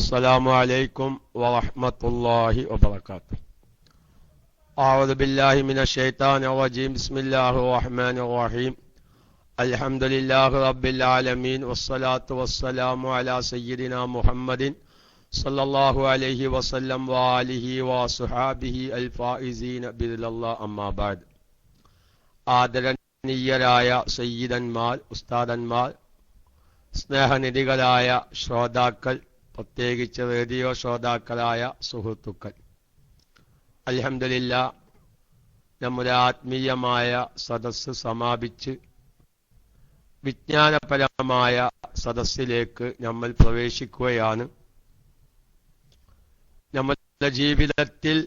السلام عليكم ورحمة الله وبركاته. أعوذ بالله من الشيطان الرجيم. بسم الله الرحمن الرحيم. الحمد لله رب العالمين والصلاة والسلام على سيدنا محمد صلى الله عليه وسلم وآله وصحابه الفائزين بإذن الله. أما بعد. ആദരണീയരായ സയ്യിദന്മാർ, ഉസ്താദന്മാർ, സ്നേഹനിധികളായ ശ്രോതാക്കൾ, പ്രത്യേകിച്ച് റേഡിയോ ശ്രോതാക്കളായ സുഹൃത്തുക്കൾ, അൽഹംദുലില്ലാ നമ്മുടെ ആത്മീയമായ സദസ്സ് സമാപിച്ച് വിജ്ഞാനപരമായ സദസ്സിലേക്ക് നമ്മൾ പ്രവേശിക്കുകയാണ്. നമ്മുടെ ജീവിതത്തിൽ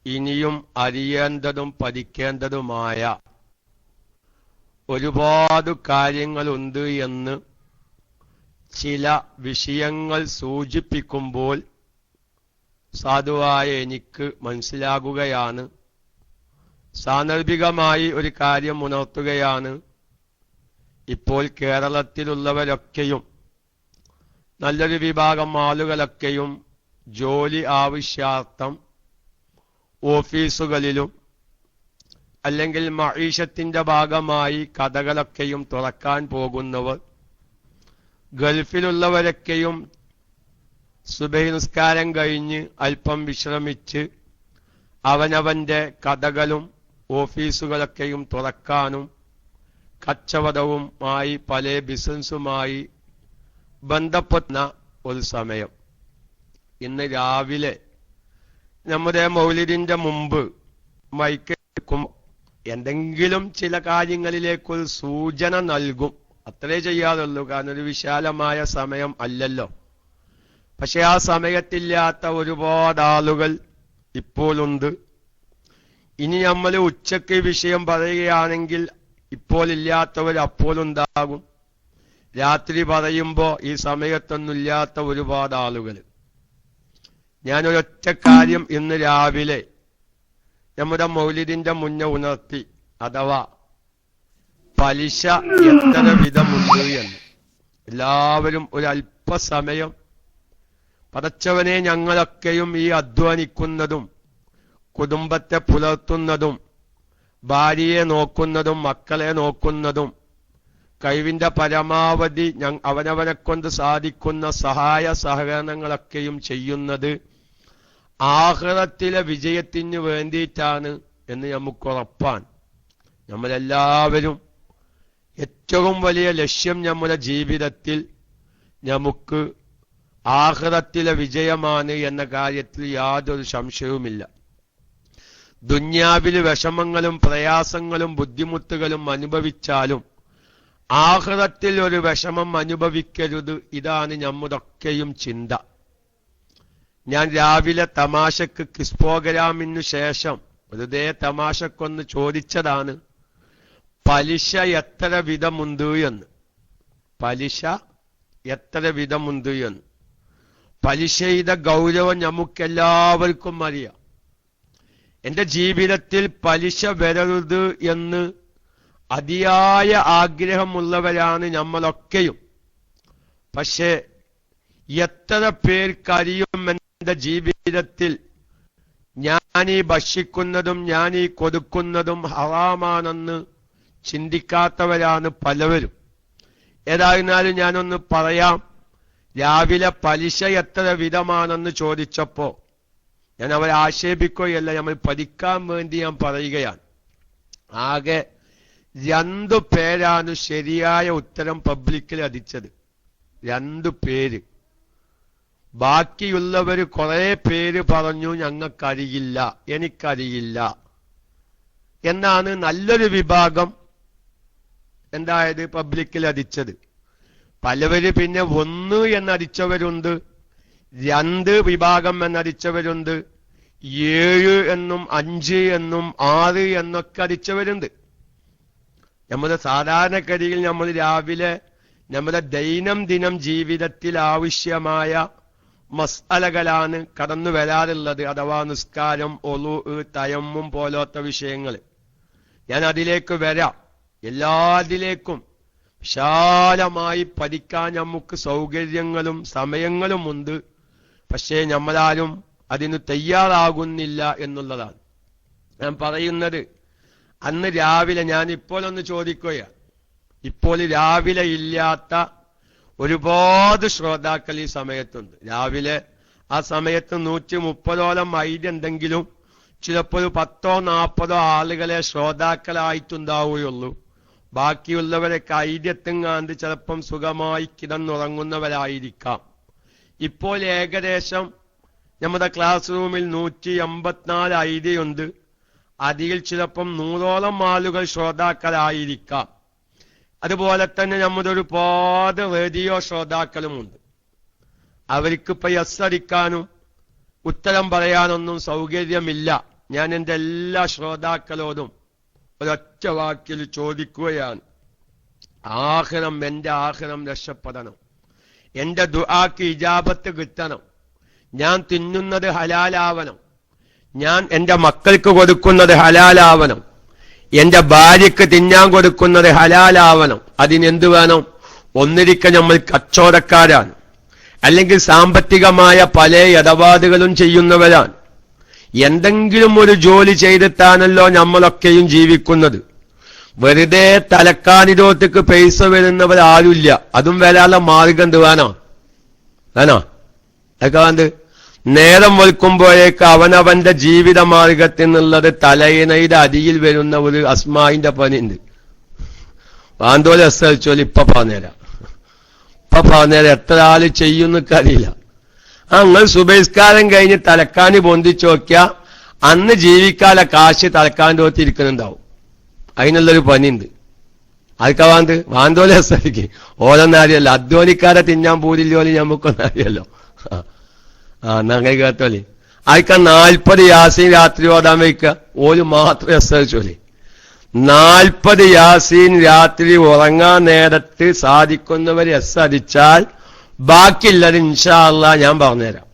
ഇനിയും അറിയേണ്ടതും പഠിക്കേണ്ടതുമായ ഒരുപാട് കാര്യങ്ങളുണ്ട് എന്ന് ചില വിഷയങ്ങൾ സൂചിപ്പിക്കുമ്പോൾ സാധുവായ എനിക്ക് മനസ്സിലാകുകയാണ്. സാന്ദർഭികമായി ഒരു കാര്യം ഉണർത്തുകയാണ്. ഇപ്പോൾ കേരളത്തിലുള്ളവരൊക്കെയും നല്ലൊരു വിഭാഗം ആളുകളൊക്കെയും ജോലി ആവശ്യാർത്ഥം ഓഫീസുകളിലും അല്ലെങ്കിൽ മഈഷത്തിന്റെ ഭാഗമായി കടകളൊക്കെയും തുറക്കാൻ പോകുന്നവർ, ഗൾഫിലുള്ളവരൊക്കെയും സുബഹി നിസ്കാരം കഴിഞ്ഞ് അല്പം വിശ്രമിച്ച് അവനവന്റെ കടകളും ഓഫീസുകളൊക്കെയും തുറക്കാനും കച്ചവടവുമായി പല ബിസിനസ്സുമായി ബന്ധപ്പെടുന്ന ഒരു സമയം. ഇന്ന് രാവിലെ നമ്മുടെ മൗലിദിന്റെ മുമ്പ് മൈക്കും എന്തെങ്കിലും ചില കാര്യങ്ങളിലേക്കൊരു സൂചന നൽകും. അത്രേ ചെയ്യാറുള്ളൂ. കാരണം ഒരു വിശാലമായ സമയം അല്ലല്ലോ. പക്ഷെ ആ സമയത്തില്ലാത്ത ഒരുപാട് ആളുകൾ ഇപ്പോഴുണ്ട്. ഇനി നമ്മൾ ഉച്ചയ്ക്ക് വിഷയം പറയുകയാണെങ്കിൽ ഇപ്പോൾ ഇല്ലാത്തവർ അപ്പോഴുണ്ടാകും. രാത്രി പറയുമ്പോൾ ഈ സമയത്തൊന്നുമില്ലാത്ത ഒരുപാട് ആളുകൾ. ഞാനൊരൊറ്റ കാര്യം ഇന്ന് രാവിലെ നമ്മുടെ മൗലിദിന്റെ മുന്നേ ഉണർത്തി, അഥവാ പലിശ എത്ര വിധമുണ്ട് എന്ന്. എല്ലാവരും ഒരു അല്പസമയം പടച്ചവനെ, ഞങ്ങളൊക്കെയും ഈ അധ്വാനിക്കുന്നതും കുടുംബത്തെ പുലർത്തുന്നതും ഭാര്യയെ നോക്കുന്നതും മക്കളെ നോക്കുന്നതും കഴിവിന്റെ പരമാവധി അവനവനെ കൊണ്ട് സാധിക്കുന്ന സഹായ സഹകരണങ്ങളൊക്കെയും ചെയ്യുന്നത് ആഖിറത്തിലെ വിജയത്തിന് വേണ്ടിയിട്ടാണ് എന്ന് നമുക്കുറപ്പാണ്. നമ്മളെല്ലാവരും ഏറ്റവും വലിയ ലക്ഷ്യം നമ്മുടെ ജീവിതത്തിൽ നമുക്ക് ആഖിറത്തിലെ വിജയമാണ് എന്ന കാര്യത്തിൽ യാതൊരു സംശയവുമില്ല. ദുന്യാവിൽ വിഷമങ്ങളും പ്രയാസങ്ങളും ബുദ്ധിമുട്ടുകളും അനുഭവിച്ചാലും ആഖിറത്തിൽ ഒരു വിഷമം അനുഭവിക്കരുത്. ഇതാണ് നമ്മുടെയൊക്കെയും ചിന്ത. ഞാൻ രാവിലെ തമാശക്ക് ക്വിസ് പ്രോഗ്രാമിനു ശേഷം വെറുതെ തമാശക്കൊന്ന് ചോദിച്ചതാണ്, പലിശ എത്ര വിധമുണ്ട് എന്ന്. പലിശ എത്ര വിധമുണ്ട് എന്ന്. പലിശയുടെ ഗൗരവം നമുക്കെല്ലാവർക്കും അറിയാം. എന്റെ ജീവിതത്തിൽ പലിശ വരരുത് എന്ന് അതിയായ ആഗ്രഹമുള്ളവരാണ് നമ്മളൊക്കെയും. പക്ഷേ എത്ര പേർക്കറിയും എന്റെ ജീവിതത്തിൽ ഞാൻ ഈ ഭക്ഷിക്കുന്നതും ഞാൻ ഈ കൊടുക്കുന്നതും ഹറാമാണെന്ന് ചിന്തിക്കാത്തവരാണ് പലവരും. ഏതായിരുന്നാലും ഞാനൊന്ന് പറയാം. രാവിലെ പലിശ എത്ര വിധമാണെന്ന് ചോദിച്ചപ്പോ ഞാൻ അവരെ ആക്ഷേപിക്കുകയല്ല, നമ്മൾ പഠിക്കാൻ വേണ്ടി ഞാൻ പറയുകയാണ്. ആകെ 2 പേരാണ് ശരിയായ ഉത്തരം പബ്ലിക്കിൽ അടിച്ചത്. 2 പേര്. ബാക്കിയുള്ളവർ കുറെ പേര് പറഞ്ഞു ഞങ്ങൾക്കറിയില്ല, എനിക്കറിയില്ല എന്നാണ് നല്ലൊരു വിഭാഗം എന്തായത് പബ്ലിക്കിൽ അടിച്ചത്. പലവര് പിന്നെ 1 എന്നടിച്ചവരുണ്ട്, 2 വിഭാഗം എന്നടിച്ചവരുണ്ട്, 7 എന്നും 5 എന്നും 6 എന്നൊക്കെ അടിച്ചവരുണ്ട്. നമ്മുടെ സാധാരണഗതിയിൽ നമ്മൾ രാവിലെ നമ്മുടെ ദൈനംദിനം ജീവിതത്തിൽ ആവശ്യമായ മസ്അലകളാണ് കടന്നു വരാറുള്ളത്. അഥവാ നിസ്കാരം, ഒളു, തയമ്മും പോലത്തെ വിഷയങ്ങൾ. ഞാൻ അതിലേക്ക് വരാം, എല്ലാതിലേക്കും. വിശാലമായി പഠിക്കാൻ നമുക്ക് സൗകര്യങ്ങളും സമയങ്ങളുമുണ്ട്. പക്ഷേ നമ്മളാരും അതിന് തയ്യാറാകുന്നില്ല എന്നുള്ളതാണ് ഞാൻ പറയുന്നത്. അന്ന് രാവിലെ ഞാൻ ഇപ്പോഴൊന്ന് ചോദിക്കുകയാണ്, ഇപ്പോൾ രാവിലെ ഇല്ലാത്ത ഒരുപാട് ശ്രോതാക്കൾ ഈ സമയത്തുണ്ട്. രാവിലെ ആ സമയത്ത് 130ഓളം ഐഡി എന്തെങ്കിലും ചിലപ്പോൾ 10-40 ആളുകളെ ശ്രോതാക്കളായിട്ടുണ്ടാവുകയുള്ളൂ. ബാക്കിയുള്ളവരൊക്കെ ഐഡിയത്തെങ്ങാണ്ട് ചിലപ്പം സുഖമായി കിടന്നുറങ്ങുന്നവരായിരിക്കാം. ഇപ്പോൾ ഏകദേശം നമ്മുടെ ക്ലാസ് റൂമിൽ 184 ഐഡിയുണ്ട്. അതിൽ ചിലപ്പം 100ഓളം ആളുകൾ ശ്രോതാക്കളായിരിക്കാം. അതുപോലെ തന്നെ നമ്മുടെ ഒരുപാട് റേഡിയോ ശ്രോതാക്കളുമുണ്ട്. അവർക്കിപ്പോ യെസ് അടിക്കാനും ഉത്തരം പറയാനൊന്നും സൗകര്യമില്ല. ഞാൻ എൻ്റെ എല്ലാ ശ്രോതാക്കളോടും ഒരൊറ്റ വാക്കിൽ ചോദിക്കുകയാണ്, എന്റെ ആഖിറം രക്ഷപ്പെടണം, എന്റെ ദുആക്ക് ഇജാബത്ത് കിട്ടണം, ഞാൻ തിന്നുന്നത് ഹലാലാവണം, ഞാൻ എന്റെ മക്കൾക്ക് കൊടുക്കുന്നത് ഹലാലാവണം, എന്റെ ഭാര്യക്ക് തിന്നാൻ കൊടുക്കുന്നത് ഹലാലാവണം. അതിനെന്ത് വേണം? ഒന്നിരിക്കെ നമ്മൾ കച്ചവടക്കാരാണ്, അല്ലെങ്കിൽ സാമ്പത്തികമായ പല ഇടപാടുകളും ചെയ്യുന്നവരാണ്. എന്തെങ്കിലും ഒരു ജോലി ചെയ്തിട്ടാണല്ലോ നമ്മളൊക്കെയും ജീവിക്കുന്നത്. വെറുതെ തലക്കാനിരോത്തേക്ക് പൈസ വരുന്നവരാരുമില്ല. അതും വരാനുള്ള മാർഗം എന്ത് വേണോ? അതൊക്കെ വേണ്ട. നേരം വെളുക്കുമ്പോഴേക്ക് അവനവന്റെ ജീവിത മാർഗത്തിൽ നിന്നുള്ളത് തലയിണയുടെ അടിയിൽ വരുന്ന ഒരു അസ്മായിന്റെ പണിയുണ്ട്. വാന്തോലെ അസ്സലിച്ചോല് ഇപ്പൊ പറഞ്ഞുതരാം എത്ര ആള് ചെയ്യുന്നൊക്കെ അറിയില്ല. നിങ്ങൾ സുബൈസ്കാരം കഴിഞ്ഞ് തലക്കാനി പൊന്തിച്ചു നോക്കിയാ അന്ന് ജീവിക്കാല കാശ് തലക്കാൻ്റെ ഒത്ത് ഇരിക്കുന്നുണ്ടാവും. അതിനുള്ളൊരു പണിയുണ്ട്. അതൊക്കെ വാന്തോലെ അസ്സലിക്ക് ഓരോന്നും അറിയല്ലോ. അധ്വാനിക്കാരെ തിന്നാൻ പോരില്ലോല് ഞമ്മക്കൊന്നും അറിയല്ലോ. അങ്ങനെ കേട്ടോലി അതൊക്കെ 40 യാസീൻ രാത്രി ഓടാൻ വയ്ക്കുക. ഓല് മാത്രം അസ്സലിച്ചോലി 40 യാസീൻ രാത്രി ഉറങ്ങാൻ നേരത്ത് സാധിക്കുന്നവർ എസ് അടിച്ചാൽ ബാക്കിയുള്ളത് ഇൻഷാ അല്ലാഹ് ഞാൻ പറഞ്ഞുതരാം.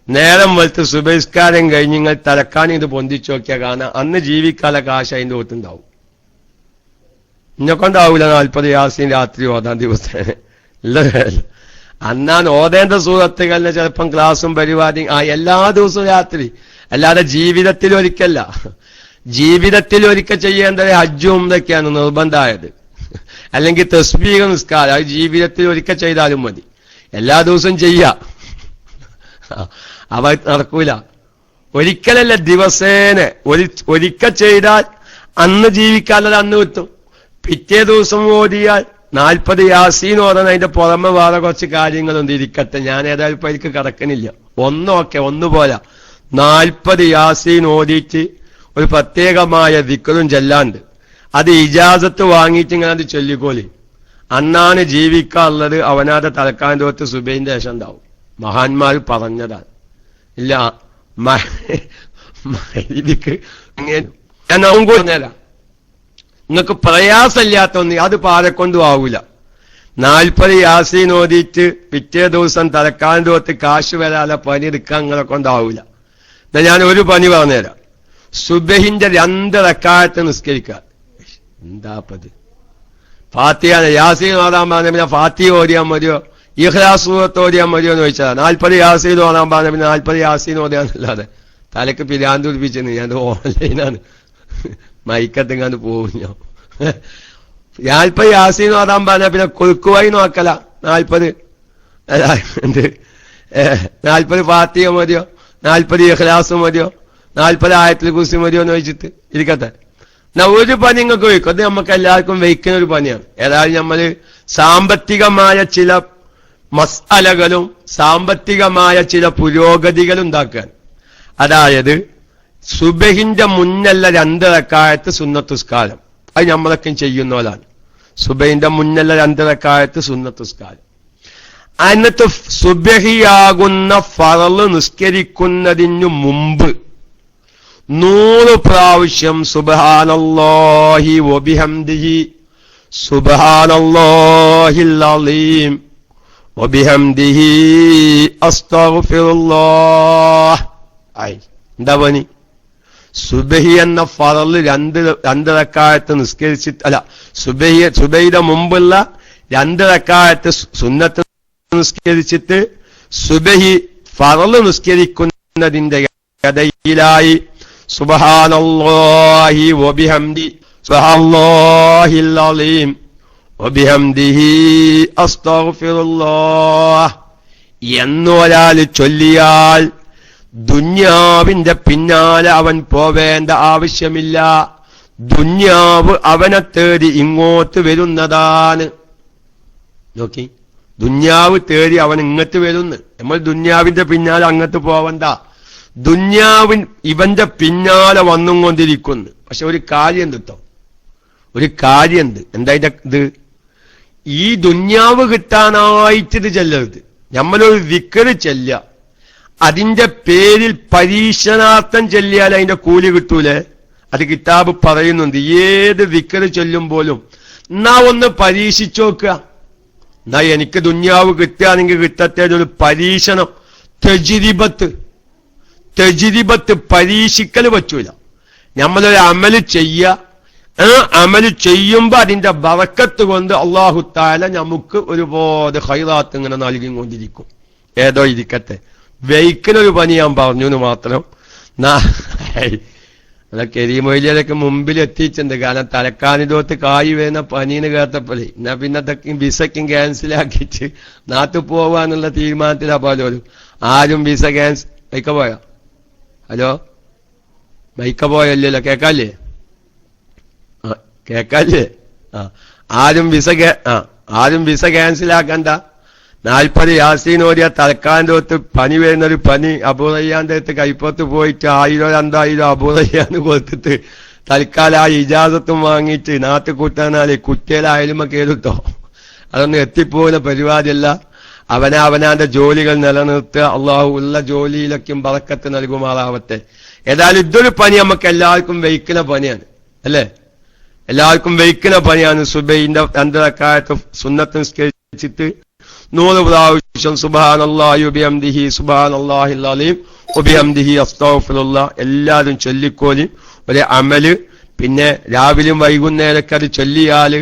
നേരം വെളുത്ത് സുബൈസ്കാരം കഴിഞ്ഞ് നിങ്ങൾ തലക്കാണി ഇത് പൊന്തിച്ചു നോക്കിയാൽ കാണാം അന്ന് ജീവിക്കാല കാശ് അതിന്റെ ഒത്തുണ്ടാവും. ഇന്നൊക്കൊണ്ടാവൂല 40 യാസീൻ രാത്രി ഓതാൻ ദിവസം ഇല്ല. അന്നാണ് ഓതേണ്ട സൂറത്തുകളിലെ ചിലപ്പം ക്ലാസും പരിപാടിയും എല്ലാ ദിവസവും രാത്രി, അല്ലാതെ ജീവിതത്തിൽ ഒരിക്കല്ല. ജീവിതത്തിൽ ഒരിക്കൽ ചെയ്യേണ്ടത് ഹജ്ജും ഉംറയ്ക്കാണ് നിർബന്ധമായത്. അല്ലെങ്കിൽ തസ്ബീഹ് നിസ്കാരം അത് ജീവിതത്തിൽ ഒരിക്കൽ ചെയ്താലും മതി. എല്ലാ ദിവസവും ചെയ്യാം, അവ നടക്കൂല. ഒരിക്കലല്ല, ദിവസേന ഒരിക്കൽ ചെയ്താൽ അന്ന് ജീവിക്കാനുള്ളത് അന്ന് കിട്ടും. പിറ്റേ ദിവസം ഓതിയാൽ 40 യാസീൻ ഓതാൻ അതിന്റെ പുറമെ വേറെ കുറച്ച് കാര്യങ്ങളുണ്ട്. ഇരിക്കട്ടെ, ഞാൻ ഏതായാലും ഇപ്പൊ എനിക്ക് കിടക്കണില്ല. ഒന്നുപോലെ 40 യാസീൻ ഓതിയിട്ട് ഒരു പ്രത്യേകമായ ദിക്റും ചെല്ലാണ്ട് അത് ഇജാസത്ത് വാങ്ങിയിട്ട് ഇങ്ങനെ അത് ചൊല്ലിക്കോലി. അന്നാണ് ജീവിക്കാനുള്ളത്. അവനാതെ തലക്കാൻ്റെ ഒത്ത് സുബൈന്റെ ശേഷം ഉണ്ടാവും. മഹാന്മാർ പറഞ്ഞതാണ്. ഇല്ല ഇതിക്ക് ഞാൻ പറഞ്ഞുതരാം. നിങ്ങൾക്ക് പ്രയാസമില്ലാത്ത ഒന്ന് അത് പാരക്കൊണ്ടും ആവൂല. 40 യാസീൻ ഓതിയിട്ട് പിറ്റേ ദിവസം തലക്കാൻ്റെ ഒത്ത് കാശ് വരാതെ പണി എടുക്കാൻ നിങ്ങളെ കൊണ്ടാവൂല. എന്നാൽ ഞാൻ ഒരു പണി പറഞ്ഞുതരാം. സുബഹിന്റെ 2 റക്അത്ത് നിസ്കരിക്കുക. എന്താപ്പത്? ഫാത്തിഹ യാസീൻ ഓതാൻ പറഞ്ഞ പിന്നെ ഫാത്തിഹ ഓതിയാൻ മതിയോ ഇഖ്ലാസ് സൂറത്ത് ഓതിയാൻ മതിയോ എന്ന് ചോദിച്ചാൽ 40 യാസീൻ ഓതാൻ പറഞ്ഞ പിന്നെ 40 യാസീൻ ഓതിയാന്നല്ലാതെ തലക്ക് പിരാന്ത് പിടിപ്പിച്ചെന്ന്. ഞാൻ ഓൺലൈനാണ്, മൈക്കത്തെങ്ങാണ്ട് പോകും ഞാൻ. 40 യാസീൻ ഓതാൻ പറഞ്ഞ പിന്നെ കൊഴുക്കുവായി നോക്കല. 40 ഫാത്തിഹ മതിയോ, 40 ഇഖ്ലാസ് മതിയോ, 40 ആയത്തിൽ കുർസി മതിയോ എന്ന് ചോദിച്ചിട്ട് ഇരിക്കട്ടെ. എന്നാ ഒരു പണി നിങ്ങൾക്ക് വയ്ക്കും. അത് നമുക്ക് എല്ലാവർക്കും വയ്ക്കുന്ന ഒരു പണിയാണ്. ഏതായാലും നമ്മള് സാമ്പത്തികമായ ചില മസ്അലകളും സാമ്പത്തികമായ ചില പുരോഗതികളും ഉണ്ടാക്കാൻ. അതായത് സുബഹിന്റെ മുന്നല്ല 2 റക്അത്ത് സുന്നത്തുസ്കാരം. അത് നമ്മളൊക്കെ ചെയ്യുന്നവരാണ്. സുബഹിന്റെ മുന്നല്ല 2 റക്അത്ത് സുന്നത്തുസ്കാരം. എന്നിട്ട് സുബഹിയാകുന്ന ഫർള് നിസ്കരിക്കുന്നതിനു മുമ്പ് 100 പ്രാവശ്യം സുബ്ഹാനല്ലാഹി വബിഹംദിഹി സുബ്ഹാനല്ലാഹിൽ അലീം വബിഹംദിഹി അസ്തഗ്ഫിറുല്ലാഹ്. എന്താ പണി? സുബഹി എന്ന ഫറള് രണ്ട് റക്അത്ത് നിസ്കരിച്ചിട്ട്, അല്ല, സുബഹിയുടെ മുമ്പുള്ള 2 റക്അത്ത് സുന്നത്ത് നിസ്കരിച്ചിട്ട് സുബഹി ഫറള് നിസ്കരിക്കുന്നതിന്റെ ഇടയിലായി സുബ്ഹാനല്ലാഹി വബിഹംദി സുബ്ഹാനല്ലാഹിൽ അലീം വബിഹംദിഹി അസ്തഗ്ഫിറുല്ലാഹ് എന്നൊരാൾ ചൊല്ലിയാൽ ദുന്യാവിന്റെ പിന്നാലെ അവൻ പോവേണ്ട ആവശ്യമില്ല. ദുന്യാവ് അവനെ തേടി ഇങ്ങോട്ട് വരുന്നതാണ്. നോക്കി, ദുന്യാവ് തേടി അവൻ ഇങ്ങോട്ട് വരുന്നു. നമ്മൾ ദുന്യാവിന്റെ പിന്നാലെ അങ്ങോട്ട് പോവണ്ട. ദുന്യാവിൻ ഇവന്റെ പിന്നാലെ വന്നുകൊണ്ടിരിക്കുന്നു. പക്ഷെ ഒരു കാര്യം കേട്ടോ, ഒരു കാര്യമുണ്ട്. എന്താ ഇത്? ഈ ദുന്യാവ് കിട്ടാനായിട്ട് ഇത് ചെല്ലരുത്. നമ്മളൊരു വിക്റ് ചെല്ലുക, അതിന്റെ പേരിൽ പരീക്ഷണാർത്ഥം ചെല്ലിയാൽ അതിന്റെ കൂലി കിട്ടൂലേ? അത് കിതാബ് പറയുന്നുണ്ട്. ഏത് വിക്റ് ചൊല്ലുമ്പോഴും എന്നാ ഒന്ന് പരീക്ഷിച്ചു നോക്കുക. എന്നാ എനിക്ക് ദുന്യാവ് കിട്ടുകയാണെങ്കിൽ കിട്ടത്തെ ഒരു പരീക്ഷണം, തെജിരിബത്ത് പരീക്ഷിക്കൽ പറ്റൂല. നമ്മളൊരു അമല് ചെയ്യുക, ആ അമല് ചെയ്യുമ്പോ അതിന്റെ ബറക്കത്ത് കൊണ്ട് അല്ലാഹു തആല നമുക്ക് ഒരുപാട് ഖൈറാത്ത് ഇങ്ങനെ നൽകിക്കൊണ്ടിരിക്കും. ഏതോ ഇരിക്കട്ടെ, വെയ്ക്കിനൊരു പനി ഞാൻ പറഞ്ഞു എന്ന് മാത്രം. കരീമൊയിലൊക്കെ മുമ്പിൽ എത്തിയിട്ടുണ്ട്. കാരണം തലക്കാനിതോത്ത് കായ് വരുന്ന പനീന്ന് കേട്ടപ്പോഴേ എന്നാ പിന്നെ വിസയ്ക്കും ക്യാൻസലാക്കിയിട്ട് നാട്ടിൽ പോവാന്നുള്ള തീരുമാനത്തിലാ പോലും. ആരും വിസ ക്യാൻസൽ മൈക്ക പോയോ? ഹലോ, മൈക്ക പോയല്ലോ? കേക്കാല്ലേ? കേക്കാല്ലേ? ആരും വിസ ക്യാൻസലാക്കണ്ട. 40 യാസീൻ ഓടിയ തലക്കാന്റെ ഒത്ത് പനി വരുന്നൊരു പനി അബൂറയ്യാന്റെ അടുത്ത് കൈപ്പത്ത് പോയിട്ട് 1000-2000 അബൂറയ്യാന്ന് കൊടുത്തിട്ട് തൽക്കാലം ആ ഇജാസത്തും വാങ്ങിയിട്ട് നാട്ടിൽ കൂട്ടാനാല് കുറ്റയിലായാലും കേട്ടോ. അതൊന്നും എത്തിപ്പോകുന്ന പരിപാടിയല്ല. അവനാന്റെ ജോലികൾ നിലനിർത്തുക. അള്ളാഹു ഉള്ള ജോലിയിലൊക്കെ ബറക്കത്ത് നൽകുമാറാവട്ടെ. ഏതായാലും ഇതൊരു പനി നമുക്ക് എല്ലാവർക്കും വഹിക്കുന്ന പനിയാണ്, അല്ലേ? എല്ലാവർക്കും വഹിക്കുന്ന പനിയാണ്. സുബൈന്റെ 2 റക്അത്ത് സുന്നത്ത് നിസ്കരിച്ചിട്ട് 100 പ്രാവശ്യം സുബ്ഹാനല്ലാഹി വബിഹംദിഹി സുബ്ഹാനല്ലാഹിൽ അലീം വബിഹംദിഹി അസ്തഗ്ഫിറുല്ലാഹ് എല്ലാവരും ചൊല്ലിക്കോലി. ഒരു അമല്. പിന്നെ രാവിലെയും വൈകുന്നേരമൊക്കെ അത് ചൊല്ലിയാല്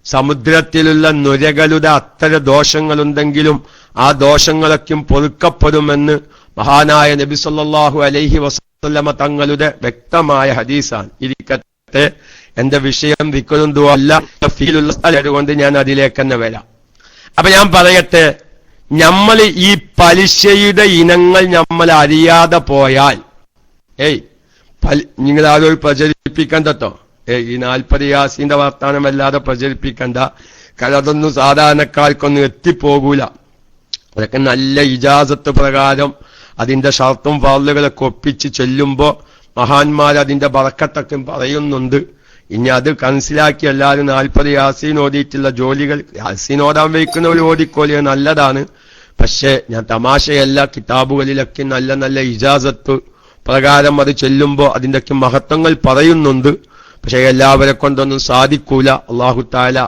സമുദ്രത്തിലുള്ള നുരകളുടെ അത്തര ദോഷങ്ങളുണ്ടെങ്കിലും ആ ദോഷങ്ങളൊക്കെ പൊറുക്കപ്പെടുമെന്ന് മഹാനായ നബി സല്ലല്ലാഹു അലൈഹി വസല്ലമ തങ്ങളുടെ വ്യക്തമായ ഹദീസാണ്. ഇരിക്കട്ടെ, എന്റെ വിഷയം ദിക്റും ദുആ അല്ല, ഫീലുള്ള കൊണ്ട് ഞാൻ അതിലേക്ക് തന്നെ വരാം. അപ്പൊ ഞാൻ പറയട്ടെ, നമ്മൾ ഈ പലിശയുടെ ഇനങ്ങൾ നമ്മൾ അറിയാതെ പോയാൽ, നിങ്ങൾ ആരും പ്രചരിപ്പിക്കണ്ടോ? ഈ 40 യാസീന്റെ വർത്താനമല്ലാതെ പ്രചരിപ്പിക്കണ്ട. കാരണം അതൊന്നും സാധാരണക്കാർക്കൊന്നും എത്തിപ്പോകൂല. അതൊക്കെ നല്ല ഇജാസത്ത് പ്രകാരം അതിന്റെ ഷർത്തും ഫർളുകളൊക്കെ ഒപ്പിച്ച് ചെല്ലുമ്പോ മഹാന്മാർ അതിന്റെ ബറക്കത്തൊക്കെ പറയുന്നുണ്ട്. ഇനി അത് മനസ്സിലാക്കി എല്ലാവരും 40 യാസീൻ ഓതിയിട്ടുള്ള ജോലികൾ, യാസീൻ ഓടാൻ വയ്ക്കുന്നവർ ഓടിക്കോലിയ നല്ലതാണ്. പക്ഷെ ഞാൻ തമാശയല്ല, കിതാബുകളിലൊക്കെ നല്ല നല്ല ഇജാസത്ത് പ്രകാരം അത് ചെല്ലുമ്പോൾ അതിൻ്റെയൊക്കെ മഹത്വങ്ങൾ പറയുന്നുണ്ട്. പക്ഷെ എല്ലാവരെ കൊണ്ടൊന്നും സാധിക്കൂല. അല്ലാഹു തആല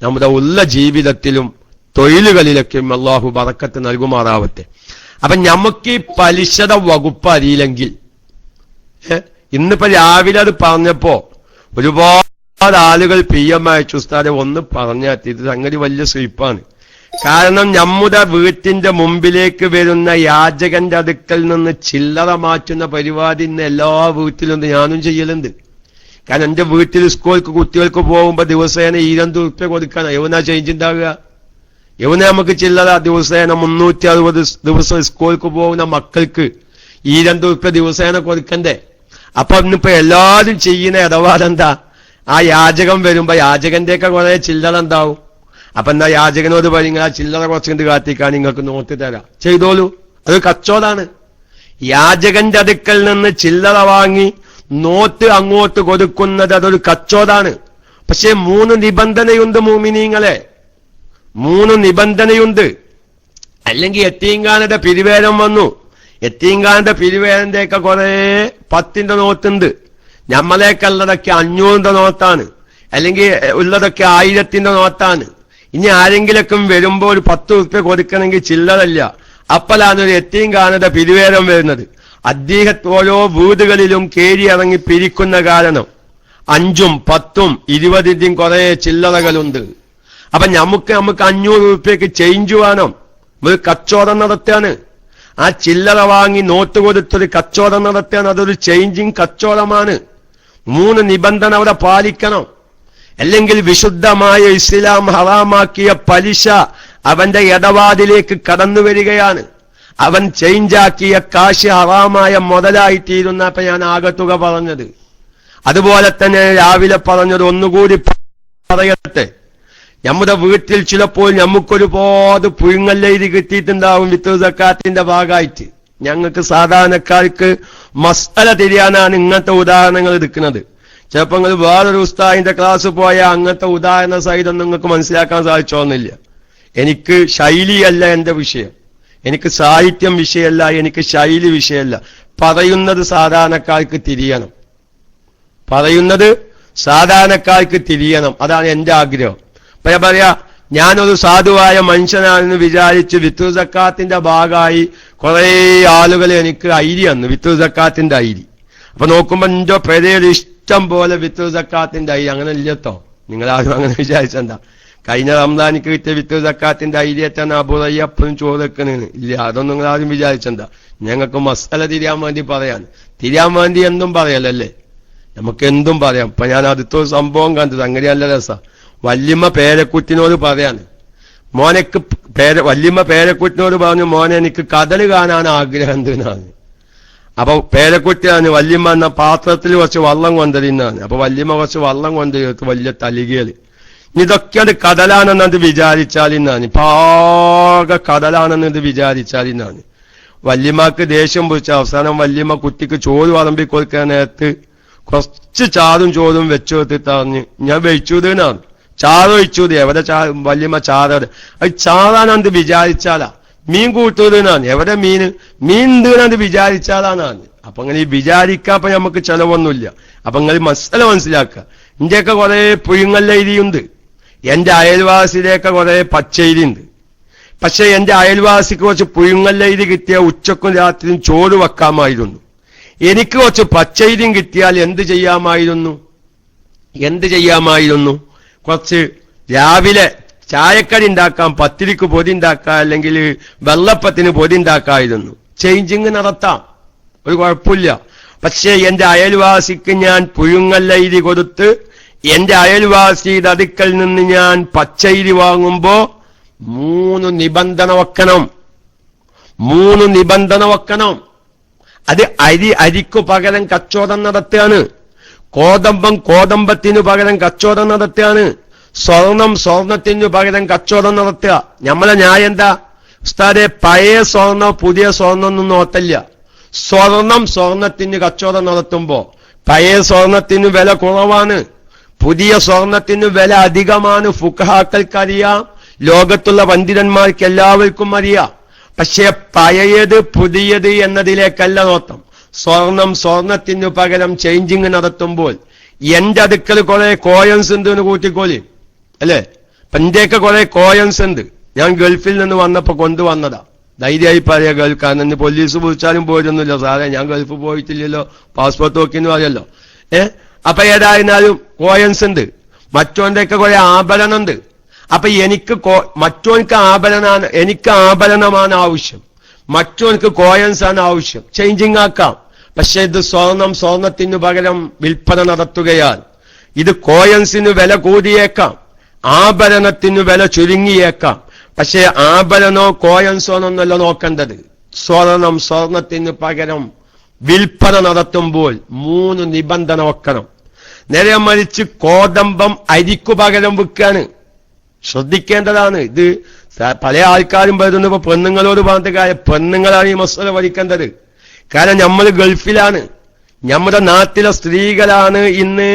നമ്മുടെ ഉള്ള ജീവിതത്തിലും തൊഴിലുകളിലൊക്കെയും അല്ലാഹു ബറക്കത്ത് നൽകുമാറാവട്ടെ. അപ്പൊ നമുക്ക് ഈ പലിശയുടെ വകുപ്പ് അറിയില്ലെങ്കിൽ, ഇന്നിപ്പോ രാവിലെ അത് പറഞ്ഞപ്പോ ഒരുപാട് ആളുകൾ PM അയച്ചു, ഉസ്താദെ ഒന്ന് പറഞ്ഞാൽ ഇത് സംഗതി വലിയ സ്വീപ്പാണ്. കാരണം നമ്മുടെ വീട്ടിന്റെ മുമ്പിലേക്ക് വരുന്ന യാചകന്റെ അടുക്കൽ നിന്ന് ചില്ലറ മാറ്റുന്ന പരിപാടി ഇന്ന് എല്ലാ വീട്ടിലും ഞാനും ചെയ്യലുണ്ട്. കാരണം എന്റെ വീട്ടിൽ സ്കൂൾക്ക് കുട്ടികൾക്ക് പോകുമ്പോ ദിവസേന 200 ഉറുപ്യ കൊടുക്കാനാ. എവനാ ചേഞ്ച് ഉണ്ടാവുക? എവന നമുക്ക് ചില്ലറ ദിവസേന 360 ദിവസം സ്കൂൾക്ക് പോകുന്ന മക്കൾക്ക് 200 ഉറുപ്യ ദിവസേന കൊടുക്കണ്ടേ? അപ്പൊ ഇന്നിപ്പോ എല്ലാവരും ചെയ്യുന്ന ഇടപാടെന്താ? ആ യാചകം വരുമ്പോ യാചകന്റെയൊക്കെ കുറെ ചില്ലറ ഉണ്ടാവും. അപ്പൊ എന്താ യാചകനോട് പറയുക, ആ ചില്ലറ കുറച്ചുകൊണ്ട് കാത്തിക്കാൻ നിങ്ങൾക്ക് നോട്ട് തരാം, ചെയ്തോളൂ. അത് കച്ചവടാണ്. യാചകന്റെ അടുക്കൽ നിന്ന് ചില്ലറ വാങ്ങി നോട്ട് അങ്ങോട്ട് കൊടുക്കുന്നത് അതൊരു കച്ചവടാണ്. പക്ഷെ 3 നിബന്ധനയുണ്ട് മുഅ്മിനീങ്ങളെ, 3 നിബന്ധനയുണ്ട്. അല്ലെങ്കിൽ യത്തീംഖാനയുടെ പിരിവേരം വന്നു. യത്തീംഖാനന്റെ പിരിവേരന്റെയൊക്കെ കുറെ 10ന്റെ നോട്ടുണ്ട്. നമ്മളേക്കുള്ളതൊക്കെ 500ന്റെ നോട്ടാണ്, അല്ലെങ്കിൽ ഉള്ളതൊക്കെ 1000ന്റെ നോട്ടാണ്. ഇനി ആരെങ്കിലൊക്കെ വരുമ്പോൾ ഒരു 10 ഉറുപ്യ കൊടുക്കണമെങ്കിൽ ചില്ലറല്ല. അപ്പോഴാണ് ഒരു യത്തീംഖാനയുടെ പിരിവേരം വരുന്നത്. അദ്ദേഹത്തെ ഓരോ വീടുകളിലും കയറി ഇറങ്ങി പിരിക്കുന്ന കാരണം 5ഉം 10ഉം 20ന്റെയും കുറെ ചില്ലറകളുണ്ട്. അപ്പൊ നമുക്ക് 500 രൂപയ്ക്ക് ചേഞ്ച് വേണം. ഒരു കച്ചവടം നടത്താണ്. ആ ചില്ലറ വാങ്ങി നോട്ട് കൊടുത്തൊരു കച്ചവടം നടത്താണ്. അതൊരു ചേഞ്ചിങ് കച്ചവടമാണ്. 3 നിബന്ധന അവിടെ പാലിക്കണം. അല്ലെങ്കിൽ വിശുദ്ധമായ ഇസ്ലാം ഹറാമാക്കിയ പലിശ അവന്റെ ഇടപാടിലേക്ക് കടന്നു വരികയാണ്. അവൻ ചേഞ്ചാക്കിയ കാശ് ഹറാമായ മുതലായിത്തീരുന്ന. അപ്പൊ ഞാൻ ആകത്തുക പറഞ്ഞത്. അതുപോലെ തന്നെ രാവിലെ പറഞ്ഞത് ഒന്നുകൂടി പറയട്ടെ. നമ്മുടെ വീട്ടിൽ ചിലപ്പോൾ നമുക്കൊരുപാട് പുഴുങ്ങല്ലേരി കിട്ടിയിട്ടുണ്ടാവും വിത്ത് സക്കാത്തിന്റെ ഭാഗമായിട്ട്. ഞങ്ങൾക്ക് സാധാരണക്കാർക്ക് മസ്അല തിരിയാനാണ് ഇങ്ങനത്തെ ഉദാഹരണങ്ങൾ എടുക്കുന്നത്. ചിലപ്പോൾ നിങ്ങൾ വേറൊരു ഉസ്താദിന്റെ ക്ലാസ് പോയാൽ അങ്ങനത്തെ ഉദാഹരണ സഹിതം നിങ്ങൾക്ക് മനസ്സിലാക്കാൻ സാധിച്ചോന്നില്ല. എനിക്ക് ശൈലിയല്ല എന്റെ വിഷയം, എനിക്ക് സാഹിത്യം വിഷയമല്ല, എനിക്ക് ശൈലി വിഷയമല്ല. പറയുന്നത് സാധാരണക്കാർക്ക് തിരിയണം, പറയുന്നത് സാധാരണക്കാർക്ക് തിരിയണം. അതാണ് എന്റെ ആഗ്രഹം. അപ്പൊ പറയാ, ഞാനൊരു സാധുവായ മനുഷ്യനാണെന്ന് വിചാരിച്ച് വിത്തു സക്കാത്തിന്റെ ഭാഗമായി കുറെ ആളുകൾ എനിക്ക് ഐരി തന്നു, വിത്തു സക്കാത്തിന്റെ ഐരി. അപ്പൊ നോക്കുമ്പോ എന്റെ പെരയിൽ ഇഷ്ടം പോലെ വിത്തു സക്കാത്തിന്റെ ഐരി. അങ്ങനെ ഇല്ലട്ടോ, നിങ്ങളാരും അങ്ങനെ വിചാരിച്ചെന്താ. കഴിഞ്ഞ റംസാനിക്ക് കിട്ടിയ വിത്തു സക്കാത്തിന്റെ ഐരിയറ്റാണ് അബുറയ്യ എപ്പോഴും ചോറ് വെക്കണേന്ന്. ഇല്ല, അതൊന്നും നിങ്ങളാരും വിചാരിച്ചെന്താ. ഞങ്ങൾക്ക് മസാല തിരിയാൻ വേണ്ടി പറയാണ്. തിരിയാൻ വേണ്ടി എന്തും പറയലല്ലേ, നമുക്ക് എന്തും പറയാം. ഇപ്പൊ ഞാൻ അടുത്തൊരു സംഭവം കണ്ടത് അങ്ങനെ നല്ല രസം. വല്യമ്മ പേരക്കുറ്റിനോട് പറയാണ്, മോനക്ക് വല്യമ്മ പേരക്കുറ്റിനോട് പറഞ്ഞു, മോനെ എനിക്ക് കടല് കാണാൻ ആഗ്രഹം എന്നാണ്. അപ്പൊ പേരക്കുറ്റിയാണ് വല്യമ്മ എന്ന പാത്രത്തിൽ കുറച്ച് വെള്ളം കൊണ്ടുവരുന്നതാണ്. അപ്പൊ വല്യമ്മ കുറച്ച് വെള്ളം കൊണ്ടുവരുത്ത് വലിയ തലികേല്. ഇതൊക്കെയാണ് കടലാണെന്നത് വിചാരിച്ചാലിന്നാണ്, പാക കടലാണെന്നത് വിചാരിച്ചാലിന്നാണ്. വല്യമ്മക്ക് ദേഷ്യം പിടിച്ച അവസാനം വല്യമ്മ കുട്ടിക്ക് ചോറ് വളമ്പി കൊടുക്കാൻ നേരത്ത് കുറച്ച് ചാറും ചോറും വെച്ചു കൊടുത്തിട്ട് അറിഞ്ഞ് ഞാൻ വെച്ചൂതെന്നാണ്. ചാറ് വെച്ചൂത് എവിടെ വല്യമ്മ ചാറ്, അത് ചാറാണെന്ന് വിചാരിച്ചാലാ. മീൻ കൂട്ടൂതെന്നാണ്, എവിടെ മീൻ ഉണ്ടെന്നത് വിചാരിച്ചാലാണ്. അപ്പൊ അങ്ങനെ ഈ വിചാരിക്കാപ്പൊ നമുക്ക് ചെലവൊന്നുമില്ല. അപ്പൊ നിങ്ങൾ മസാല മനസ്സിലാക്കുക. ഇന്ത്യയൊക്കെ കുറെ പുഴുങ്ങല്ലരിയുണ്ട്, എന്റെ അയൽവാസിയിലേക്ക് കുറെ പച്ചരി ഉണ്ട്. പക്ഷെ എന്റെ അയൽവാസിക്ക് കുറച്ച് പുഴുങ്ങല്ലരി കിട്ടിയ ഉച്ചക്കും രാത്രിയും ചോറ് വെക്കാമായിരുന്നു. എനിക്ക് കുറച്ച് പച്ചരിയും കിട്ടിയാൽ എന്ത് ചെയ്യാമായിരുന്നു? കുറച്ച് രാവിലെ ചായക്കടി ഉണ്ടാക്കാം, പത്തിരിക്ക് പൊതി ഉണ്ടാക്കാം, അല്ലെങ്കിൽ വെള്ളപ്പത്തിന് പൊതി ഉണ്ടാക്കാമായിരുന്നു. ചേഞ്ചിങ് നടത്താം, ഒരു കുഴപ്പമില്ല. പക്ഷേ എന്റെ അയൽവാസിക്ക് ഞാൻ പുഴുങ്ങല്ലരി കൊടുത്ത് എന്റെ അയൽവാസിയുടെ അടുക്കൽ നിന്ന് ഞാൻ പച്ചരി വാങ്ങുമ്പോ 3 നിബന്ധന വെക്കണം. അത് അരിക്കു പകരം കച്ചവടം നടത്തുകയാണ്. കോതമ്പത്തിനു പകരം കച്ചവടം നടത്തുകയാണ്. സ്വർണത്തിനു പകരം കച്ചവടം നടത്തുക. നമ്മളെ ന്യായം എന്താ ഉസ്താദെ? പഴയ സ്വർണം പുതിയ സ്വർണം ഒന്നും നോട്ടല്ല. സ്വർണത്തിന് കച്ചവടം നടത്തുമ്പോ പഴയ സ്വർണത്തിന് വില കുറവാണ്, പുതിയ സ്വർണത്തിന് വില അധികമാണ്. ഫുഖഹാക്കൾക്കറിയാം, ലോകത്തുള്ള പണ്ഡിതന്മാർക്ക് എല്ലാവർക്കും അറിയാം. പക്ഷെ പഴയത് പുതിയത് എന്നതിലേക്കല്ല നോട്ടം. സ്വർണത്തിനു പകരം ചേഞ്ചിങ് നടത്തുമ്പോൾ എന്റെ അടുക്കൽ കുറെ കോയൻസ് ഉണ്ട് എന്ന് കൂട്ടിക്കോലി അല്ലേ. എന്റെയൊക്കെ കുറെ കോയൻസ് ഉണ്ട്, ഞാൻ ഗൾഫിൽ നിന്ന് വന്നപ്പോ കൊണ്ടുവന്നതാ. ധൈര്യമായി പറയാ ഗൾഫ്, കാരണം പോലീസ് വിളിച്ചാലും പോയിരുന്നില്ല സാറേ, ഞാൻ ഗൾഫ് പോയിട്ടില്ലല്ലോ, പാസ്പോർട്ട് നോക്കിന്ന് പറയല്ലോ. അപ്പൊ ഏതായിരുന്നാലും കോയൻസ് ഉണ്ട്. മറ്റോന്റെയൊക്കെ കുറെ ആഭരണം ഉണ്ട്. അപ്പൊ മറ്റോൻക്ക് ആഭരണമാണ്, എനിക്ക് ആഭരണമാണ് ആവശ്യം, മറ്റോൻക്ക് കോയൻസ് ആണ് ആവശ്യം. ചേഞ്ചിങ് ആക്കാം. പക്ഷെ ഇത് സ്വർണത്തിന് പകരം വിൽപ്പന നടത്തുകയാൽ ഇത് കോയൻസിന് വില കൂടിയേക്കാം, ആഭരണത്തിന് വില ചുരുങ്ങിയേക്കാം. പക്ഷെ ആഭരണോ കോയൻസോ എന്നല്ല നോക്കേണ്ടത്. സ്വർണത്തിന് പകരം വിൽപ്പന നടത്തുമ്പോൾ 3 നിബന്ധന വെക്കണം. നേരെ മറിച്ച് കോതമ്പം അരിക്കു പകരം വിൽക്കാണ്, ശ്രദ്ധിക്കേണ്ടതാണ്. ഇത് പല ആൾക്കാരും പറയുന്നത് ഇപ്പൊ പെണ്ണുങ്ങളോട് പറഞ്ഞ കാര്യം, പെണ്ണുങ്ങളാണ് ഈ മസല പഠിക്കേണ്ടത്. കാരണം നമ്മൾ ഗൾഫിലാണ്, നമ്മുടെ നാട്ടിലെ സ്ത്രീകളാണ് ഇന്ന്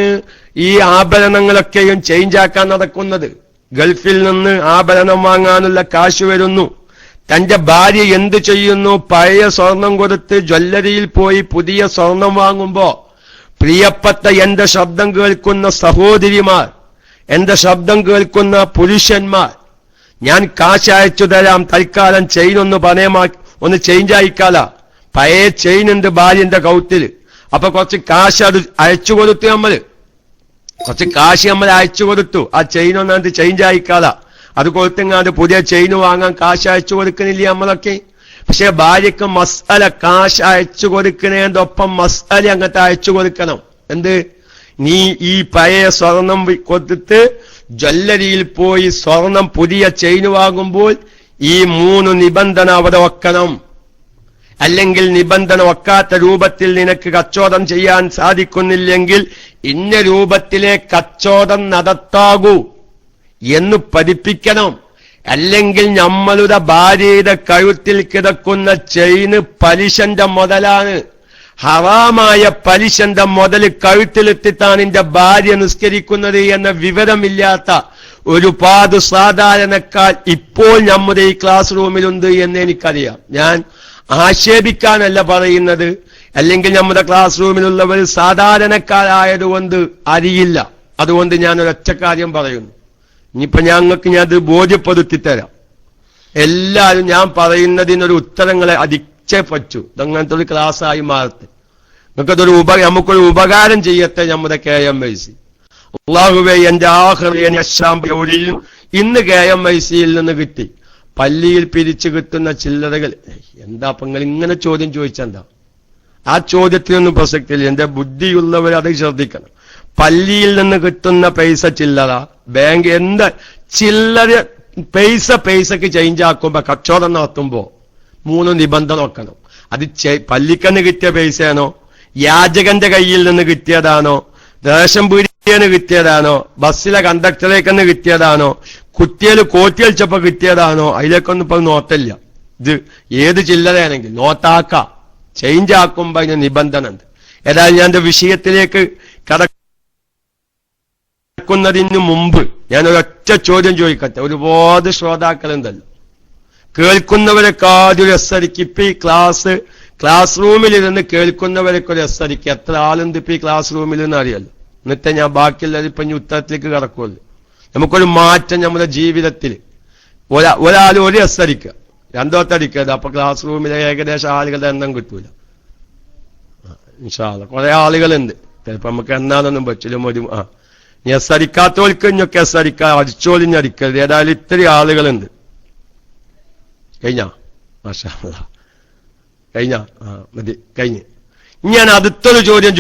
ഈ ആഭരണങ്ങളൊക്കെയും ചേഞ്ച് ആക്കാൻ നടക്കുന്നത്. ഗൾഫിൽ നിന്ന് ആഭരണം വാങ്ങാനുള്ള കാശ് വരുന്നു. തന്റെ ഭാര്യ എന്ത് ചെയ്യുന്നു? പഴയ സ്വർണം കൊടുത്ത് ജ്വല്ലറിയിൽ പോയി പുതിയ സ്വർണം വാങ്ങുമ്പോ പ്രിയപ്പെട്ട എന്റെ ശബ്ദം കേൾക്കുന്ന സഹോദരിമാർ, എന്റെ ശബ്ദം കേൾക്കുന്ന പുരുഷന്മാർ, ഞാൻ കാശ് അയച്ചു തരാം, തൽക്കാലം ചെയിൻ ഒന്ന് ചേഞ്ച് ആയിക്കാല, പഴയ ചെയിനുണ്ട് ഭാര്യന്റെ കൗത്തില്. അപ്പൊ കുറച്ച് കാശ് അത് അയച്ചു കൊടുത്തു. കുറച്ച് കാശ് നമ്മൾ അയച്ചു കൊടുത്തു. ആ ചെയിനൊന്നാണ്ട് ചേഞ്ച് ആയിക്കാതെ അത് കൊടുത്തെങ്ങാണ്ട് പുതിയ ചെയിന് വാങ്ങാൻ കാശ് അയച്ചു കൊടുക്കുന്നില്ലേ നമ്മളൊക്കെ? പക്ഷെ ഭാര്യക്ക് മസ്അല കാശ് അയച്ചു കൊടുക്കുന്നതിന്റെ ഒപ്പം മസ്അല അങ്ങനത്തെ അയച്ചു കൊടുക്കണം. എന്ത്? നീ ഈ പഴയ സ്വർണം കൊടുത്തിട്ട് ജ്വല്ലരിയിൽ പോയി സ്വർണം പുതിയ ചെയിന് വാങ്ങുമ്പോൾ ഈ 3 നിബന്ധന അവിടെ വെക്കണം. അല്ലെങ്കിൽ നിബന്ധന വെക്കാത്ത രൂപത്തിൽ നിനക്ക് കച്ചവടം ചെയ്യാൻ സാധിക്കുന്നില്ലെങ്കിൽ ഇന്ന രൂപത്തിലെ കച്ചവടം നടത്താകൂ എന്ന് പഠിപ്പിക്കണം. അല്ലെങ്കിൽ നമ്മളുടെ ഭാര്യയുടെ കഴുത്തിൽ കിടക്കുന്ന ചെയിന് പലിശന്റെ മുതലാണ്. ഹറാമായ പലിശന്റെ മുതൽ കഴുത്തിലെത്തിത്താണ് എന്റെ ഭാര്യ നിസ്കരിക്കുന്നത് എന്ന വിവരമില്ലാത്ത ഒരുപാട് സാധാരണക്കാർ ഇപ്പോൾ നമ്മുടെ ഈ ക്ലാസ് റൂമിലുണ്ട് എന്ന് എനിക്കറിയാം. ഞാൻ ആക്ഷേപിക്കാനല്ല പറയുന്നത്, അല്ലെങ്കിൽ നമ്മുടെ ക്ലാസ് റൂമിലുള്ളവർ സാധാരണക്കാരായതുകൊണ്ട് അറിയില്ല. അതുകൊണ്ട് ഞാൻ ഒരൊറ്റ കാര്യം പറയുന്നു. ഇനിയിപ്പോ ഞാനത് ബോധ്യപ്പെടുത്തിത്തരാം. എല്ലാവരും ഞാൻ പറയുന്നതിനൊരു ഉത്തരങ്ങളെ അടിച്ചേ പറ്റൂ. ഇതങ്ങനത്തെ ഒരു ക്ലാസ്സായി മാറട്ടെ. നമുക്കൊരു ഉപകാരം ചെയ്യട്ടെ നമ്മുടെ KMIC. അള്ളാഹുവേ, എന്റെ ആഖിറയും ഇന്ന് KMICയിൽ നിന്ന് കിട്ടി. പള്ളിയിൽ പിരിച്ചു കിട്ടുന്ന ചില്ലറകൾ എന്താ? അപ്പൊ നിങ്ങൾ ഇങ്ങനെ ചോദ്യം ചോദിച്ചെന്താ? ആ ചോദ്യത്തിനൊന്നും പ്രസക്തിയില്ല. എന്റെ ബുദ്ധിയുള്ളവർ അത് ശ്രദ്ധിക്കണം. പള്ളിയിൽ നിന്ന് കിട്ടുന്ന പൈസ ചില്ലറ, ബാങ്ക് എന്താ ചില്ലറ പൈസക്ക് ചേഞ്ച് ആക്കുമ്പോ കച്ചവടം നടത്തുമ്പോ 3 നിബന്ധന വെക്കണം. അത് പള്ളിക്കന്ന് കിട്ടിയ പൈസയാണോ, യാചകന്റെ കയ്യിൽ നിന്ന് കിട്ടിയതാണോ, റേഷൻ പീടികന്ന് കിട്ടിയതാണോ, ബസ്സിലെ കണ്ടക്ടറേക്കന്ന് കിട്ടിയതാണോ, കുറ്റിയിൽ കോറ്റി വലിച്ചപ്പോ കിട്ടിയതാണോ, അതിലേക്കൊന്നും ഇപ്പൊ നോട്ടില്ല. ഇത് ഏത് ചില്ലറയാണെങ്കിൽ നോട്ടാക്കാം. ചേഞ്ച് ആക്കുമ്പോ അതിന് നിബന്ധന ഉണ്ട്. ഏതായാലും ഞാൻ എന്റെ വിഷയത്തിലേക്ക് കടക്കുന്നതിന് മുമ്പ് ഞാൻ ഒരൊറ്റ ചോദ്യം ചോദിക്കട്ടെ. ഒരുപാട് ശ്രോതാക്കളുണ്ടല്ലോ, കേൾക്കുന്നവരൊക്കെ ആദ്യം ഒരു എസ്സരിക്ക്. ഇപ്പൊ ഈ ക്ലാസ് റൂമിൽ ഇരുന്ന് കേൾക്കുന്നവരൊക്കെ ഒരു എസ്സരിക്ക്. എത്ര ആളുണ്ട് ഇപ്പൊ ഈ ക്ലാസ് റൂമിൽ നിന്ന് അറിയാലോ. എന്നിട്ട് ഞാൻ ബാക്കിയുള്ളത് ഇപ്പൊ ഇനി ഉത്തരത്തിലേക്ക് കടക്കുമല്ലോ. നമുക്കൊരു മാറ്റം നമ്മുടെ ജീവിതത്തിൽ. ഒരാൾ ഒരു എസ്സരിക്കുക, 2 ഒത്തടിക്കുക. അപ്പൊ ക്ലാസ് റൂമിലെ ഏകദേശം ആളുകളുടെ എണ്ണം കിട്ടൂല. ഇൻഷാ അല്ലാഹ് കുറെ ആളുകളുണ്ട്. ചിലപ്പോ നമുക്ക് എണ്ണാനൊന്നും പറ്റില്ല. ഇനി എസ്സരിക്കാത്തോൽക്ക് ഇഞ്ഞൊക്കെ എസ്സരിക്ക, അടിച്ചോലിഞ്ഞടിക്കരുത്. ഏതായാലും ഇത്തിരി ആളുകളുണ്ട്. കഴിഞ്ഞ മാഷാ അല്ലാഹ് മതി കഴിഞ്ഞ്. ഞാൻ അടുത്തൊരു ചോദ്യം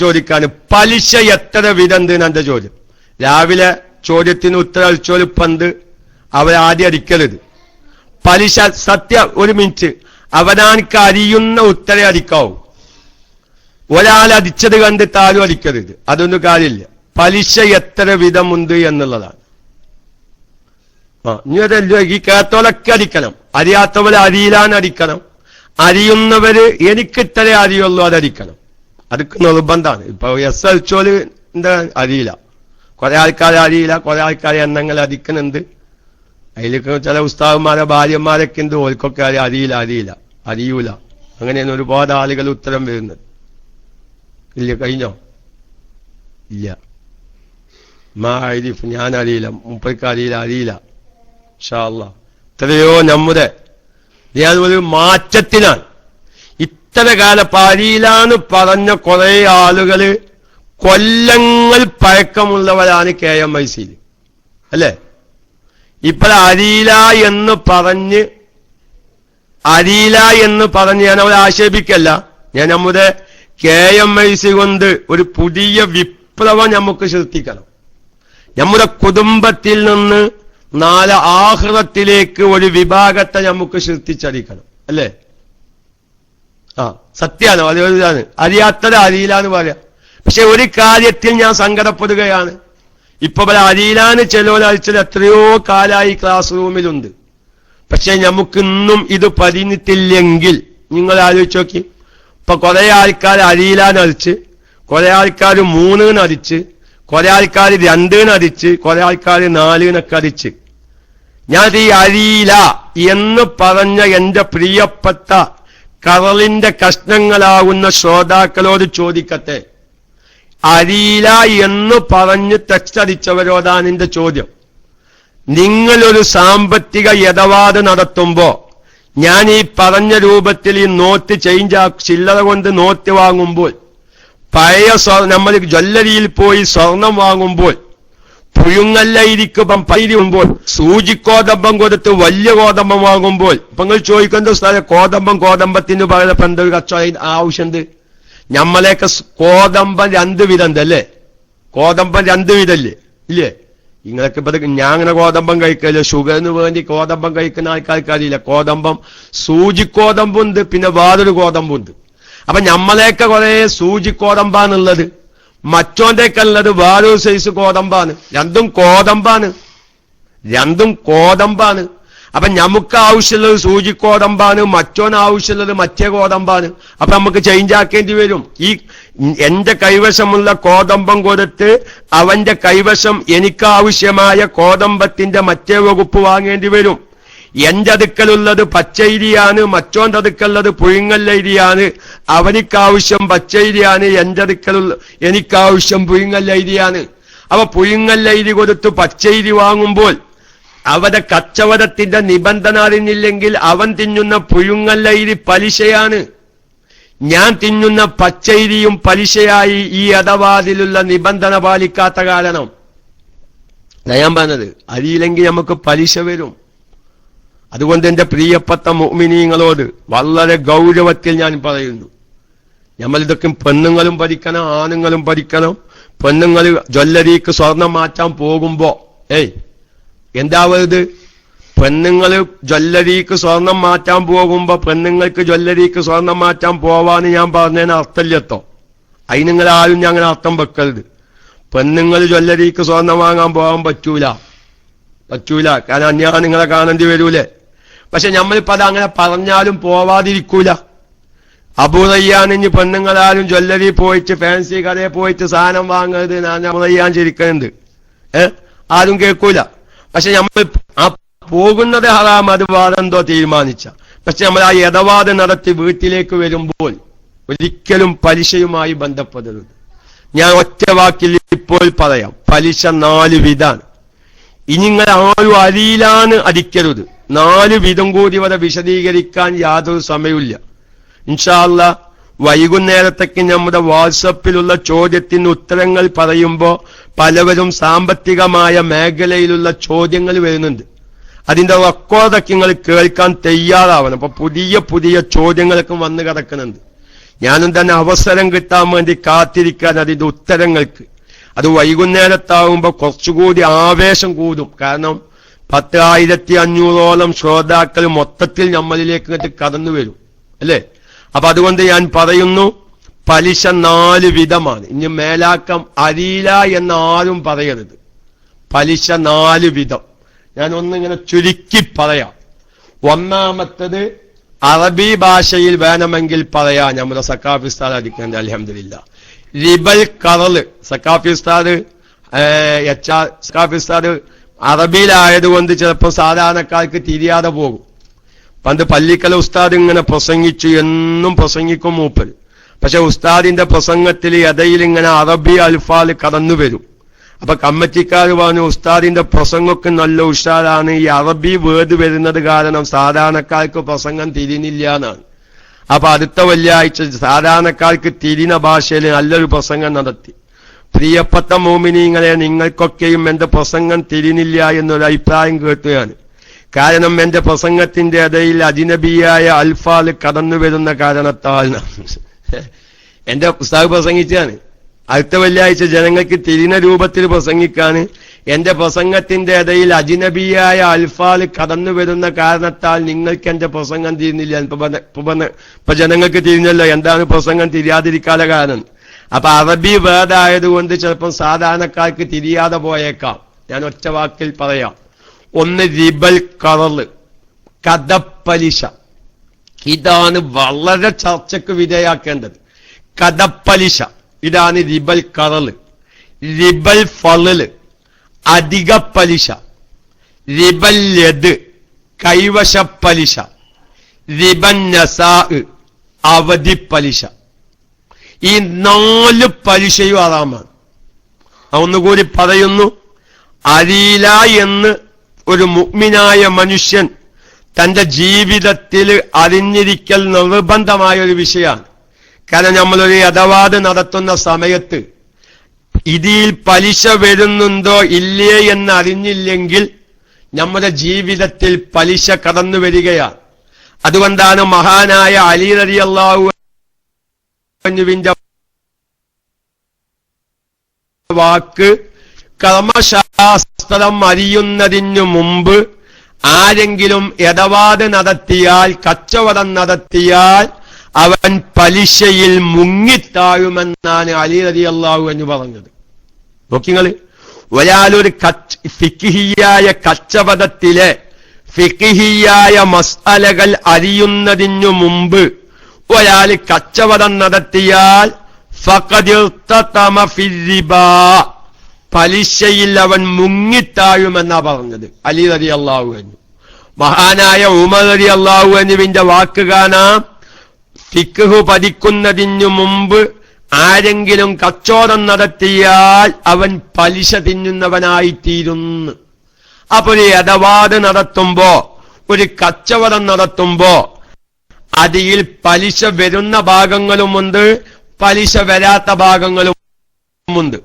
ചോദിക്കാൻ പലിശ എത്ര വിധം എന്റെ ചോദ്യം. രാവിലെ ചോദ്യത്തിന് ഉത്തരം അടിച്ചോല് പന്ത് അവരാദ്യം അടിക്കരുത്. പലിശ ഒരു മിനിറ്റ്, അവനാർക്ക് അറിയുന്ന ഉത്തരം അടിക്കാവൂ. ഒരാൾ അടിച്ചത് കണ്ടിട്ട് ആരും അടിക്കരുത്. അതൊന്നും കാര്യമില്ല. പലിശ എത്ര വിധമുണ്ട് എന്നുള്ളതാണ്. ഇനി അതല്ലോ, ഈ കേട്ടോലൊക്കെ അടിക്കണം. അറിയാത്തവരെ അറിയില്ലാന്ന് അടിക്കണം. അറിയുന്നവര് എനിക്ക് ഇത്രേ അറിയുള്ളൂ അതടിക്കണം. അതൊക്കെ നിർബന്ധമാണ്. ഇപ്പൊ അടിച്ചോല് എന്താ അറിയില്ല, കുറെ ആൾക്കാരെ അറിയില്ല, കുറെ ആൾക്കാരെ എണ്ണങ്ങൾ അടിക്കുന്നുണ്ട്. അതിലൊക്കെ ചില ഉസ്താദന്മാരെ ഭാര്യമാരൊക്കെ ഉണ്ട്, ഓർക്കൊക്കെ അറിയൂല. അങ്ങനെയാണ് ഒരുപാട് ആളുകൾ ഉത്തരം വരുന്നത്. ഇല്ല, കഴിഞ്ഞോ? ഇല്ല. ഞാൻ അറിയില്ല, മുപ്പർക്ക് അറിയില്ല. ഇൻഷാ അല്ലാഹ് എത്രയോ നമ്മുടെ ഒരു മാറ്റത്തിനാണ്. ഇത്ര കാലം അറിയില്ലാന്ന് പറഞ്ഞ കുറെ ആളുകള് കൊല്ലങ്ങൾ പഴക്കമുള്ളവരാണ് KMICയിൽ, അല്ലേ? ഇപ്പോൾ അറിയില്ല എന്ന് പറഞ്ഞ് ഞാൻ അവരെ ആക്ഷേപിക്കല്ല. ഞാൻ നമ്മുടെ KMIC കൊണ്ട് ഒരു പുതിയ വിപ്ലവം നമുക്ക് സൃഷ്ടിക്കണം. നമ്മുടെ കുടുംബത്തിൽ നിന്ന് നാളെ ആഖിറത്തിലേക്ക് ഒരു വിഭാഗത്തെ നമുക്ക് സൃഷ്ടിച്ചടിക്കണം, അല്ലേ? സത്യാണ്. അതാണ് അറിയാത്തത് അറിയില്ലാന്ന് പറയാം. പക്ഷെ ഒരു കാര്യത്തിൽ ഞാൻ സങ്കടപ്പെടുകയാണ്. ഇപ്പൊ അറിയില്ലാന്ന് ചിലവരയച്ചത് എത്രയോ കാലായി ക്ലാസ് റൂമിലുണ്ട്. പക്ഷെ നമുക്കിന്നും ഇത് പതിഞ്ഞിട്ടില്ലെങ്കിൽ നിങ്ങൾ ആലോചിച്ച് നോക്കി. ഇപ്പൊ കുറെ ആൾക്കാർ അറിയില്ലാന്ന് അടിച്ച്, കുറെ ആൾക്കാർ 3 അടിച്ച്, കുറെ ആൾക്കാർ 2 അടിച്ച്, കുറെ ആൾക്കാർ 4 അടിച്ച്. ഞാൻ ഈ അറിയില്ല എന്ന് പറഞ്ഞ എന്റെ പ്രിയപ്പെട്ട കറളിന്റെ കഷ്ണങ്ങളാകുന്ന ശ്രോതാക്കളോട് ചോദിക്കട്ടെ, അറിയില്ല എന്ന് പറഞ്ഞ് ടെക്സ്റ്റ് അടിച്ചവരോടാണ് എന്റെ ചോദ്യം. നിങ്ങളൊരു സാമ്പത്തിക ഇടപാട് നടത്തുമ്പോ ഞാൻ ഈ പറഞ്ഞ രൂപത്തിൽ ഈ നോട്ട് ചില്ലറ കൊണ്ട് നോട്ട് വാങ്ങുമ്പോൾ, പഴയ നമ്മൾ ജ്വല്ലരിയിൽ പോയി സ്വർണം വാങ്ങുമ്പോൾ, പുഴുങ്ങല്ലയിരിക്കുമ്പം പൈരുമ്പോൾ, സൂചിക്കോതമ്പം കൊടുത്ത് വലിയ കോതമ്പം വാങ്ങുമ്പോൾ, ഇപ്പൊ നിങ്ങൾ ചോദിക്കുന്ന സ്ഥലം കോതമ്പത്തിന് പകരം എന്തൊരു കച്ചവടം ആവശ്യമുണ്ട്? നമ്മളെയൊക്കെ കോതമ്പം 2 വിധം അല്ലേ? കോതമ്പം 2 വിധല്ലേ ഇല്ലേ? നിങ്ങളൊക്കെ ഇപ്പൊ ഞാൻ അങ്ങനെ കോതമ്പം കഴിക്കല്ലോ, ഷുഗറിന് വേണ്ടി കോതമ്പം കഴിക്കുന്ന ആൾക്കാർക്കറിയില്ല. കോതമ്പം സൂചിക്കോതമ്പുണ്ട്, പിന്നെ വേറൊരു കോതമ്പുണ്ട്. അപ്പൊ നമ്മളെയൊക്കെ കുറെ സൂചിക്കോതമ്പാണുള്ളത്, മറ്റോന്റെയൊക്കെ ഉള്ളത് വേറൊരു സൈസ് കോതമ്പാണ്. രണ്ടും കോതമ്പാണ്. അപ്പൊ നമുക്ക് ആവശ്യമുള്ളത് സൂചിക്കോതമ്പാണ്, മറ്റോന് ആവശ്യമുള്ളത് മറ്റേ കോതമ്പാണ്. അപ്പൊ നമുക്ക് ചേഞ്ച് ആക്കേണ്ടി വരും. ഈ എന്റെ കൈവശമുള്ള കോതമ്പം കൊടുത്ത് അവന്റെ കൈവശം എനിക്കാവശ്യമായ കോതമ്പത്തിന്റെ മറ്റേ വകുപ്പ് വാങ്ങേണ്ടി വരും. എന്റെ അടുക്കലുള്ളത് പച്ചയിരിയാണ്, മറ്റോന്റെ അടുക്കലുള്ളത് പുഴുങ്ങല്ലരിയാണ്. അവനിക്കാവശ്യം പച്ചയിരിയാണ്, എന്റെ അടുക്കലുള്ള എനിക്കാവശ്യം പുഴുങ്ങല്ലരിയാണ്. അപ്പൊ പുഴുങ്ങല്ലരി കൊടുത്ത് പച്ചരി വാങ്ങുമ്പോൾ അവന്റെ കച്ചവടത്തിന്റെ നിബന്ധന അറിഞ്ഞില്ലെങ്കിൽ അവൻ തിന്നുന്ന പുഴുങ്ങല്ലരി പലിശയാണ്, ഞാൻ തിന്നുന്ന പച്ചരിയും പലിശയായി. ഈ ഇടപാടിലുള്ള നിബന്ധന പാലിക്കാത്ത കാരണം ഞാൻ പറഞ്ഞത്, അറിയില്ലെങ്കിൽ നമുക്ക് പലിശ വരും. അതുകൊണ്ട് എന്റെ പ്രിയപ്പെട്ട മുഅ്മിനീങ്ങളോട് വളരെ ഗൗരവത്തിൽ ഞാൻ പറയുന്നു, നമ്മളിതൊക്കെ പെണ്ണുങ്ങളും പഠിക്കണം, ആണുങ്ങളും പഠിക്കണം. പെണ്ണുങ്ങൾ ജ്വല്ലരിക്ക് സ്വർണം മാറ്റാൻ പോകുമ്പോ എന്താവരുത്? പെണ്ണുങ്ങൾ ജ്വല്ലരിക്ക് സ്വർണം മാറ്റാൻ പോകുമ്പോ പെണ്ണുങ്ങൾക്ക് ജ്വല്ലരിക്ക് സ്വർണം മാറ്റാൻ പോവാന്ന് ഞാൻ പറഞ്ഞതിന് അർത്ഥമില്ലട്ടോ. അതിന് നിങ്ങൾ ആരും ഞാൻ അങ്ങനെ അർത്ഥം വെക്കരുത്. പെണ്ണുങ്ങൾ ജ്വല്ലരിക്ക് സ്വർണം വാങ്ങാൻ പോകാൻ പറ്റൂല. കാരണം ഞാൻ നിങ്ങളെ കാണേണ്ടി വരൂലേ? പക്ഷെ നമ്മളിപ്പോ അത് അങ്ങനെ പറഞ്ഞാലും പോവാതിരിക്കൂല. അബൂറയ്യാനിഞ്ഞ് പെണ്ണുങ്ങളാരും ജ്വല്ലരി പോയിട്ട് ഫാൻസി കടയിൽ പോയിട്ട് സാധനം വാങ്ങരുത് അബൂറയ്യാൻ ചിരിക്കുന്നുണ്ട്. ആരും കേൾക്കൂല. പക്ഷെ നമ്മൾ ആ പോകുന്നത് ഹറാം, അത് വേറെന്തോ തീരുമാനിച്ച. പക്ഷെ നമ്മൾ ആ ഇടപാട് നടത്തി വീട്ടിലേക്ക് വരുമ്പോൾ ഒരിക്കലും പലിശയുമായി ബന്ധപ്പെടരുത്. ഞാൻ ഒറ്റ വാക്കിൽ ഇപ്പോൾ പറയാം, പലിശ 4 വിധാണ്. ഇനി നിങ്ങൾ ആരും അരിയിലാണ് അടിക്കരുത്. 4 വിധം കൂടി വരെ വിശദീകരിക്കാൻ യാതൊരു സമയമില്ല. ഇൻഷാ അല്ലാഹ് വൈകുന്നേരത്തേക്ക് നമ്മുടെ വാട്സപ്പിലുള്ള ചോദ്യത്തിന് ഉത്തരങ്ങൾ പറയുമ്പോൾ പലവരും സാമ്പത്തികമായ മേഖലയിലുള്ള ചോദ്യങ്ങൾ വരുന്നുണ്ട്. അതിന്റെ റെക്കോർഡൊക്കെ നിങ്ങൾ കേൾക്കാൻ തയ്യാറാവണം. അപ്പൊ പുതിയ ചോദ്യങ്ങളൊക്കെ വന്നു കിടക്കുന്നുണ്ട്. ഞാനും തന്നെ അവസരം കിട്ടാൻ വേണ്ടി കാത്തിരിക്കാൻ അതിന്റെ ഉത്തരങ്ങൾക്ക്. അത് വൈകുന്നേരത്താവുമ്പോ കുറച്ചുകൂടി ആവേശം കൂടും. കാരണം 10,500ഓളം ശ്രോതാക്കൾ മൊത്തത്തിൽ നമ്മളിലേക്ക് കടന്നു വരും അല്ലേ? അപ്പൊ അതുകൊണ്ട് ഞാൻ പറയുന്നു, പലിശ 4 വിധമാണ്. ഇനി മേലാക്കം അറിയില്ല എന്ന് ആരും പറയരുത്. പലിശ 4 വിധം. ഞാൻ ഒന്നിങ്ങനെ ചുരുക്കി പറയാം. ഒന്നാമത്തത് അറബി ഭാഷയിൽ വേണമെങ്കിൽ പറയാം. നമ്മുടെ സക്കാഫി ഉസ്താദ് അടിക്കേണ്ട അൽഹംദുലില്ലാ. റിബൽ കറല് സക്കാഫി ഉസ്താദ് അറബിയിലായതുകൊണ്ട് ചിലപ്പോൾ സാധാരണക്കാർക്ക് തിരിയാതെ പോകും. പണ്ട് പള്ളിക്കല ഉസ്താദ് ഇങ്ങനെ പ്രസംഗിച്ചു, എന്നും പ്രസംഗിക്കും മൂപ്പര്. പക്ഷെ ഉസ്താദിന്റെ പ്രസംഗത്തിൽ ഇടയിൽ ഇങ്ങനെ അറബി അൽഫാൽ കടന്നു വരും. അപ്പൊ കമ്മിറ്റിക്കാർ പറഞ്ഞു, ഉസ്താദിന്റെ പ്രസംഗമൊക്കെ നല്ല ഉഷാറാണ്, ഈ അറബി വേർഡ് വരുന്നത് കാരണം സാധാരണക്കാർക്ക് പ്രസംഗം തിരിഞ്ഞില്ല എന്നാണ്. അപ്പൊ അടുത്ത വെള്ളിയാഴ്ച സാധാരണക്കാർക്ക് തിരിഞ്ഞ ഭാഷയിൽ നല്ലൊരു പ്രസംഗം നടത്തി. പ്രിയപ്പെട്ട മോമിനീങ്ങളെ, നിങ്ങൾക്കൊക്കെയും എന്റെ പ്രസംഗം തിരിഞ്ഞില്ല എന്നൊരു അഭിപ്രായം കേട്ടുകയാണ്. കാരണം എന്റെ പ്രസംഗത്തിന്റെ ഇടയിൽ അജ്നബിയായ അൽഫാൽ കടന്നു വരുന്ന കാരണത്താൽ എന്റെ ഉസ്താദ് പ്രസംഗിച്ചാണ്. അടുത്ത വെള്ളിയാഴ്ച ജനങ്ങൾക്ക് തിരിഞ്ഞ രൂപത്തിൽ പ്രസംഗിക്കാണ്. എന്റെ പ്രസംഗത്തിന്റെ ഇടയിൽ അജ്നബിയായ അൽഫാൽ കടന്നു വരുന്ന കാരണത്താൽ നിങ്ങൾക്ക് എന്റെ പ്രസംഗം തിരിഞ്ഞില്ല. ഇപ്പൊ ജനങ്ങൾക്ക് തിരിഞ്ഞല്ലോ. എന്താണ് പ്രസംഗം തിരിയാതിരിക്കാതെ കാരണം? അപ്പൊ അറബി വേർഡ് ആയതുകൊണ്ട് ചിലപ്പം സാധാരണക്കാർക്ക് തിരിയാതെ പോയേക്കാം. ഞാൻ ഒറ്റ വാക്കിൽ പറയാം. ഒന്ന് റിബൽ കറല്, കടപ്പലിശ. ഇതാണ് വളരെ ചർച്ചയ്ക്ക് വിധേയാക്കേണ്ടത്. കടപ്പലിശ, ഇതാണ് റിബൽ കറല്. റിബൽ ഫളല്, അധിക പലിശ. റിബൽ യദ്, കൈവശ പലിശ. റിബൻ നസാ, അവധി പലിശ. ഈ 4 പലിശയും ഹറാമാണ്. ഒന്നുകൂടി പറയുന്നു, അരീല എന്ന് ഒരു മുഅ്മിനായ മനുഷ്യൻ തന്റെ ജീവിതത്തിൽ അറിഞ്ഞിരിക്കൽ നിർബന്ധമായ ഒരു വിഷയമാണ്. കാരണം നമ്മളൊരു ഇടപാട് നടത്തുന്ന സമയത്ത് ഇതിൽ പലിശ വരുന്നുണ്ടോ ഇല്ലേ എന്ന് അറിഞ്ഞില്ലെങ്കിൽ നമ്മുടെ ജീവിതത്തിൽ പലിശ കടന്നു വരികയാണ്. അതുകൊണ്ടാണ് മഹാനായ അലി റളിയല്ലാഹു അൻഹുവിന്റെ വാക്ക്, കർമ്മശാസ്ത്രം അറിയുന്നതിനു മുമ്പ് ആരെങ്കിലും ഇടപാട് നടത്തിയാൽ, കച്ചവടം നടത്തിയാൽ അവൻ പലിശയിൽ മുങ്ങിത്താഴുമെന്നാണ് അലി റളിയല്ലാഹു അൻഹു പറഞ്ഞത്. നോക്കിങ്ങള്, ഒരാളൊരു ഫിഖ്ഹിയായ കച്ചവടത്തിലെ ഫിഖ്ഹിയായ മസ്അലകൾ അറിയുന്നതിനു മുമ്പ് ഒരാൾ കച്ചവടം നടത്തിയാൽ ഫഖദ് ഇർതതമ ഫിർരിബാ, പലിശയിൽ അവൻ മുങ്ങിത്താഴുമെന്നാ പറഞ്ഞത് അലി റളിയല്ലാഹു അൻഹു. മഹാനായ ഉമർ റളിയല്ലാഹു അൻഹുവിന്റെ വാക്ക് കാണാം, ഫിഖ്ഹ് പഠിക്കുന്നതിനു മുമ്പ് ആരെങ്കിലും കച്ചവടം നടത്തിയാൽ അവൻ പലിശ തിന്നുന്നവനായിത്തീരുന്നു. അപ്പൊ ഒരു ഇടപാട് നടത്തുമ്പോ, ഒരു കച്ചവടം നടത്തുമ്പോ അതിൽ പലിശ വരുന്ന ഭാഗങ്ങളുമുണ്ട്, പലിശ വരാത്ത ഭാഗങ്ങളുമുണ്ട്.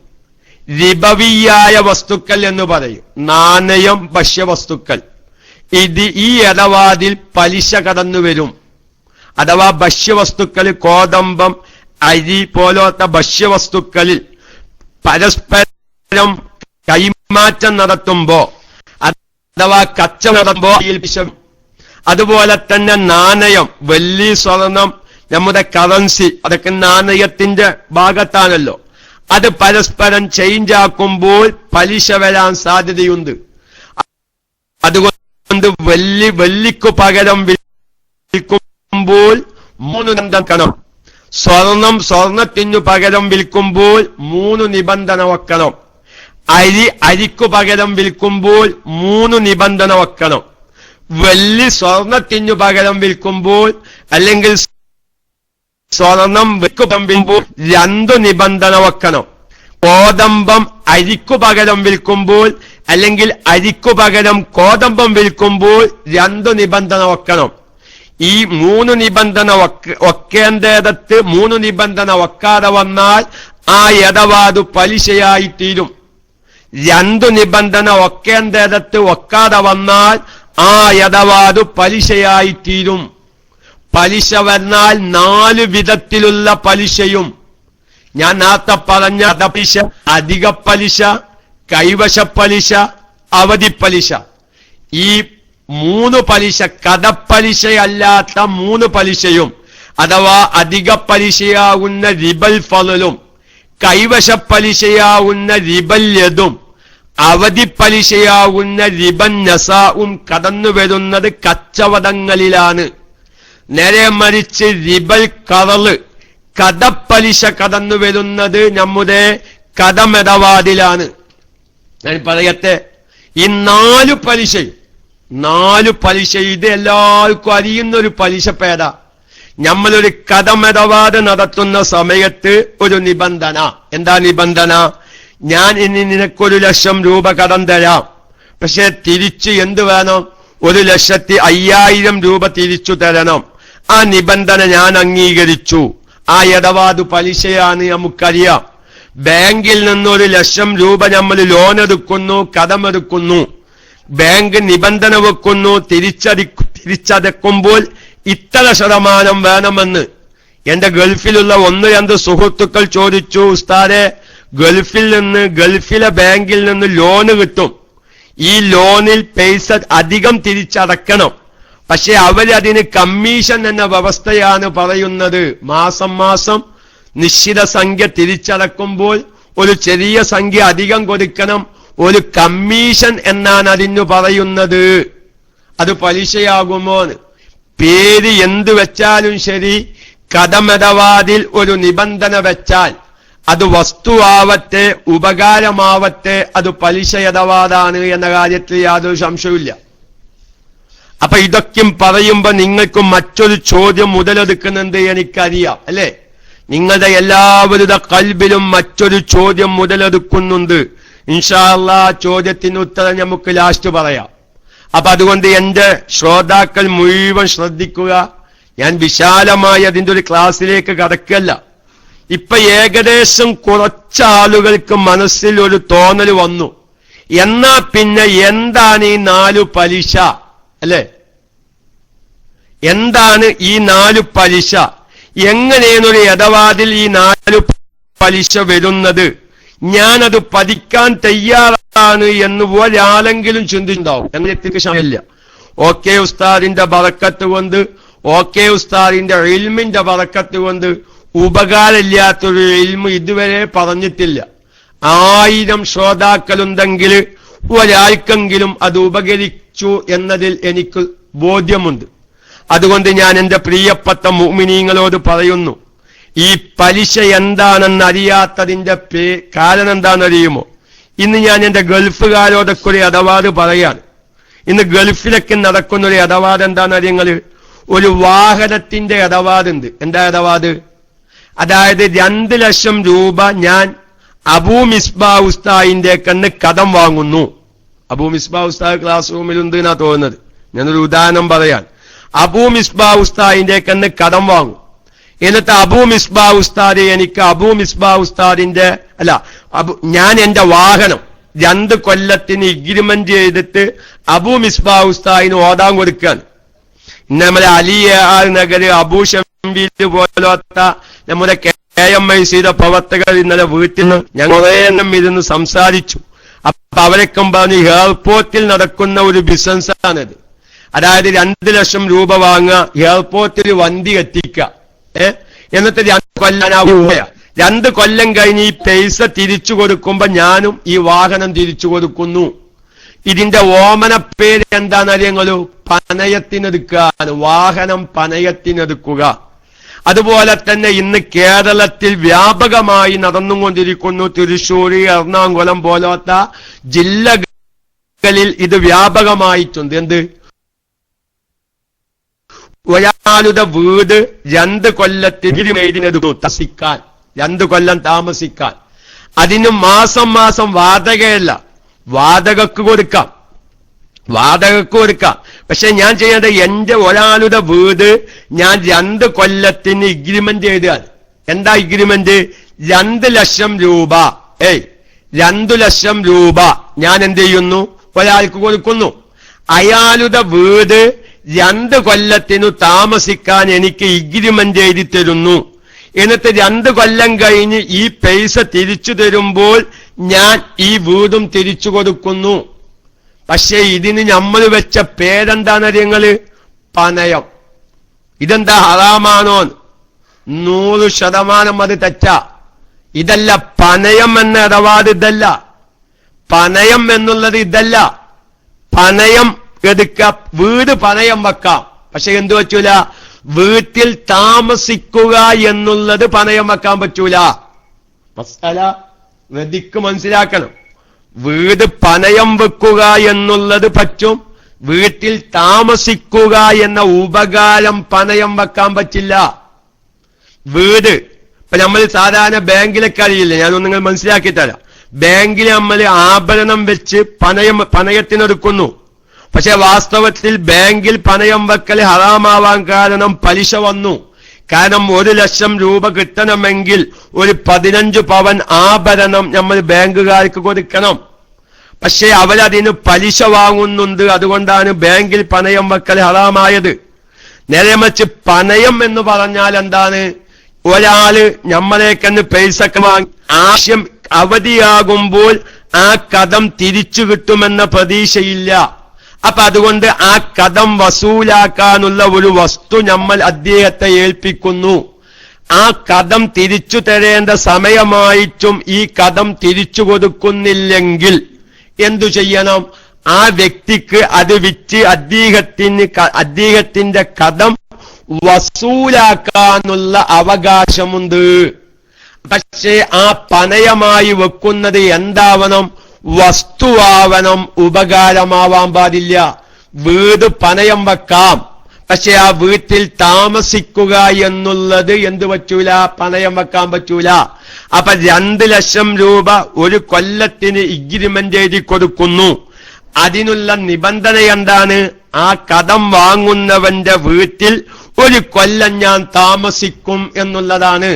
റിബവിയായ വസ്തുക്കൾ എന്ന് പറയും, നാണയം, ഭക്ഷ്യവസ്തുക്കൾ. ഈ ഇടപാടിൽ പലിശ കടന്നു വരും. അഥവാ ഭക്ഷ്യവസ്തുക്കൾ, കോതമ്പം, അരി പോലത്തെ ഭക്ഷ്യവസ്തുക്കളിൽ പരസ്പരം കൈമാറ്റം നടത്തുമ്പോ, അഥവാ കച്ചവടം നടത്തുമ്പോ, അതുപോലെ തന്നെ നാണയം, വെള്ളി, സ്വർണം, നമ്മുടെ കറൻസി, അതൊക്കെ നാണയത്തിന്റെ ഭാഗത്താണല്ലോ. അത് പരസ്പരം ചേഞ്ച് ആക്കുമ്പോൾ പലിശ വരാൻ സാധ്യതയുണ്ട്. അതുകൊണ്ട് വെള്ളിക്കു പകരം വിൽക്കുമ്പോൾ 3 നിബന്ധന, സ്വർണത്തിനു പകരം വിൽക്കുമ്പോൾ 3 നിബന്ധന വെക്കണം. അരിക്കു പകരം വിൽക്കുമ്പോൾ 3 നിബന്ധന വെക്കണം. വെള്ളി സ്വർണത്തിനു പകരം വിൽക്കുമ്പോൾ, അല്ലെങ്കിൽ സ്വർണം വിൽക്കുമ്പോൾ 2 നിബന്ധന വെക്കണം. കോതമ്പം അരിക്കു പകരം വിൽക്കുമ്പോൾ, അല്ലെങ്കിൽ അരിക്കു പകരം കോതമ്പം വിൽക്കുമ്പോൾ 2 നിബന്ധന വെക്കണം. ഈ 3 നിബന്ധന വെക്കേണ്ടതിടത്ത് 3 നിബന്ധന വെക്കാതെ വന്നാൽ ആ ഇടപാട് പലിശയായി തീരും. 2 നിബന്ധന വെക്കേണ്ടതിടത്ത് വെക്കാതെ വന്നാൽ ആ ഇടപാട് പലിശയായി തീരും. പലിശ വന്നാൽ 4 വിധത്തിലുള്ള പലിശയും, ഞാൻ നേരത്തെ പറഞ്ഞ പലിശ, അധിക പലിശ, കൈവശ പലിശ, അവധി പലിശ. ഈ 3 പലിശ, കടപ്പലിശയല്ലാത്ത 3 പലിശയും, അഥവാ അധിക പലിശയാകുന്ന റിബൽ ഫളലും, കൈവശ പലിശയാകുന്ന റിബൽ യദും, അവധി പലിശയാകുന്ന റിബൻ നസാഉം കടന്നു വരുന്നത് കച്ചവടങ്ങളിലാണ്. നേരെ മറിച്ച് റിബൽ കറള്, കടപ്പലിശ കടന്നു വരുന്നത് നമ്മുടെ കടമിടപാടിലാണ്. ഞാൻ പറയട്ടെ, ഈ 4 പലിശ ഇത് എല്ലാവർക്കും അറിയുന്നൊരു പലിശ പേരാ. നമ്മളൊരു കടമിടപാട് നടത്തുന്ന സമയത്ത് ഒരു നിബന്ധന. എന്താ നിബന്ധന? ഞാൻ ഇനി നിനക്കൊരു 1,00,000 രൂപ കടം തരാം, പക്ഷെ തിരിച്ച് എന്ത് വേണം? 1,05,000 രൂപ തിരിച്ചു തരണം. ആ നിബന്ധന ഞാൻ അംഗീകരിച്ചു. ആ ഇടപാട് പലിശയാണ്, നമുക്കറിയാം. ബാങ്കിൽ നിന്ന് 1,00,000 രൂപ നമ്മൾ ലോൺ എടുക്കുന്നു, കടമെടുക്കുന്നു. ബാങ്ക് നിബന്ധന വെക്കുന്നു, തിരിച്ചടക്കുമ്പോൾ ഇത്ര ശതമാനം വേണമെന്ന്. എന്റെ ഗൾഫിലുള്ള 1-2 സുഹൃത്തുക്കൾ ചോദിച്ചു, ഉസ്താദെ, ഗൾഫിലെ ബാങ്കിൽ നിന്ന് ലോണ് കിട്ടും, ഈ ലോണിൽ പൈസ അധികം തിരിച്ചടക്കണം, പക്ഷെ അവരതിന് കമ്മീഷൻ എന്ന വ്യവസ്ഥയാണ് പറയുന്നത്. മാസം നിശ്ചിത സംഖ്യ തിരിച്ചടക്കുമ്പോൾ ഒരു ചെറിയ സംഖ്യ അധികം കൊടുക്കണം, ഒരു കമ്മീഷൻ എന്നാണ് അതിന് പറയുന്നത്. അത് പലിശയാകുമോ? പേര് എന്തു വെച്ചാലും ശരി, കടമിടപാടിൽ ഒരു നിബന്ധന വെച്ചാൽ അത് വസ്തുവാവട്ടെ ഉപകാരമാവട്ടെ അത് പലിശ ഇടപാടാണ് എന്ന കാര്യത്തിൽ യാതൊരു സംശയമില്ല. അപ്പൊ ഇതൊക്കെയും പറയുമ്പോ നിങ്ങൾക്ക് മറ്റൊരു ചോദ്യം മുതലെടുക്കുന്നുണ്ട്, എനിക്കറിയാം അല്ലെ? നിങ്ങളുടെ എല്ലാവരുടെ കൽബിലും മറ്റൊരു ചോദ്യം മുതലെടുക്കുന്നുണ്ട്. ഇൻഷാ അല്ലാഹ് ചോദ്യത്തിന് ഉത്തരം നമുക്ക് ലാസ്റ്റ് പറയാം. അപ്പൊ അതുകൊണ്ട് എന്റെ ശ്രോതാക്കൾ മുഴുവൻ ശ്രദ്ധിക്കുക. ഞാൻ വിശാലമായി അതിന്റെ ഒരു ക്ലാസ്സിലേക്ക് കടക്കല്ല. ഇപ്പൊ ഏകദേശം കുറച്ചാളുകൾക്ക് മനസ്സിൽ ഒരു തോന്നൽ വന്നു, എന്നാ പിന്നെ എന്താണ് ഈ 4 പലിശ, അല്ലെ? എന്താണ് ഈ 4 പലിശ? എങ്ങനെയെന്നൊരു ഇടപാടിൽ ഈ 4 പലിശ വരുന്നത്? ഞാനത് പഠിക്കാൻ തയ്യാറാണ് എന്ന് ഒരാളെങ്കിലും ചിന്തിണ്ടാവും. എന്നതിലേക്ക് സമയമില്ല. ഓക്കെ ഉസ്താദിന്റെ ബറക്കത്ത് കൊണ്ട്, ഓക്കെ ഉസ്താദിന്റെ ഇൽമിന്റെ ബറക്കത്ത് കൊണ്ട് ഉപകാരമില്ലാത്തൊരു ഇൽമ് ഇതുവരെ പറഞ്ഞിട്ടില്ല. 1000 ശ്രോതാക്കളുണ്ടെങ്കിൽ ഒരാൾക്കെങ്കിലും അത് ഉപകരിച്ചു എന്നതിൽ എനിക്ക് ബോധ്യമുണ്ട്. അതുകൊണ്ട് ഞാൻ എന്റെ പ്രിയപ്പെട്ട മുഅ്മിനീങ്ങളോട് പറയുന്നു, ഈ പലിശ എന്താണെന്ന് അറിയാത്തതിന്റെ കാരണം എന്താണെന്നറിയുമോ? ഇന്ന് ഞാൻ എന്റെ ഗൾഫുകാരോടൊക്കെ ഒരു ഇടപാട് പറയാണ്. ഇന്ന് ഗൾഫിലൊക്കെ നടക്കുന്ന ഒരു ഇടപാട് എന്താണെന്നറിയങ്ങള്? ഒരു വാഹനത്തിന്റെ ഇടപാടുണ്ട്. എന്താ ഇടപാട്? അതായത് 2 ലക്ഷം രൂപ ഞാൻ അബൂ മിസ്ബാ ഉസ്താദിന്റെ കണ്ണ് കടം വാങ്ങുന്നു. അബൂ മിസ്ബാ ഉസ്താദ് ക്ലാസ് റൂമിലുണ്ട് എന്നാ തോന്നുന്നത്. ഞാനൊരു ഉദാഹരണം പറയാൻ. അബൂ മിസ്ബാ ഉസ്താദിന്റെ കണ്ണ് കടം വാങ്ങും. എന്നിട്ട് അബൂ മിസ്ബാ ഉസ്താദ് എനിക്ക് അബൂ മിസ്ബാ ഉസ്താദിന്റെ ഞാൻ എന്റെ വാഹനം 2 കൊല്ലത്തിന് എഗ്രിമെന്റ് ചെയ്തിട്ട് അബൂ മിസ്ബാ ഉസ്താദിന് ഓടാൻ കൊടുക്കാൻ. നമ്മളെ അലിയാർ നഗർ അബൂ ഷംബീൽ പോലത്ത നമ്മുടെ KMIC പ്രവർത്തകർ ഇന്നലെ വീട്ടിൽ നിന്ന് ഞങ്ങൾ കുറേ എണ്ണം ഇരുന്ന് സംസാരിച്ചു. അപ്പൊ അവരൊക്കെ പറഞ്ഞു എയർപോർട്ടിൽ നടക്കുന്ന ഒരു ബിസിനസ്സാണിത്. അതായത് 2 ലക്ഷം രൂപ വാങ്ങുക, എയർപോർട്ടിൽ വണ്ടി എത്തിക്കുക, എന്നിട്ട് 2 കൊല്ലം 2 കൊല്ലം കഴിഞ്ഞ് ഈ പൈസ തിരിച്ചു കൊടുക്കുമ്പോ ഞാനും ഈ വാഹനം തിരിച്ചു കൊടുക്കുന്നു. ഇതിന്റെ ഓമന പേര് എന്താണെന്നറിയങ്ങളോ? പനയത്തിനെടുക്കുക. വാഹനം പനയത്തിനെടുക്കുക. അതുപോലെ തന്നെ ഇന്ന് കേരളത്തിൽ വ്യാപകമായി നടന്നുകൊണ്ടിരിക്കുന്നു. തൃശ്ശൂർ, എറണാകുളം പോലത്തെ ജില്ലകളിൽ ഇത് വ്യാപകമായിട്ടുണ്ട്. എന്ത്? ഒരാളുടെ വീട് 2 കൊല്ലത്തിന് താമസിക്കാൻ, 2 കൊല്ലം താമസിക്കാൻ. അതിന് മാസം മാസം വാടകയല്ല, വാടകക്ക് കൊടുക്കാം. പക്ഷെ ഞാൻ ചെയ്യേണ്ടത് എന്റെ ഒരാളുടെ വീട് ഞാൻ 2 കൊല്ലത്തിന് എഗ്രിമെന്റ് ചെയ്താൽ. എന്താ എഗ്രിമെന്റ്? 2 ലക്ഷം രൂപ 2 ലക്ഷം രൂപ ഞാൻ എന്ത് ചെയ്യുന്നു? ഒരാൾക്ക് കൊടുക്കുന്നു. അയാളുടെ വീട് 2 കൊല്ലത്തിനു താമസിക്കാൻ എനിക്ക് എഗ്രിമെന്റ് എഴുതി തരുന്നു. എന്നിട്ട് 2 കൊല്ലം കഴിഞ്ഞ് ഈ പൈസ തിരിച്ചു തരുമ്പോൾ ഞാൻ ഈ വീടും തിരിച്ചു കൊടുക്കുന്നു. പക്ഷെ ഇതിന് നമ്മൾ വെച്ച പേരെന്താണെന്നറിയങ്ങള്? പനയം. ഇതെന്താ ഹറാമാണോ? 100% അത് തെറ്റാ. ഇതല്ല പനയം എന്ന ഇടപാട്. ഇതല്ല പനയം എന്നുള്ളത്. ഇതല്ല പനയം എടുക്ക. വീട് പനയം വെക്കാം, പക്ഷെ എന്തു പറ്റൂല? വീട്ടിൽ താമസിക്കുക എന്നുള്ളത് പനയം വെക്കാൻ പറ്റൂല. മസാല വെതിക്ക് മനസ്സിലാക്കണം. വീട് പനയം വെക്കുക എന്നുള്ളത് പറ്റും, വീട്ടിൽ താമസിക്കുക എന്ന ഉപകാരം പനയം വെക്കാൻ പറ്റില്ല. വീട് ഇപ്പൊ നമ്മൾ സാധാരണ ബാങ്കിലൊക്കെ അറിയില്ല, ഞാനൊന്നും നിങ്ങൾ മനസ്സിലാക്കി തരാം. ബാങ്കിൽ നമ്മൾ ആഭരണം വെച്ച് പനയത്തിനെടുക്കുന്നു. പക്ഷെ വാസ്തവത്തിൽ ബാങ്കിൽ പനയം വെക്കൽ ഹറാമാവാൻ കാരണം പലിശ വന്നു. കാരണം 1 ലക്ഷം രൂപ കിട്ടണമെങ്കിൽ ഒരു 15 പവൻ ആഭരണം നമ്മൾ ബാങ്കുകാർക്ക് കൊടുക്കണം. പക്ഷെ അവരതിന് പലിശ വാങ്ങുന്നുണ്ട്. അതുകൊണ്ടാണ് ബാങ്കിൽ പനയം വെക്കൽ ഹറാമായത്. നേരെ മറിച്ച് പനയം എന്ന് പറഞ്ഞാൽ എന്താണ്? ഒരാള് നമ്മളേക്കന്ന് പൈസക്ക് വാങ്ങി ആവശ്യം അവധിയാകുമ്പോൾ ആ കടം തിരിച്ചു കിട്ടുമെന്ന പ്രതീക്ഷയില്ല. അപ്പൊ അതുകൊണ്ട് ആ കടം വസൂലാക്കാനുള്ള ഒരു വസ്തു നമ്മൾ അദ്ദേഹത്തെ ഏൽപ്പിക്കുന്നു. ആ കടം തിരിച്ചു തരേണ്ട സമയമായിട്ടും ഈ കടം തിരിച്ചു കൊടുക്കുന്നില്ലെങ്കിൽ എന്തു ചെയ്യണം? ആ വ്യക്തിക്ക് അത് വിറ്റ് അദ്ദേഹത്തിന്റെ കടം വസൂലാക്കാനുള്ള അവകാശമുണ്ട്. പക്ഷേ ആ പനയമായി വെക്കുന്നത് എന്താവണം? വസ്തുവാവണം, ഉപകാരമാവാൻ പാടില്ല. വീട് പനയം വെക്കാം, പക്ഷെ ആ വീട്ടിൽ താമസിക്കുക എന്നുള്ളത് എന്തു പറ്റൂല? പനയം വെക്കാൻ പറ്റൂല. അപ്പൊ 2 ലക്ഷം രൂപ 1 കൊല്ലത്തിന് എഗ്രിമെന്റ് എഴുതി കൊടുക്കുന്നു. അതിനുള്ള നിബന്ധന എന്താണ്? ആ കടം വാങ്ങുന്നവന്റെ വീട്ടിൽ 1 കൊല്ലം ഞാൻ താമസിക്കും എന്നുള്ളതാണ്.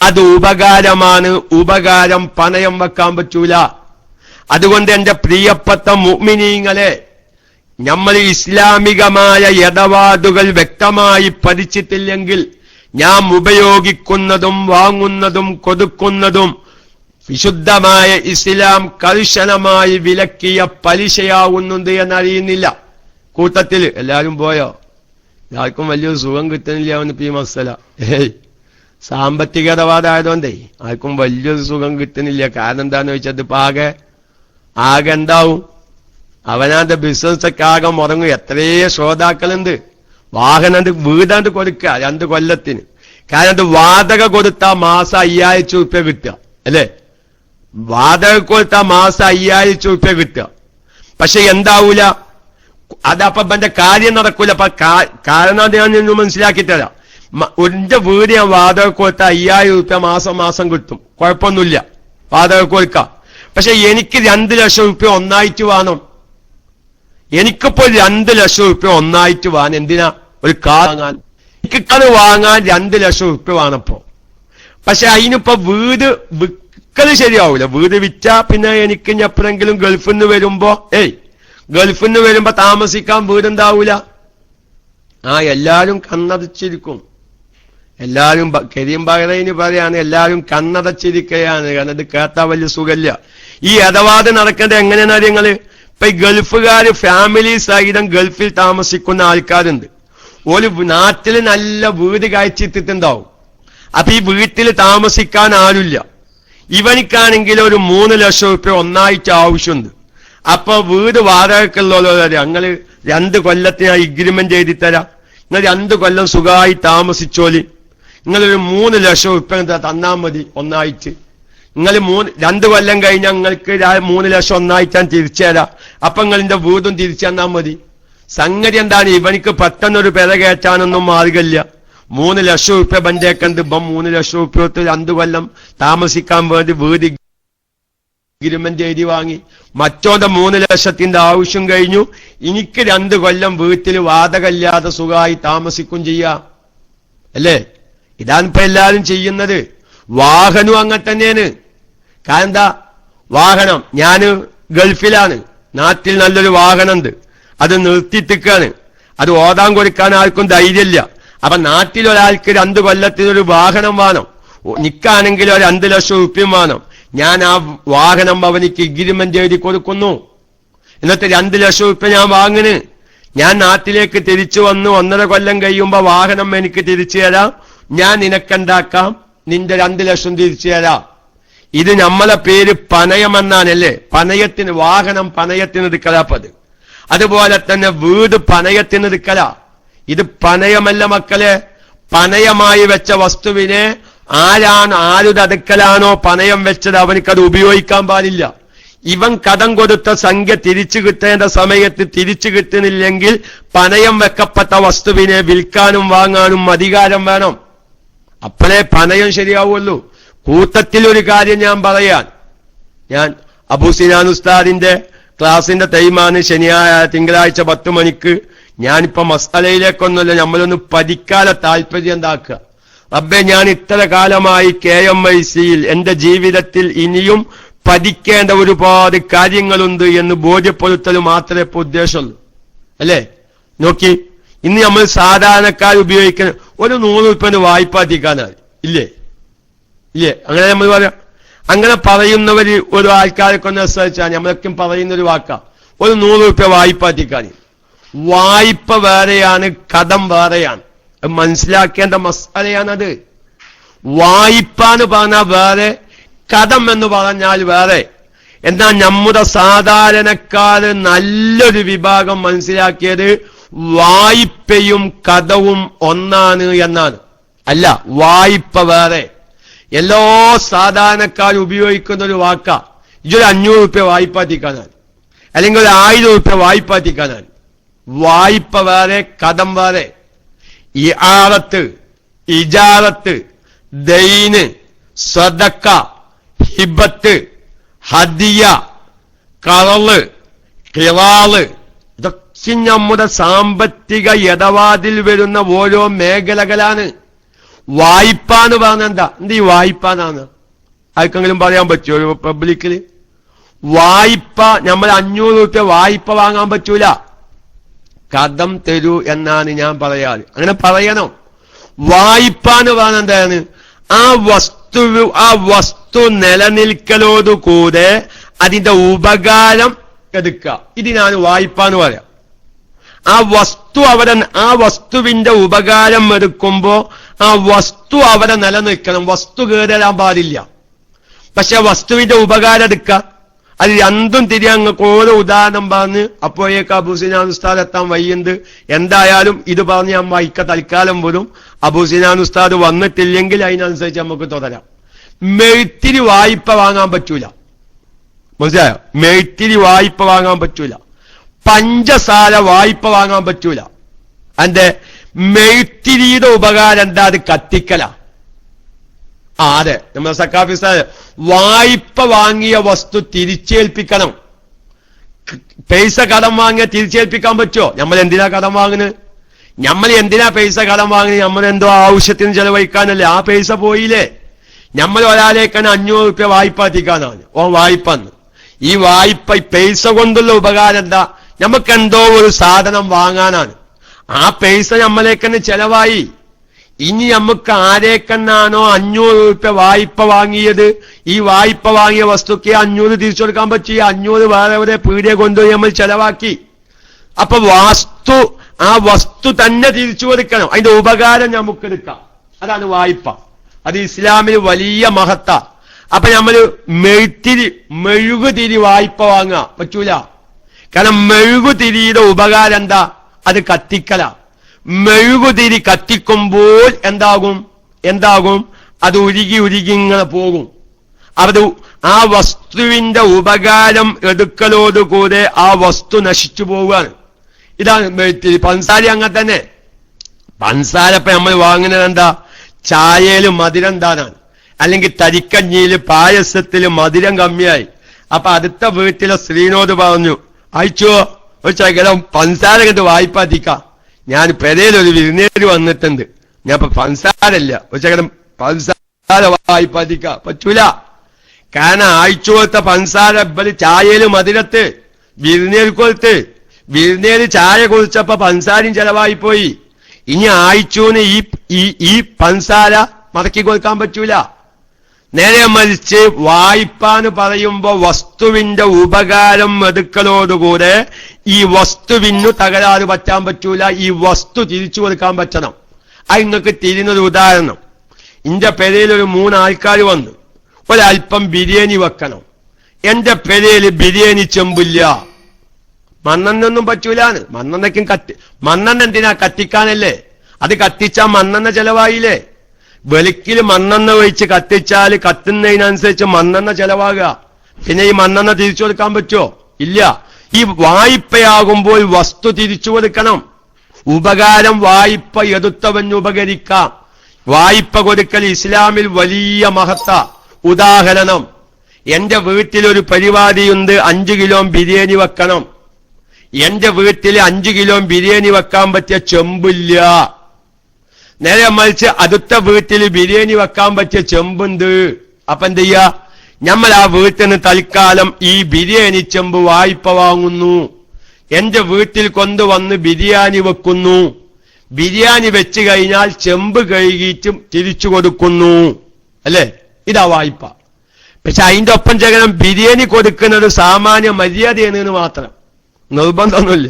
അത് ഉപകാരമാണ്. ഉപകാരം പണയം വെക്കാൻ പറ്റൂല. അതുകൊണ്ട് എന്റെ പ്രിയപ്പെട്ട മുഅ്മിനീങ്ങളെ, നമ്മൾ ഇസ്ലാമികമായ ഇടപാടുകൾ വ്യക്തമായി പഠിച്ചിട്ടില്ലെങ്കിൽ നാം ഉപയോഗിക്കുന്നതും വാങ്ങുന്നതും കൊടുക്കുന്നതും വിശുദ്ധമായ ഇസ്ലാം കർശനമായി വിലക്കിയ പലിശയാവുന്നുണ്ട് എന്നറിയുന്നില്ല. കൂട്ടത്തിൽ എല്ലാവരും പോയോ? ആർക്കും വലിയൊരു സുഖം കിട്ടുന്നില്ല അവനിപ്പോ ഈ മസല. സാമ്പത്തിക ഇടപാടായതുകൊണ്ടേ ആർക്കും വലിയൊരു സുഖം കിട്ടുന്നില്ല. കാരണം എന്താന്ന് വെച്ചാൽ ഇപ്പൊ ആകെ എന്താവും? അവനാന്റെ ബിസിനസ് ഒക്കെ ആകെ മുടങ്ങും. എത്രയേ ശ്രോതാക്കളുണ്ട്. വാഹനം വീടാണ്ട് കൊടുക്കുക 2 കൊല്ലത്തിന്. കാരണം അത് വാടക കൊടുത്താൽ മാസം 5000 രൂപ കിട്ടുക അല്ലേ? വാടക കൊടുത്താൽ മാസം 5000 രൂപ കിട്ടുക. പക്ഷെ എന്താവൂല? അതപ്പൊ എന്റെ കാര്യം നടക്കൂല. അപ്പൊ കാരണം അത് ഞാൻ നിന്ന് മനസ്സിലാക്കി തരാം. എന്റെ വീട് ഞാൻ വാടക കൊടുത്താൽ 5000 രൂപ മാസം കിട്ടും. കുഴപ്പമൊന്നുമില്ല, വാടക കൊടുക്കാം. പക്ഷെ എനിക്ക് 2 ലക്ഷം രൂപ ഒന്നായിട്ട് വേണം. എനിക്കിപ്പോ 2 ലക്ഷം രൂപ ഒന്നായിട്ട് വേണം. എന്തിനാ? ഒരു കാർ വാങ്ങാൻ. എനിക്കത് വാങ്ങാൻ 2 ലക്ഷം രൂപ വേണപ്പോ. പക്ഷെ അതിനിപ്പോ വീട് വിൽക്കല് ശരിയാവൂല. വീട് വിറ്റാ പിന്നെ എനിക്ക് എപ്പോഴെങ്കിലും ഗൾഫിൽ നിന്ന് വരുമ്പോ താമസിക്കാൻ വീടുണ്ടാവൂല. എല്ലാരും കണ്ണടച്ചിരിക്കും. എല്ലാരും കരീം ബഹ്റൈന് പറയാണ്, എല്ലാരും കണ്ണടച്ചിരിക്കുകയാണ്. കാരണം ഇത് കേട്ടാ വലിയ സുഖമില്ല. ഈ ഇടപാട് നടക്കേണ്ടത് എങ്ങനെയാണ് അറിയങ്ങള്? ഇപ്പൊ ഈ ഗൾഫുകാര് ഫാമിലി സഹിതം ഗൾഫിൽ താമസിക്കുന്ന ആൾക്കാരുണ്ട്. ഒരു നാട്ടിൽ നല്ല വീട് കാഴ്ചിട്ടിട്ടുണ്ടാവും. അപ്പൊ ഈ വീട്ടിൽ താമസിക്കാൻ ആരുമില്ല. ഇവനിക്കാണെങ്കിൽ ഒരു 3 ലക്ഷം രൂപ ഒന്നായിട്ട് ആവശ്യമുണ്ട്. അപ്പൊ വീട് വാടകയ്ക്കുള്ളവരോ ഞങ്ങള് 2 കൊല്ലത്തിന് എഗ്രിമെന്റ് എഴുതി തരാം, നിങ്ങൾ 2 കൊല്ലം സുഖമായി താമസിച്ചോലി, നിങ്ങളൊരു 3 ലക്ഷം രൂപ തന്നാ മതി ഒന്നായിട്ട്. നിങ്ങൾ 2 കൊല്ലം കഴിഞ്ഞാൽ നിങ്ങൾക്ക് 3 ലക്ഷം ഒന്നായിട്ടാൻ തിരിച്ചു തരാം. അപ്പൊ നിങ്ങളിന്റെ വീടും തിരിച്ചു തന്നാ മതി. സംഗതി എന്താണ്? ഇവനിക്ക് പെട്ടെന്നൊരു പെര കയറ്റാനൊന്നും മാർഗമില്ല. 3 ലക്ഷം രൂപ ബണ്ടേക്കണ്ട്. ഇപ്പം 3 ലക്ഷം രൂപ 2 കൊല്ലം താമസിക്കാൻ വേണ്ടി വീട് എഗ്രിമെന്റ് എഴുതി വാങ്ങി. മറ്റോന്റെ 3 ലക്ഷത്തിന്റെ ആവശ്യം കഴിഞ്ഞു. എനിക്ക് 2 കൊല്ലം വീട്ടിൽ വാടകയില്ലാതെ സുഖമായി താമസിക്കും ചെയ്യാം അല്ലേ? ഇതാണ് ഇപ്പൊ എല്ലാരും ചെയ്യുന്നത്. വാഹനം അങ്ങനെ തന്നെയാണ്. കാരണം എന്താ? വാഹനം ഞാന് ഗൾഫിലാണ്, നാട്ടിൽ നല്ലൊരു വാഹനമുണ്ട്, അത് നിർത്തിത്തിക്കാണ്. അത് ഓടാൻ കൊടുക്കാൻ ആർക്കും ധൈര്യമില്ല. അപ്പൊ നാട്ടിലൊരാൾക്ക് 2 കൊല്ലത്തിനൊരു വാഹനം വേണം. നിക്കാണെങ്കിൽ ഒരു 2 ലക്ഷം രൂപയും വേണം. ഞാൻ ആ വാഹനം അവനിക്ക് എഗ്രിമെന്റ് എഴുതി കൊടുക്കുന്നു. എന്നിട്ട് 2 ലക്ഷം രൂപ ഞാൻ വാങ്ങുന്നു. ഞാൻ നാട്ടിലേക്ക് തിരിച്ചു വന്ന് 1.5 കൊല്ലം കഴിയുമ്പോ വാഹനം എനിക്ക് തിരിച്ചു തരാം. ഞാൻ നിനക്കെന്താക്കാം? നിന്റെ 2 ലക്ഷം തിരിച്ചു തരാം. ഇത് നമ്മളെ പേര് പണയമെന്നാണല്ലേ? പണയത്തിന് വാഹനം പണയത്തിന് എടുക്കലാപ്പത്. അതുപോലെ തന്നെ വീട് പണയത്തിന് എടുക്കല. ഇത് പണയമല്ല മക്കളെ. പണയമായി വെച്ച വസ്തുവിനെ ആരുടെ അടുക്കലാണോ പണയം വെച്ചത് അവനക്കത് ഉപയോഗിക്കാൻ പാടില്ല. ഇവൻ കടം കൊടുത്ത സംഖ്യ തിരിച്ചു കിട്ടേണ്ട സമയത്ത് തിരിച്ചു കിട്ടുന്നില്ലെങ്കിൽ പണയം വെക്കപ്പെട്ട വസ്തുവിനെ വിൽക്കാനും വാങ്ങാനും അധികാരം വേണം. അപ്പോഴേ പണയം ശരിയാവുള്ളൂ. കൂട്ടത്തിൽ ഒരു കാര്യം ഞാൻ പറയാൻ, ഞാൻ അബൂ സിനാൻ ഉസ്താദിന്റെ ക്ലാസിന്റെ ടൈമാണ് തിങ്കളാഴ്ച 10 മണിക്ക്. ഞാനിപ്പോ മസ്അലയിലേക്കൊന്നുമല്ല, നമ്മളൊന്ന് പഠിക്കാതെ താല്പര്യം എന്താക്കുക. റബ്ബേ, ഞാൻ ഇത്ര കാലമായി KMIC-യിൽ എന്റെ ജീവിതത്തിൽ ഇനിയും പഠിക്കേണ്ട ഒരുപാട് കാര്യങ്ങളുണ്ട് എന്ന് ബോധ്യപ്പെടുത്തൽ മാത്രമേ ഇപ്പൊ ഉദ്ദേശമുള്ളൂ അല്ലേ? നോക്കി, ഇന്ന് നമ്മൾ സാധാരണക്കാർ ഉപയോഗിക്കുന്ന ഒരു 100 രൂപ വായ്പ എത്തിക്കാനായി ഇല്ലേ? അങ്ങനെ നമ്മൾ പറയാം. അങ്ങനെ പറയുന്നവര് ഒരു ആൾക്കാരൊക്കെ ഒന്ന് അനുസരിച്ചാൽ നമ്മളൊക്കെ പറയുന്നൊരു വാക്കാ, ഒരു 100 രൂപ വായ്പ എത്തിക്കാൻ. വായ്പ വേറെയാണ്, കടം വേറെയാണ്. മനസ്സിലാക്കേണ്ട മസാലയാണത്. വായ്പ എന്ന് പറഞ്ഞാൽ വേറെ, കടം എന്ന് പറഞ്ഞാൽ വേറെ. എന്നാൽ നമ്മുടെ സാധാരണക്കാര് നല്ലൊരു വിഭാഗം മനസ്സിലാക്കിയത് വായ്പയും കടവും ഒന്നാണ് എന്നാണ്. അല്ല, വായ്പ വേറെ. എല്ലാ സാധാരണക്കാരും ഉപയോഗിക്കുന്ന ഒരു വാക്കാ. ഇതൊരു 500 രൂപ വായ്പ എത്തിക്കാനാണ്, അല്ലെങ്കിൽ ഒരു 1000 രൂപ വായ്പ എത്തിക്കാനാണ്. വായ്പ വേറെ, കടം വേറെ. ഇആറത്ത്, ഇജാറത്ത്, ദൈന്, സദക്ക, ഹിബത്ത്, ഹദിയ, ഖറള്, ഹിറാള്, ഇതൊക്കെ നമ്മുടെ സാമ്പത്തിക ഇടപാടിൽ വരുന്ന ഓരോ മേഖലകളാണ്. വായ്പ എന്ന് പറഞ്ഞ എന്താ ഈ വായ്പ എന്നാണ് ആർക്കെങ്കിലും പറയാൻ പറ്റുമോ ഒരു പബ്ലിക്കില്? വായ്പ നമ്മൾ 500 രൂപ വായ്പ വാങ്ങാൻ പറ്റൂല. കടം തരൂ എന്നാണ് ഞാൻ പറയാറ്. അങ്ങനെ പറയണം. വായ്പ എന്ന് പറഞ്ഞ എന്താണ്? ആ വസ്തു നിലനിൽക്കലോടുകൂടെ അതിന്റെ ഉപകാരം എടുക്കുക. ഇതിനാണ് വായ്പ എന്ന് പറയാം. ആ വസ്തുവിന്റെ ഉപകാരം എടുക്കുമ്പോ ആ വസ്തു അവിടെ നിലനിൽക്കണം. വസ്തു കേടാൻ പാടില്ല. പക്ഷെ വസ്തുവിന്റെ ഉപകാരം എടുക്കുക. അത് രണ്ടും തിരിയങ്ങൾക്ക് ഓരോ ഉദാഹരണം പറഞ്ഞ് അപ്പോഴേക്ക് അബൂസിനാൻ ഉസ്താദ് എത്താൻ വയ്യുണ്ട്. എന്തായാലും ഇത് പറഞ്ഞ് ഞാൻ വായിക്ക തൽക്കാലം പോലും. അബൂസിനാൻ ഉസ്താദ് വന്നിട്ടില്ലെങ്കിൽ അതിനനുസരിച്ച് നമുക്ക് തുടരാം. മെഴുത്തിരി വായ്പ വാങ്ങാൻ പറ്റൂല. മനസ്സിലായോ? മെഴുത്തിരി വായ്പ വാങ്ങാൻ പറ്റൂല. പഞ്ചസാര വായ്പ വാങ്ങാൻ പറ്റൂല. അന്റെ മെഴുത്തിരിയുടെ ഉപകാരം എന്താ? അത് കത്തിക്കല. അതെ, നമ്മുടെ സക്കാഫി സാറ് വായ്പ വാങ്ങിയ വസ്തു തിരിച്ചേൽപ്പിക്കണം. പൈസ കടം വാങ്ങിയ തിരിച്ചേൽപ്പിക്കാൻ പറ്റുമോ? നമ്മൾ എന്തിനാ കടം വാങ്ങുന്നത്? നമ്മൾ എന്തിനാ പൈസ കടം വാങ്ങുന്നത്? നമ്മൾ എന്തോ ആവശ്യത്തിന് ചെലവഴിക്കാനല്ലേ? ആ പൈസ പോയില്ലേ? നമ്മൾ ഒരാളേക്കാണ് 500 രൂപ വായ്പ എത്തിക്കാനാണ് വായ്പന്ന്. ഈ വായ്പ പൈസ കൊണ്ടുള്ള ഉപകാരം എന്താ? നമുക്കെന്തോ ഒരു സാധനം വാങ്ങാനാണ്. ആ പൈസ നമ്മളേക്കന്നെ ചെലവായി. ഇനി നമുക്ക് ആരേക്കന്നാണോ 500 രൂപ വായ്പ വാങ്ങിയത്, ഈ വായ്പ വാങ്ങിയ വസ്തുക്ക് 500 തിരിച്ചു കൊടുക്കാൻ പറ്റും. ഈ 500 വേറെ പീടിക കൊണ്ടുപോയി നമ്മൾ ചെലവാക്കി. അപ്പൊ ആ വസ്തു തന്നെ തിരിച്ചു കൊടുക്കണം. അതിന്റെ ഉപകാരം നമുക്ക് എടുക്കാം. അതാണ് വായ്പ. അത് ഇസ്ലാമിൽ വലിയ മഹത്ത. അപ്പൊ നമ്മള് മെഴുകുതിരി വായ്പ വാങ്ങാൻ പറ്റൂല. കാരണം മെഴുകുതിരിയുടെ ഉപകാരം എന്താ? അത് കത്തിക്കല. മെഴുകുതിരി കത്തിക്കുമ്പോൾ എന്താകും? അത് ഉരുകി ഇങ്ങനെ പോകും. അത് ആ വസ്തുവിന്റെ ഉപകാരം എടുക്കലോടുകൂടെ ആ വസ്തു നശിച്ചു പോവുകയാണ്. ഇതാണ് മെഴുത്തിരി. പഞ്ചസാര അങ്ങനെ തന്നെ. പഞ്ചസാര ഇപ്പൊ നമ്മൾ വാങ്ങുന്നത് എന്താ? ചായയില് മധുരം താനാണ്. അല്ലെങ്കിൽ തരിക്കഞ്ഞിയില് പായസത്തില് മധുരം കമ്മിയായി. അപ്പൊ അടുത്ത വീട്ടിലെ സ്ത്രീനോട് പറഞ്ഞു, അയച്ചോ ഒരു ശകലം പഞ്ചസാര കണ്ട് വായ്പ എത്തിക്കാം. ഞാൻ പെരയിലൊരു വിരുന്നേര് വന്നിട്ടുണ്ട്, ഞാൻ ഇപ്പൊ പഞ്ചസാരല്ല, ഒരു ശകലം പഞ്ചസാര വായ്പ എത്തിക്കാം. പറ്റൂല. കാരണം ആഴ്ചത്തെ പഞ്ചസാര ഇവര് ചായയില് മധുരത്ത് വിരുന്നേര് കൊടുത്ത്, വിരുന്നേര് ചായ കുടിച്ചപ്പോ പഞ്ചസാരയും ചെലവായി പോയി. ഇനി ആഴ്ചൂന് ഈ പഞ്ചസാര മടക്കി കൊടുക്കാൻ പറ്റൂല. നേരെ മറിച്ച് വായ്പ എന്ന് പറയുമ്പോ വസ്തുവിന്റെ ഉപകാരം എടുക്കലോടുകൂടെ ഈ വസ്തുവിന് തകരാറ് പറ്റാൻ പറ്റൂല. ഈ വസ്തു തിരിച്ചു കൊടുക്കാൻ പറ്റണം. അത് നിങ്ങൾക്ക് തിരിഞ്ഞൊരു ഉദാഹരണം. എന്റെ പെരയിൽ ഒരു 3 ആൾക്കാർ വന്നു, ഒരൽപ്പം ബിരിയാണി വെക്കണം. എന്റെ പെരയിൽ ബിരിയാണി ചെമ്പില്ല. മണ്ണെണ്ണൊന്നും പറ്റൂലാണ്. മണ്ണെണ്ണ എന്തിനാ? കത്തിക്കാനല്ലേ. അത് കത്തിച്ചാൽ മണ്ണെണ്ണ ചെലവായില്ലേ? വെളുക്കിൽ മണ്ണെണ്ണ ഒഴിച്ച് കത്തിച്ചാൽ കത്തുന്നതിനനുസരിച്ച് മണ്ണെണ്ണ ചെലവാകുക. പിന്നെ ഈ മണ്ണെണ്ണ തിരിച്ചു കൊടുക്കാൻ പറ്റുമോ? ഇല്ല. ഈ വായ്പയാകുമ്പോൾ വസ്തു തിരിച്ചു കൊടുക്കണം. ഉപകാരം വായ്പ എടുത്തവന് ഉപകരിക്കാം. വായ്പ കൊടുക്കൽ ഇസ്ലാമിൽ വലിയ മഹത്ത. ഉദാഹരണം, എന്റെ വീട്ടിലൊരു പരിപാടിയുണ്ട്, 5 കിലോ ബിരിയാണി വെക്കണം. എന്റെ വീട്ടിൽ 5 കിലോ ബിരിയാണി വെക്കാൻ പറ്റിയ ചെമ്പില്ല. നേരെ മറിച്ച് അടുത്ത വീട്ടിൽ ബിരിയാണി വെക്കാൻ പറ്റിയ ചെമ്പുണ്ട്. അപ്പൊ എന്ത് ചെയ്യാ? നമ്മൾ ആ വീട്ടിന് തൽക്കാലം ഈ ബിരിയാണി ചെമ്പ് വായ്പ വാങ്ങുന്നു. എന്റെ വീട്ടിൽ കൊണ്ടുവന്ന് ബിരിയാണി വെക്കുന്നു. ബിരിയാണി വെച്ച് കഴിഞ്ഞാൽ ചെമ്പ് കഴുകിയിട്ടും തിരിച്ചു കൊടുക്കുന്നു. അല്ലേ? ഇതാ വായ്പ. പക്ഷെ അതിന്റെ ഒപ്പം ചേരണം ബിരിയാണി കൊടുക്കുന്നത് സാമാന്യ മര്യാദയെന്ന് മാത്രം, നിർബന്ധമൊന്നുമില്ല.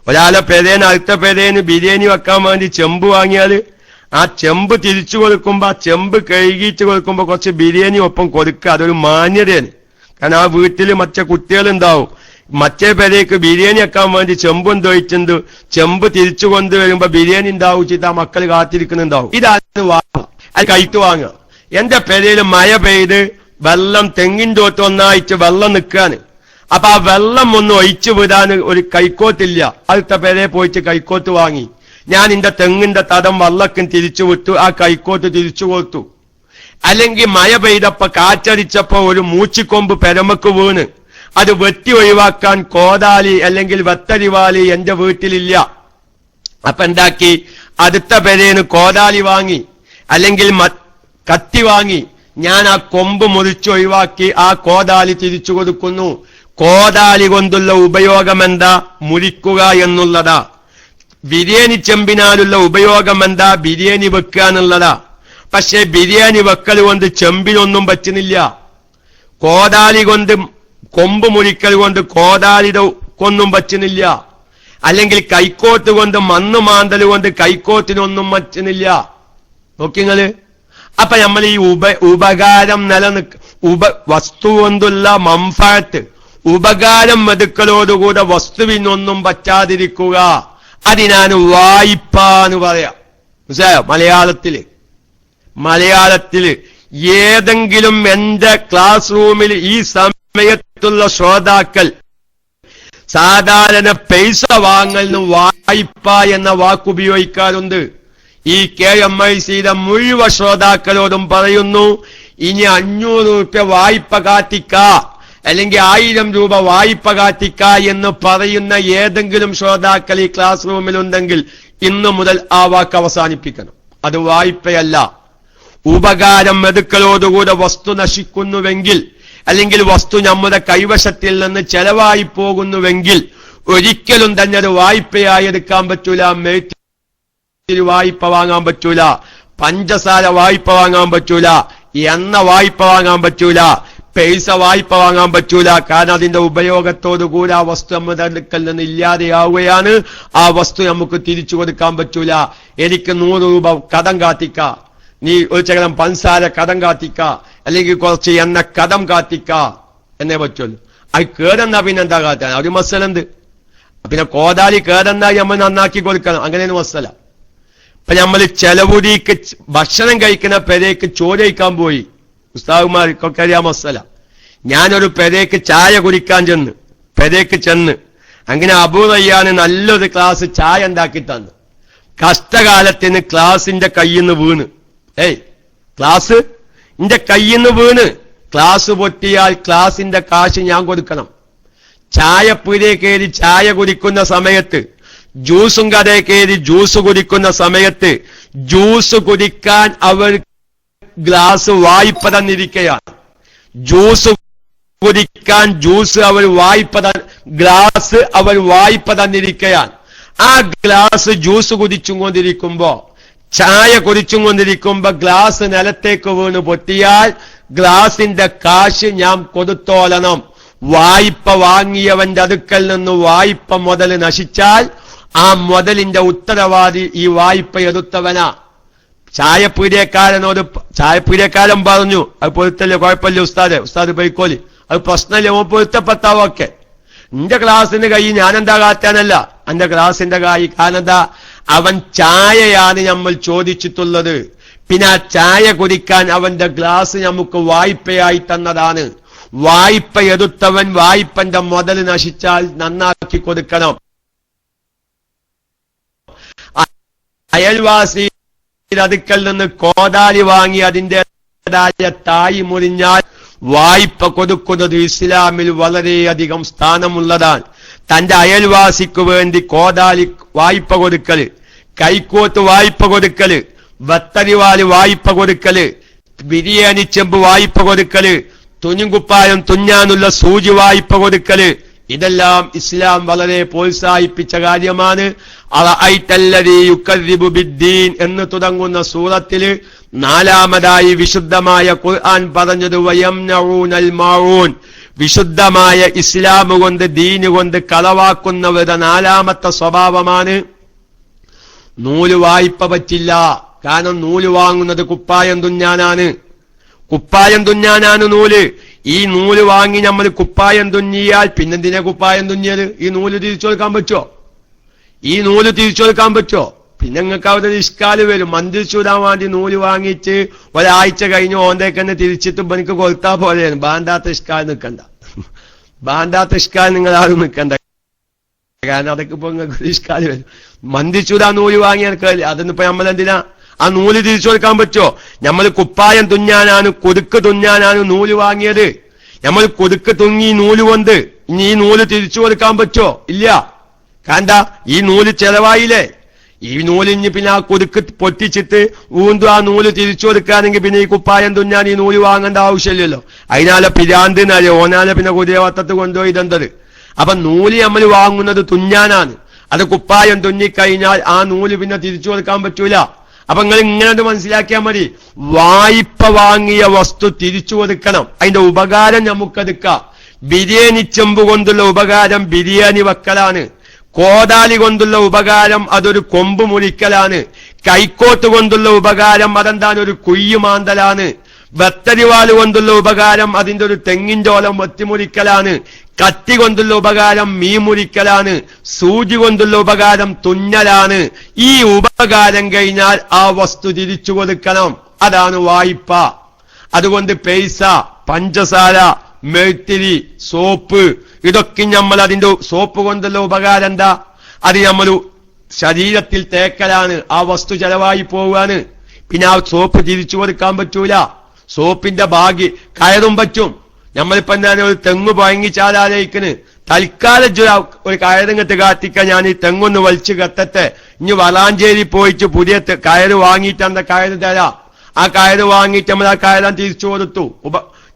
ഒരാളെ പെരേന് അടുത്ത പെരേന് ബിരിയാണി വെക്കാൻ വേണ്ടി ചെമ്പ് വാങ്ങിയാല് ആ ചെമ്പ് തിരിച്ചു കൊടുക്കുമ്പോ, ആ ചെമ്പ് കഴുകിയിട്ട് കൊടുക്കുമ്പോ കുറച്ച് ബിരിയാണി ഒപ്പം കൊടുക്കുക. അതൊരു മാന്യതയാണ്. കാരണം ആ വീട്ടിൽ മറ്റേ കുട്ടികളുണ്ടാവും. മറ്റേ പെരേക്ക് ബിരിയാണി വെക്കാൻ വേണ്ടി ചെമ്പും തൊഴിച്ചുണ്ട്, ചെമ്പ് തിരിച്ചു കൊണ്ടുവരുമ്പോ ബിരിയാണി ഉണ്ടാവിച്ചിട്ട് ആ മക്കൾ കാത്തിരിക്കുന്നുണ്ടാവും. ഇതാണ് വാങ്ങുക. അത് കയറ്റ് വാങ്ങുക. എന്റെ പെരയിൽ മഴ പെയ്ത് വെള്ളം തെങ്ങിൻ്റെ ഒത്ത് ഒന്നായിട്ട് വെള്ളം നിൽക്കാണ്. അപ്പൊ ആ വെള്ളം ഒന്ന് ഒഴിച്ചു വിടാൻ ഒരു കൈക്കോട്ടില്ല. അടുത്ത പെരയെ പോയിട്ട് കൈക്കോട്ട് വാങ്ങി. ഞാൻ എന്റെ തെങ്ങിന്റെ തടം വള്ളക്കും തിരിച്ചു വിട്ടു, ആ കൈക്കോട്ട് തിരിച്ചു കൊടുത്തു. അല്ലെങ്കിൽ മഴ പെയ്തപ്പോ കാറ്റടിച്ചപ്പോ ഒരു മൂച്ചിക്കൊമ്പ് പെരമക്ക് വീണ് അത് വെട്ടി ഒഴിവാക്കാൻ കോടാലി അല്ലെങ്കിൽ വെത്തരിവാലി എന്റെ വീട്ടിലില്ല. അപ്പൊ എന്താക്കി, അടുത്ത പെരേന്ന് കോടാലി വാങ്ങി അല്ലെങ്കിൽ കത്തി വാങ്ങി ഞാൻ ആ കൊമ്പ് മുറിച്ചൊഴിവാക്കി ആ കോടാലി തിരിച്ചു കൊടുക്കുന്നു. കോടാലി കൊണ്ടുള്ള ഉപയോഗം എന്താ? മുറിക്കുക എന്നുള്ളതാ. ബിരിയാണി ചെമ്പിനാലുള്ള ഉപയോഗം എന്താ? ബിരിയാണി വെക്കുക എന്നുള്ളതാ. പക്ഷെ ബിരിയാണി വെക്കൽ കൊണ്ട് ചെമ്പിനൊന്നും പറ്റുന്നില്ല. കോടാലി കൊണ്ട് കൊമ്പ് മുറിക്കൽ കൊണ്ട് കോടാലിയുടെ കൊന്നും പറ്റുന്നില്ല. അല്ലെങ്കിൽ കൈക്കോട്ട് കൊണ്ട് മണ്ണ് മാന്തൽ കൊണ്ട് കൈക്കോട്ടിനൊന്നും പറ്റുന്നില്ല. നോക്കിങ്ങള്. അപ്പൊ നമ്മൾ ഈ ഉപകാരം വസ്തു കൊണ്ടുള്ള മംഫഅത്ത്, ഉപകാരം മെടുക്കലോടുകൂടെ വസ്തുവിനൊന്നും പറ്റാതിരിക്കുക, അതിനാണ് വായ്പ എന്ന് പറയാം. മനസ്സിലായോ? മലയാളത്തില് ഏതെങ്കിലും എന്റെ ക്ലാസ് റൂമിൽ ഈ സമയത്തുള്ള ശ്രോതാക്കൾ സാധാരണ പൈസ വാങ്ങലിന് വായ്പ എന്ന വാക്കുപയോഗിക്കാറുണ്ട്. ഈ KMICയുടെ മുഴുവൻ ശ്രോതാക്കളോടും പറയുന്നു, ഇനി 500 രൂപ വായ്പ കാത്തിക്ക അല്ലെങ്കിൽ 1000 രൂപ വായ്പ കാത്തിക്ക എന്ന് പറയുന്ന ഏതെങ്കിലും ശ്രോതാക്കൾ ഈ ക്ലാസ് റൂമിലുണ്ടെങ്കിൽ ഇന്നു മുതൽ ആ വാക്ക് അവസാനിപ്പിക്കണം. അത് വായ്പയല്ല. ഉപകാരം മെടുക്കലോടുകൂടെ വസ്തു നശിക്കുന്നുവെങ്കിൽ അല്ലെങ്കിൽ വസ്തു നമ്മുടെ കൈവശത്തിൽ നിന്ന് ചെലവായി പോകുന്നുവെങ്കിൽ ഒരിക്കലും തന്നെ അത് വായ്പയായി എടുക്കാൻ പറ്റൂല. മേറ്റിൽ വായ്പ വാങ്ങാൻ പറ്റൂല, പഞ്ചസാര വായ്പ വാങ്ങാൻ പറ്റൂല, എണ്ണ വായ്പ വാങ്ങാൻ പറ്റൂല, പൈസ വായ്പ വാങ്ങാൻ പറ്റൂല. കാരണം അതിന്റെ ഉപയോഗത്തോടുകൂടി ആ വസ്തു നമ്മുടെ അടുക്കൽ നിന്ന് ഇല്ലാതെയാവുകയാണ്. ആ വസ്തു നമുക്ക് തിരിച്ചു കൊടുക്കാൻ പറ്റൂല. എനിക്ക് 100 രൂപ കടം കാത്തിക്ക, നീ ഒരു ശകലം പഞ്ചസാര കടം കാത്തിക്ക, അല്ലെങ്കിൽ കുറച്ച് എണ്ണ കടം കാത്തിക്ക എന്നേ പറ്റുള്ളൂ. അത് കേടെന്നാ പിന്നെ എന്താ കാത്താൻ? ഒരു മസലുണ്ട്. പിന്നെ കോടാലി കേടെന്നായി നമ്മൾ നന്നാക്കി കൊടുക്കണം. അങ്ങനെയാണ് മസല. ഇപ്പൊ നമ്മൾ ചെലവുടിക്ക് ഭക്ഷണം കഴിക്കുന്ന പെരേക്ക് ചോറ് കഴിക്കാൻ പോയി. ഉസ്താദുമാർക്കൊക്കെ അറിയാം മസല. ഞാനൊരു പെരേക്ക് ചായ കുടിക്കാൻ പെരേക്ക് ചെന്ന് അങ്ങനെ അബൂ റയ്യാന് നല്ലൊരു ഗ്ലാസ് ചായ ഉണ്ടാക്കി തന്നു. കഷ്ടകാലത്തിന് ഗ്ലാസിന്റെ കയ്യിൽ നിന്ന് വീണ്, ഗ്ലാസ് എന്റെ കയ്യിൽ നിന്ന് വീണ്. ഗ്ലാസ് പൊട്ടിയാൽ ഗ്ലാസിന്റെ കാശ് ഞാൻ കൊടുക്കണം. ചായപ്പീടിയെ കയറി ചായ കുടിക്കുന്ന സമയത്ത്, ജ്യൂസും കടയിൽ കയറി ജ്യൂസ് കുടിക്കുന്ന സമയത്ത് ജ്യൂസ് കുടിക്കാൻ അവർ ഗ്ലാസ് വായ്പ തന്നിരിക്കുകയാണ്. ജ്യൂസ് കുടിക്കാൻ ജ്യൂസ് അവർ ഗ്ലാസ് അവർ വായ്പ തന്നിരിക്കുകയാണ്. ആ ഗ്ലാസ് ജ്യൂസ് കുടിച്ചും കൊണ്ടിരിക്കുമ്പോ, ചായ കുടിച്ചും കൊണ്ടിരിക്കുമ്പോ ഗ്ലാസ് നിലത്തേക്ക് വീണ് പൊട്ടിയാൽ ഗ്ലാസിന്റെ കാശ് ഞാൻ കൊടുത്തോളണം. വായ്പ വാങ്ങിയവന്റെ അടുക്കൽ നിന്ന് വായ്പ മുതൽ നശിച്ചാൽ ആ മുതലിന്റെ ഉത്തരവാദി ഈ വായ്പ എടുത്തവനാ. ചായപ്പീടിയക്കാരൻ പറഞ്ഞു, അത് പൊരുത്തല്ലേ, കുഴപ്പമില്ല ഉസ്താദ് പോയിക്കോലി, അത് പ്രശ്നമില്ല, പൊരുത്തപ്പെട്ടാവൊക്കെ. എന്റെ ക്ലാസിന്റെ കൈ ഞാനെന്താ കാറ്റാനല്ല, എന്റെ ക്ലാസിന്റെ കൈ. കാരണം അവൻ ചായയാണ് നമ്മൾ ചോദിച്ചിട്ടുള്ളത്. പിന്നെ ആ ചായ കുടിക്കാൻ അവന്റെ ഗ്ലാസ് നമുക്ക് വായ്പയായി തന്നതാണ്. വായ്പ എടുത്തവൻ വായ്പന്റെ മുതൽ നശിച്ചാൽ നന്നാക്കി കൊടുക്കണം. അയൽവാസി അടുക്കൽ നിന്ന് കോടാലി വാങ്ങി അതിൻ്റെതായ തായി മുറിഞ്ഞാൽ വായ്പ കൊടുക്കുന്നത് ഇസ്ലാമിൽ വളരെയധികം സ്ഥാനമുള്ളതാണ്. തന്റെ അയൽവാസിക്ക് വേണ്ടി കോടാലി വായ്പ കൊടുക്കല്, കൈക്കോത്ത് വായ്പ കൊടുക്കല്, വത്തരിവാല് വായ്പ കൊടുക്കല്, ബിരിയാണി ചെമ്പ് വായ്പ കൊടുക്കല്, തുഞ്ഞുകുപ്പായം തുഞ്ഞാനുള്ള സൂചി വായ്പ കൊടുക്കല്, ഇതെല്ലാം ഇസ്ലാം വളരെ പ്രോത്സാഹിപ്പിച്ച കാര്യമാണ്. എന്ന് തുടങ്ങുന്ന സൂറത്തില് 4-ാമതായി വിശുദ്ധമായ ഖുർആൻ പറഞ്ഞത് വയംനഊനൽ മാഊൻ, വിശുദ്ധമായ ഇസ്ലാം കൊണ്ട് ദീന് കൊണ്ട് കളവാക്കുന്നവരുടെ 4-ാമത്തെ സ്വഭാവമാണ് നൂല് വായ്പ പറ്റില്ല. കാരണം നൂല് വാങ്ങുന്നത് കുപ്പായം തുന്നാനാണ് നൂല്. ഈ നൂല് വാങ്ങി നമ്മൾ കുപ്പായം തുന്നിയാൽ പിന്നെന്തിനാ കുപ്പായം തുന്നിയത്? ഈ നൂല് തിരിച്ചു കൊടുക്കാൻ പറ്റുമോ? പിന്നെ നിങ്ങൾക്ക് അവിടെ ഇഷ്കാല് വരും. മന്ദിർ ചൂടാൻ വേണ്ടി നൂല് വാങ്ങിച്ച് ഒരാഴ്ച കഴിഞ്ഞ് ഓന്തേക്ക് തന്നെ തിരിച്ചിട്ട് എനിക്ക് കൊളുത്താ പോലെയാണ്. ബാന്ധാത്ത ഇഷ്കാൽ നിങ്ങൾ ആരും നിൽക്കണ്ട. കാരണം അതൊക്കെ ഇപ്പൊ നിങ്ങൾക്ക് ഇഷ്കാല് വരും. മന്ദിർ ചൂടാൻ നൂല് വാങ്ങിയാൽ അതൊന്നിപ്പോ നമ്മളെന്തിനാ ആ നൂല് തിരിച്ചു കൊടുക്കാൻ പറ്റുമോ? നമ്മൾ കുപ്പായം തുന്നാനാണ്, കുടുക്ക് തുന്നാനാണ് നൂല് വാങ്ങിയത്. നമ്മൾ കൊതുക്ക് തുങ്ങി നൂല് കൊണ്ട് ഇനി ഈ നൂല് തിരിച്ചു കൊടുക്കാൻ പറ്റുമോ? ഇല്ല. കാരണം ഈ നൂല് ചെലവായില്ലേ. ഈ നൂല് ഇനി പിന്നെ ആ കൊതുക്ക് പൊട്ടിച്ചിട്ട് വീണ്ടും ആ നൂല് തിരിച്ചു കൊടുക്കുകയാണെങ്കിൽ പിന്നെ ഈ കുപ്പായം തുന്നാൻ ഈ നൂല് വാങ്ങേണ്ട ആവശ്യമില്ലല്ലോ. അതിനാലെ പിരാന്ത് എന്നറിയോ, ഓനാലെ പിന്നെ കുതിരവട്ടത്ത് കൊണ്ടുപോയി ഇതെന്തത്. അപ്പൊ നൂല് നമ്മൾ വാങ്ങുന്നത് തുന്നാനാണ്. അത് കുപ്പായം തുന്നിക്കഴിഞ്ഞാൽ ആ നൂല് പിന്നെ തിരിച്ചു കൊടുക്കാൻ പറ്റൂല. അപ്പൊ നിങ്ങൾ ഇങ്ങനെ മനസ്സിലാക്കിയാൽ മതി. വായ്പ വാങ്ങിയ വസ്തു തിരിച്ചു കൊടുക്കണം. അതിന്റെ ഉപകാരം നമുക്കെടുക്കാം. ബിരിയാണി ചെമ്പ് കൊണ്ടുള്ള ഉപകാരം ബിരിയാണി വെക്കലാണ്. കോടാലി കൊണ്ടുള്ള ഉപകാരം അതൊരു കൊമ്പ് മുറിക്കലാണ്. കൈക്കോട്ട് കൊണ്ടുള്ള ഉപകാരം അതെന്താണ്, ഒരു കുയ്യ് മാന്തലാണ്. ബത്തരിവാല് കൊണ്ടുള്ള ഉപകാരം അതിന്റെ ഒരു തെങ്ങിൻചോലം വെത്തിമുറിക്കലാണ്. കത്തി കൊണ്ടുള്ള ഉപകാരം മീൻ മുറിക്കലാണ്. സൂചി കൊണ്ടുള്ള ഉപകാരം തുന്നലാണ്. ഈ ഉപകാരം കഴിഞ്ഞാൽ ആ വസ്തു തിരിച്ചു കൊടുക്കണം. അതാണ് വായ്പ. അതുകൊണ്ട് പൈസ, പഞ്ചസാര, മെഴുത്തിരി, സോപ്പ്, ഇതൊക്കെ നമ്മൾ അതിന്റെ സോപ്പ് കൊണ്ടുള്ള ഉപകാരം എന്താ? അത് നമ്മൾ ശരീരത്തിൽ തേക്കലാണ്. ആ വസ്തു ചെലവായി പോവാണ്. പിന്നെ ആ സോപ്പ് തിരിച്ചു കൊടുക്കാൻ പറ്റൂല. സോപ്പിന്റെ ബാഗ് കയറും പറ്റും. നമ്മളിപ്പോ എന്താണ് ഒരു തെങ്ങ് പഴങ്ങിച്ചാലാലേക്കണ് തൽക്കാലം ഒരു കയറിങ്ങട്ട് കാത്തിക്കാൻ ഞാൻ ഈ തെങ്ങൊന്ന് വലിച്ചു കത്തട്ടെ, ഇനി വളാഞ്ചേരി പോയിട്ട് പുതിയ കയറ് വാങ്ങിയിട്ട് എന്താ കയറ് തരാം. ആ കയറ് വാങ്ങിയിട്ട് നമ്മൾ ആ കയറാൻ തിരിച്ചു കൊടുത്തു.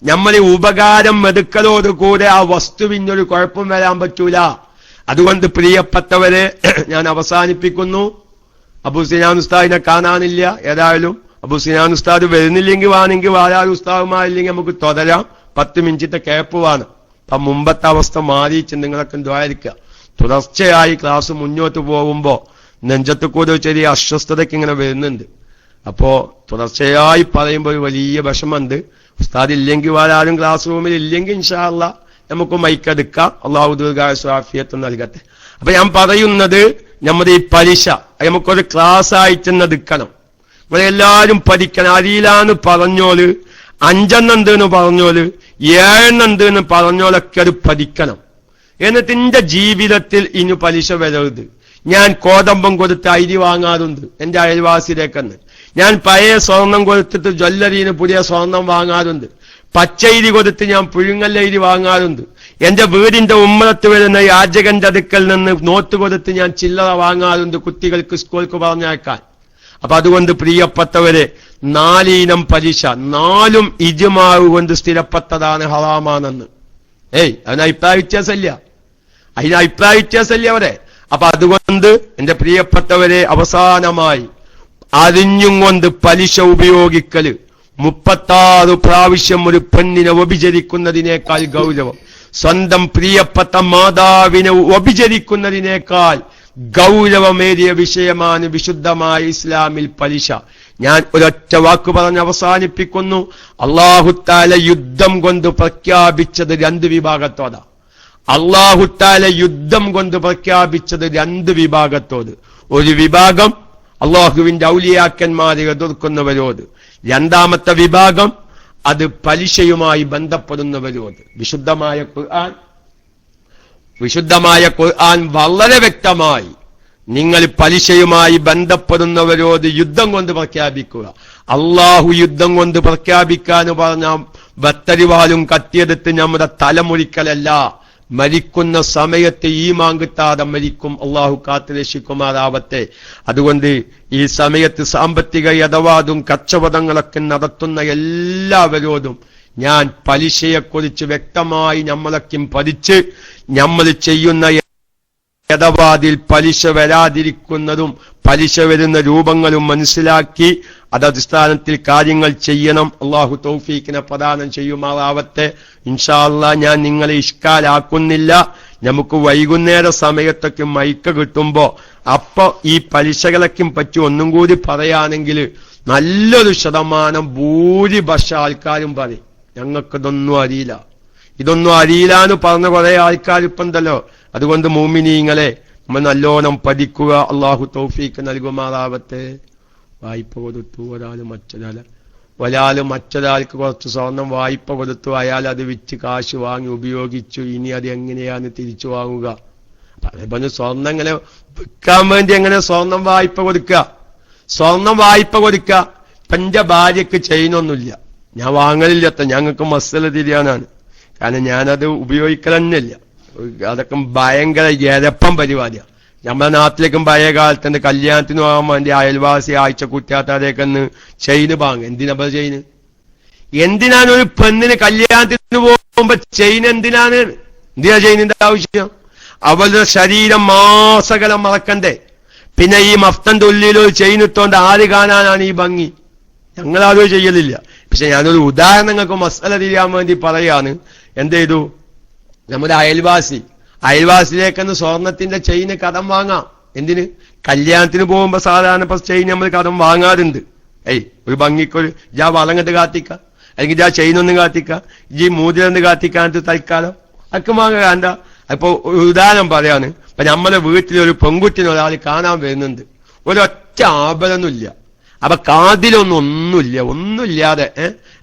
നമ്മൾ ഈ ഉപകാരം മെടുക്കലോടുകൂടെ ആ വസ്തുവിനൊരു കുഴപ്പം വരാൻ പറ്റൂല. അതുകൊണ്ട് പ്രിയപ്പെട്ടവരെ ഞാൻ അവസാനിപ്പിക്കുന്നു. അബൂ സിനാൻ ഉസ്താദിനെ കാണാനില്ല. ഏതായാലും അബൂ സിനാൻ ഉസ്താദ് വരുന്നില്ലെങ്കിൽ വേണമെങ്കിൽ വേറെ ഉസ്താദുമാരില്ലെങ്കിൽ നമുക്ക് തുടരാം. 10 മിനിറ്റത്തെ ക്യാപ്പ് വേണം. അപ്പൊ മുമ്പത്തെ അവസ്ഥ മാറിയിട്ട് നിങ്ങളൊക്കെ ദ്വാരിക്കുക. തുടർച്ചയായി ക്ലാസ് മുന്നോട്ട് പോകുമ്പോ നെഞ്ചത്ത് കൂടെ ചെറിയ അസ്വസ്ഥതയ്ക്ക് ഇങ്ങനെ വരുന്നുണ്ട്. അപ്പോ തുടർച്ചയായി പറയുമ്പോൾ ഒരു വലിയ വിഷമമുണ്ട്. ഉസ്താദ് ഇല്ലെങ്കിൽ വേറെ ആരും ക്ലാസ് റൂമിൽ ഇല്ലെങ്കിൽ ഇൻഷാ അല്ലാഹ് നമുക്ക് മൈക്കെടുക്കാം. അള്ളാഹു ദീർഘായുസ്സും നൽകട്ടെ. അപ്പൊ ഞാൻ പറയുന്നത് നമ്മുടെ ഈ പലിശ നമുക്കൊരു ക്ലാസ് ആയിട്ട് എടുക്കണം. ഇവിടെ എല്ലാവരും പഠിക്കണം. അറിയില്ലാന്ന് പറഞ്ഞോല്, 5 എണ്ണം പറഞ്ഞോല്, 7 എണ്ണം പറഞ്ഞോലൊക്കെ അത് പഠിക്കണം. എന്നിട്ട് എന്റെ ജീവിതത്തിൽ ഇനി പലിശ വരരുത്. ഞാൻ കോതമ്പം കൊടുത്ത് അരി വാങ്ങാറുണ്ട് എന്റെ അയൽവാസിയിലേക്കെന്ന്. ഞാൻ പഴയ സ്വർണം കൊടുത്തിട്ട് ജ്വല്ലറിന് പുതിയ സ്വർണം വാങ്ങാറുണ്ട്. പച്ചരി കൊടുത്ത് ഞാൻ പുഴുങ്ങല്ലരി വാങ്ങാറുണ്ട്. എന്റെ വീടിന്റെ ഉമ്മറത്ത് വരുന്ന യാചകന്റെ അടുക്കൽ നിന്ന് നോട്ട് കൊടുത്ത് ഞാൻ ചില്ലറ വാങ്ങാറുണ്ട് കുട്ടികൾക്ക് സ്കൂൾക്ക് പറഞ്ഞേക്കാൻ. അപ്പൊ അതുകൊണ്ട് പ്രിയപ്പെട്ടവരെ, 4 ഇനം പലിശ 4ഉം ഇജ്മാഅ് കൊണ്ട് സ്ഥിരപ്പെട്ടതാണ്, ഹറാമാണെന്ന്. അതിന് അഭിപ്രായ വ്യത്യാസമില്ല അവരെ. അപ്പൊ അതുകൊണ്ട് എന്റെ പ്രിയപ്പെട്ടവരെ, അവസാനമായി അറിഞ്ഞും കൊണ്ട് പലിശ ഉപയോഗിക്കല് 36 പ്രാവശ്യം ഒരു പെണ്ണിനെ വ്യഭിചരിക്കുന്നതിനേക്കാൾ ഗൗരവം. സ്വന്തം പ്രിയപ്പെട്ട മാതാവിനെ വ്യഭിചരിക്കുന്നതിനേക്കാൾ ഗൗരവമേറിയ വിഷയമാണ് വിശുദ്ധമായ ഇസ്ലാമിൽ പലിശ. ഞാൻ ഒരൊറ്റ വാക്ക് പറഞ്ഞ് അവസാനിപ്പിക്കുന്നു. അല്ലാഹു തആല യുദ്ധം കൊണ്ട് പ്രഖ്യാപിച്ചത് 2 വിഭാഗത്തോടാ. അല്ലാഹു തആല യുദ്ധം കൊണ്ട് പ്രഖ്യാപിച്ചത് 2 വിഭാഗത്തോട്. ഒരു വിഭാഗം അള്ളാഹുവിന്റെ ഔലിയാക്കന്മാരെ എതിർക്കുന്നവരോട്. 2ാമത്തെ വിഭാഗം അത് പലിശയുമായി ബന്ധപ്പെടുന്നവരോട്. വിശുദ്ധമായ ഖുർആൻ വളരെ വ്യക്തമായി നിങ്ങൾ പലിശയുമായി ബന്ധപ്പെടുന്നവരോട് യുദ്ധം കൊണ്ട് പ്രഖ്യാപിക്കുക. അള്ളാഹു യുദ്ധം കൊണ്ട് പ്രഖ്യാപിക്കാന്ന് പറഞ്ഞ ബത്തരിവാലും കത്തിയെടുത്ത് നമ്മുടെ തലമുറിക്കലല്ല. മരിക്കുന്ന സമയത്ത് ഈമാൻ കിട്ടാതെ മരിക്കും. അള്ളാഹു കാത്തുരക്ഷിക്കുമാറാവട്ടെ. അതുകൊണ്ട് ഈ സമയത്ത് സാമ്പത്തിക ഇടപാടും കച്ചവടങ്ങളൊക്കെ നടത്തുന്ന എല്ലാവരോടും ഞാൻ പലിശയെക്കുറിച്ച് വ്യക്തമായി നമ്മളൊക്കെ പഠിച്ച് നമ്മൾ ചെയ്യുന്ന ഇടപാടിൽ പലിശ വരാതിരിക്കുന്നതും പലിശ വരുന്ന രൂപങ്ങളും മനസ്സിലാക്കി അതടിസ്ഥാനത്തിൽ കാര്യങ്ങൾ ചെയ്യണം. അള്ളാഹു തൗഫീഖിനെ പ്രദാനം ചെയ്യുമാറാവട്ടെ. ഇൻഷാ അല്ലാഹ് ഞാൻ നിങ്ങളെ ഇഷ്കാലാക്കുന്നില്ല. നമുക്ക് വൈകുന്നേര സമയത്തൊക്കെ മൈക്ക് കിട്ടുമ്പോ അപ്പൊ ഈ പലിശകളൊക്കെ പറ്റി ഒന്നും കൂടി പറയുകയാണെങ്കിൽ നല്ലൊരു ശതമാനം ഭൂരിപക്ഷ ആൾക്കാരും പറയും ഞങ്ങൾക്കിതൊന്നും അറിയില്ല. ഇതൊന്നും അറിയില്ലാന്ന് പറഞ്ഞ കുറെ ആൾക്കാർ ഇപ്പം ഉണ്ടല്ലോ. അതുകൊണ്ട് മുഅ്മിനീങ്ങളെ നമ്മൾ നല്ലോണം പഠിക്കുക. അള്ളാഹു തൗഫീഖ് നൽകുമാറാവട്ടെ. വായ്പ കൊടുത്തു ഒരാള് മറ്റൊരാൾക്ക് കുറച്ച് സ്വർണം വായ്പ കൊടുത്തു, അയാൾ അത് വിറ്റ് കാശ് വാങ്ങി ഉപയോഗിച്ചു. ഇനി അത് എങ്ങനെയാണ് തിരിച്ചു വാങ്ങുക? അതേപോലെ സ്വർണം എങ്ങനെ വിൽക്കാൻ വേണ്ടി എങ്ങനെ സ്വർണം വായ്പ കൊടുക്കുക? എന്റെ ഭാര്യക്ക് ചെയിനൊന്നുമില്ല, ഞാൻ വാങ്ങലില്ലത്ത, ഞങ്ങൾക്ക് മസല തിരിയാനാണ്. കാരണം ഞാനത് ഉപയോഗിക്കൽ തന്നെയില്ല. അതൊക്കെ ഭയങ്കര എരപ്പം പരിപാടിയാണ്. നമ്മുടെ നാട്ടിലേക്കും പഴയ കാലത്ത് കല്യാണത്തിന് പോകാൻ വേണ്ടി അയൽവാസി ആഴ്ച കുറ്റാത്താരേക്ക് ചെയിന് വാങ്ങും. എന്തിനാ ചെയിന്? എന്തിനാണ് ഒരു പെണ്ണിന് കല്യാണത്തിന് പോകുമ്പോ ചെയിൻ എന്തിനാണ്? എന്തിനാ ചെയിനിന്റെ ആവശ്യം? അവളുടെ ശരീരം മാസകലം മറക്കണ്ടേ? പിന്നെ ഈ മഫ്തന്റെ ഉള്ളിൽ ഒരു ചെയിൻ ഇട്ടോണ്ട് ആര് കാണാനാണ് ഈ ഭംഗി? ഞങ്ങളാരും ചെയ്യലില്ല. പക്ഷെ ഞാനൊരു ഉദാഹരണങ്ങൾക്ക് മസല തിരിയാൻ വേണ്ടി പറയാണ്. എന്ത് ചെയ്തു? നമ്മുടെ അയൽവാസിയിലേക്കൊന്ന് സ്വർണത്തിന്റെ ചെയിന് കടം വാങ്ങാം. എന്തിന്? കല്യാണത്തിന് പോകുമ്പോ സാധാരണ ഇപ്പൊ ചെയിൻ നമ്മൾ കടം വാങ്ങാറുണ്ട്. ഒരു ഭംഗിക്കൊരു ജാ വളങ്ങട്ട് കാത്തിക്ക, അല്ലെങ്കിൽ ജാ ചെയിനൊന്നും കാത്തിക്ക, ഈ മൂതിരൊന്ന് കാത്തിക്കാനത്ത് തൽക്കാലം അതൊക്കെ വാങ്ങാണ്ട. അപ്പൊ ഉദാഹരണം പറയാണ്. ഇപ്പൊ നമ്മളെ വീട്ടിലൊരു പെൺകുട്ടിനെ ഒരാൾ കാണാൻ വരുന്നുണ്ട്. ഒരൊറ്റ ആഭരണമില്ല. അപ്പൊ ഒന്നുമില്ലാതെ